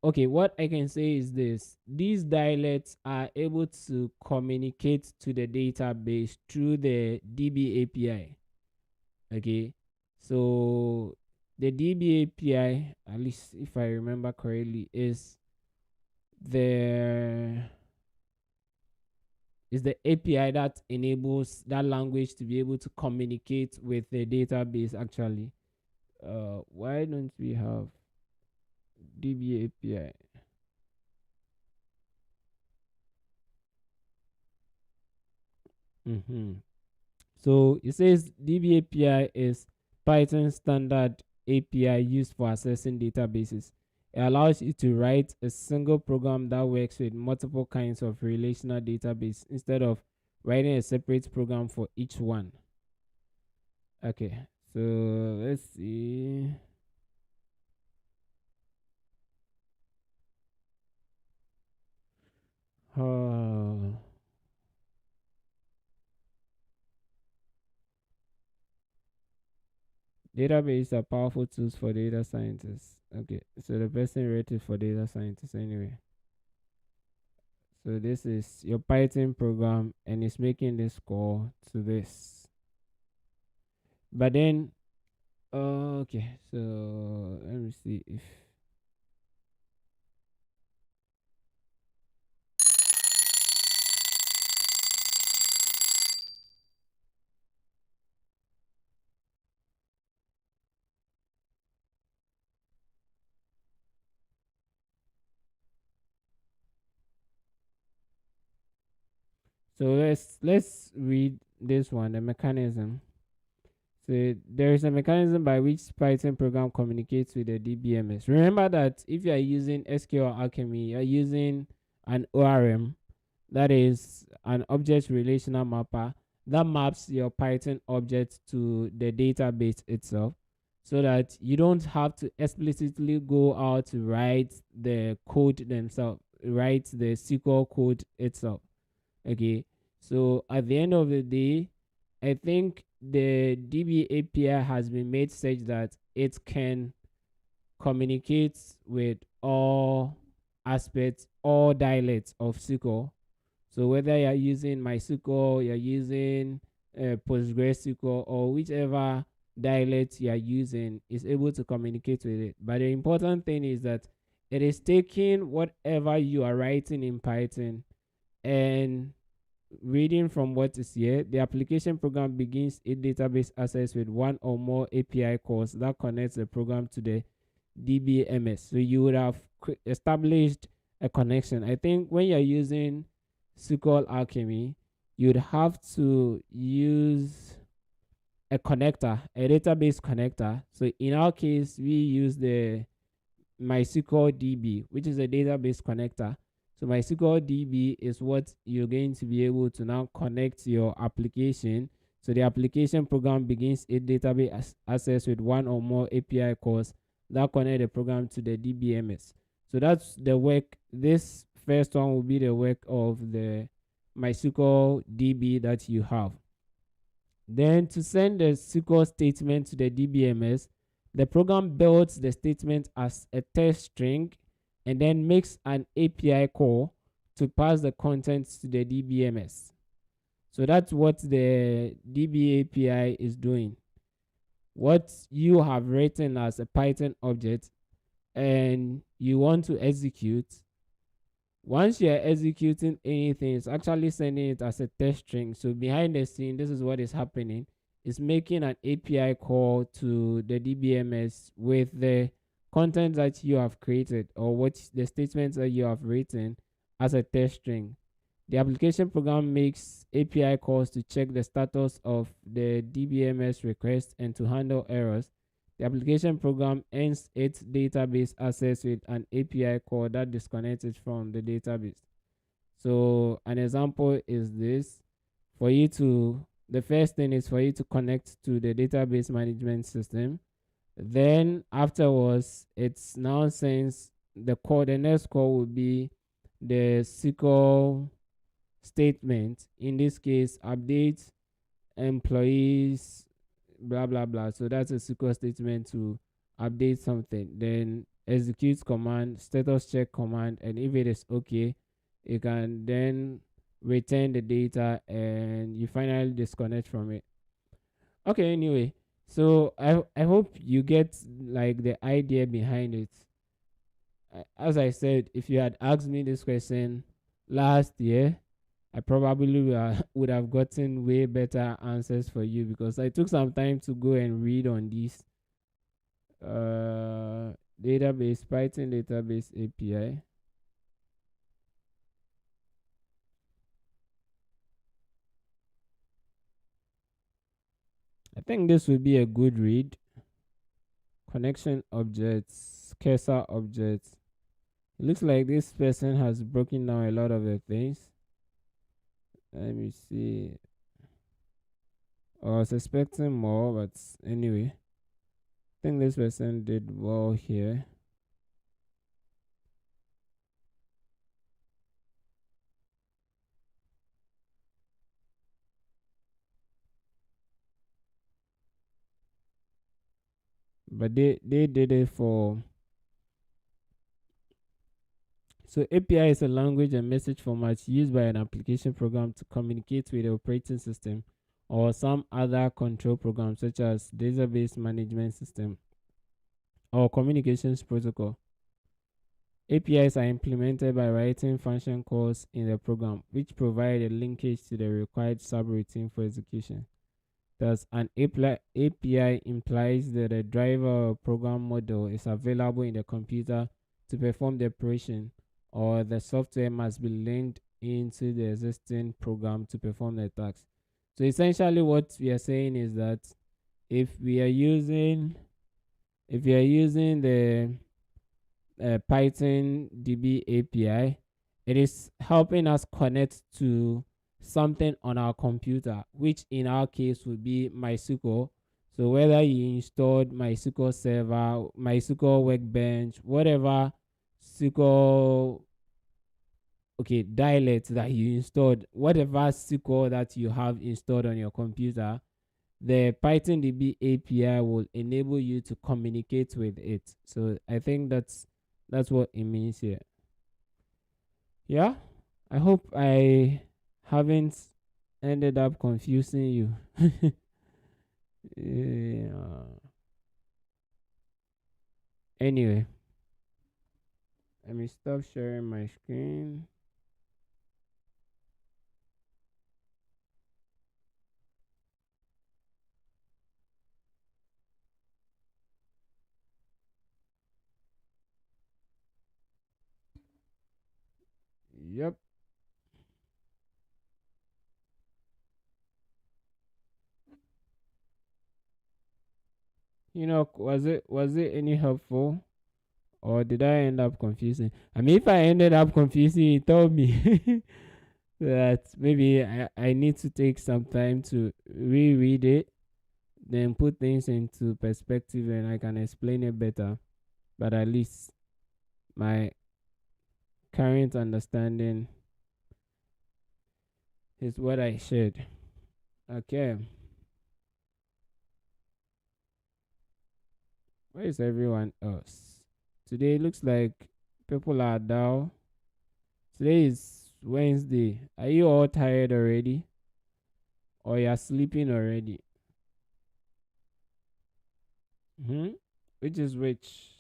okay, what I can say is this: these dialects are able to communicate to the database through the DB API. Okay, so the DB API, at least if I remember correctly, the is the API that enables that language to be able to communicate with the database actually. Why don't we have DB API? Mm-hmm. So it says DB API is Python standard API used for accessing databases. It allows you to write a single program that works with multiple kinds of relational database instead of writing a separate program for each one. Okay, so let's see. Oh, database are powerful tools for data scientists. Okay, so the person rated for data scientists anyway. So this is your Python program and it's making this call to this. But then, okay, so let me see if So let's read this one, the mechanism. So there is a mechanism by which Python program communicates with the DBMS. Remember that if you are using SQL Alchemy, you are using an ORM, that is an object relational mapper that maps your Python object to the database itself, so that you don't have to explicitly go out to write the code themselves, write the SQL code itself. Okay, so at the end of the day, I think the DB API has been made such that it can communicate with all aspects, all dialects of SQL. So whether you're using MySQL, you're using PostgreSQL, or whichever dialect you're using, is able to communicate with it. But the important thing is that it is taking whatever you are writing in Python and reading from what is here. The application program begins a database access with one or more API calls that connects the program to the DBMS. So you would have established a connection. I think when you're using SQL Alchemy, you'd have to use a connector, a database connector. So in our case, we use the MySQL DB, which is a database connector. So MySQL DB is what you're going to be able to now connect your application. So the application program begins a database access with one or more API calls that connect the program to the DBMS. So that's the work. This first one will be the work of the MySQL DB that you have. Then to send the SQL statement to the DBMS, the program builds the statement as a text string and then makes an API call to pass the contents to the DBMS. So that's what the DB API is doing. What you have written as a Python object and you want to execute, once you're executing anything, it's actually sending it as a text string. So behind the scene, this is what is happening. It's making an API call to the DBMS with the content that you have created, or what the statements that you have written as a text string. The application program makes API calls to check the status of the DBMS request and to handle errors. The application program ends its database access with an API call that disconnects it from the database. So an example is this. For you to, the first thing is for you to connect to the database management system. Then afterwards, it's now since the call, the next call will be the SQL statement. In this case, update employees, blah blah blah. So that's a SQL statement to update something. Then execute command, status check command, and if it is okay, you can then return the data and you finally disconnect from it. Okay, anyway, so I hope you get like the idea behind it. As I said, if you had asked me this question last year, I probably would have gotten way better answers for you, because I took some time to go and read on this database, Python database API. I think this would be a good read. Connection objects, cursor objects. It looks like this person has broken down a lot of the things. Let me see. I was expecting more, but anyway, I think this person did well here. But they did it for. So API is a language and message format used by an application program to communicate with the operating system or some other control program, such as database management system or communications protocol. APIs are implemented by writing function calls in the program, which provide a linkage to the required subroutine for execution. Thus, an API implies that a driver or program model is available in the computer to perform the operation, or the software must be linked into the existing program to perform the task. So essentially what we are saying is that if we are using the Python DB API, it is helping us connect to something on our computer, which in our case would be MySQL. So whether you installed MySQL Server, MySQL Workbench, whatever SQL, okay, dialect that you installed, whatever SQL that you have installed on your computer, the Python DB API will enable you to communicate with it. So I think that's what it means here. Yeah, I hope I haven't ended up confusing you. Yeah. Anyway, let me stop sharing my screen. Yep. Was it any helpful, or did I end up confusing? I mean, if I ended up confusing you, tell me. That maybe I need to take some time to reread it, then put things into perspective, and I can explain it better. But at least my current understanding is what I shared. Okay. Where is everyone else? Today looks like people are down. Today is Wednesday. Are you all tired already? Or you're sleeping already? Hmm? Which is which?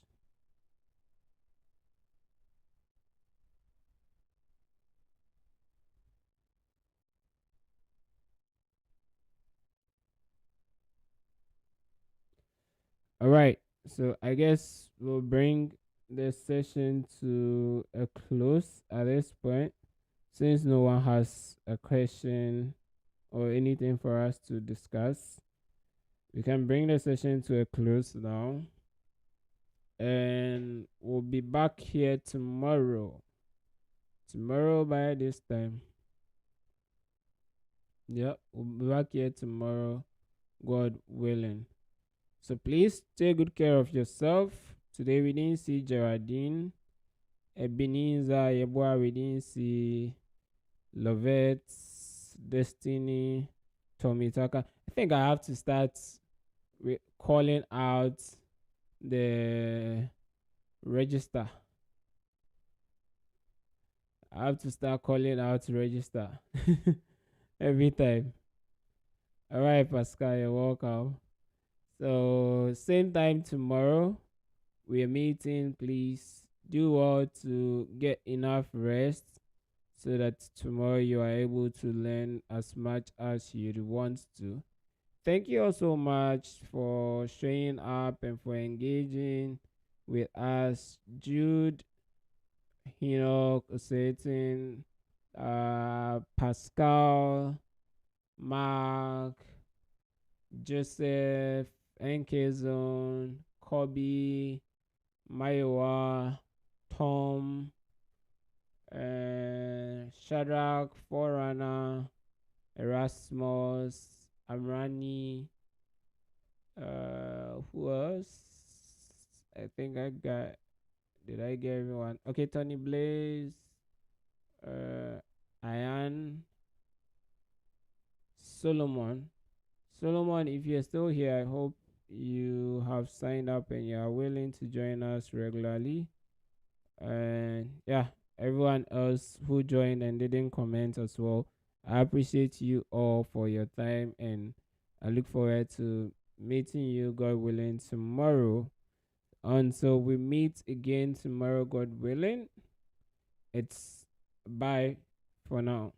All right. So I guess we'll bring the session to a close at this point. Since no one has a question or anything for us to discuss, we can bring the session to a close now. And we'll be back here tomorrow. Tomorrow by this time. Yep, we'll be back here tomorrow, God willing. So please take good care of yourself. Today we didn't see Geraldine, Ebenezer, Yeboah, we didn't see Lovette, Destiny, Tommy Tucker. I think I have to start calling out the register. I have to start calling out to register every time. All right, Pascal, you're welcome. So, same time tomorrow, we're meeting. Please do well to get enough rest so that tomorrow you are able to learn as much as you want to. Thank you all so much for showing up and for engaging with us. Jude, Satan, Pascal, Mark, Joseph, NK Zone, Kobe, Maiwa, Tom, Shadrach, Forerunner, Erasmus, Amrani, who else? I think I got. Did I get everyone? Okay, Tony Blaze, Ayan, Solomon. Solomon, if you're still here, I hope you have signed up and you are willing to join us regularly. And yeah, everyone else who joined and didn't comment as well, I appreciate you all for your time, and I look forward to meeting you, God willing, tomorrow. Until we meet again tomorrow, God willing, it's bye for now.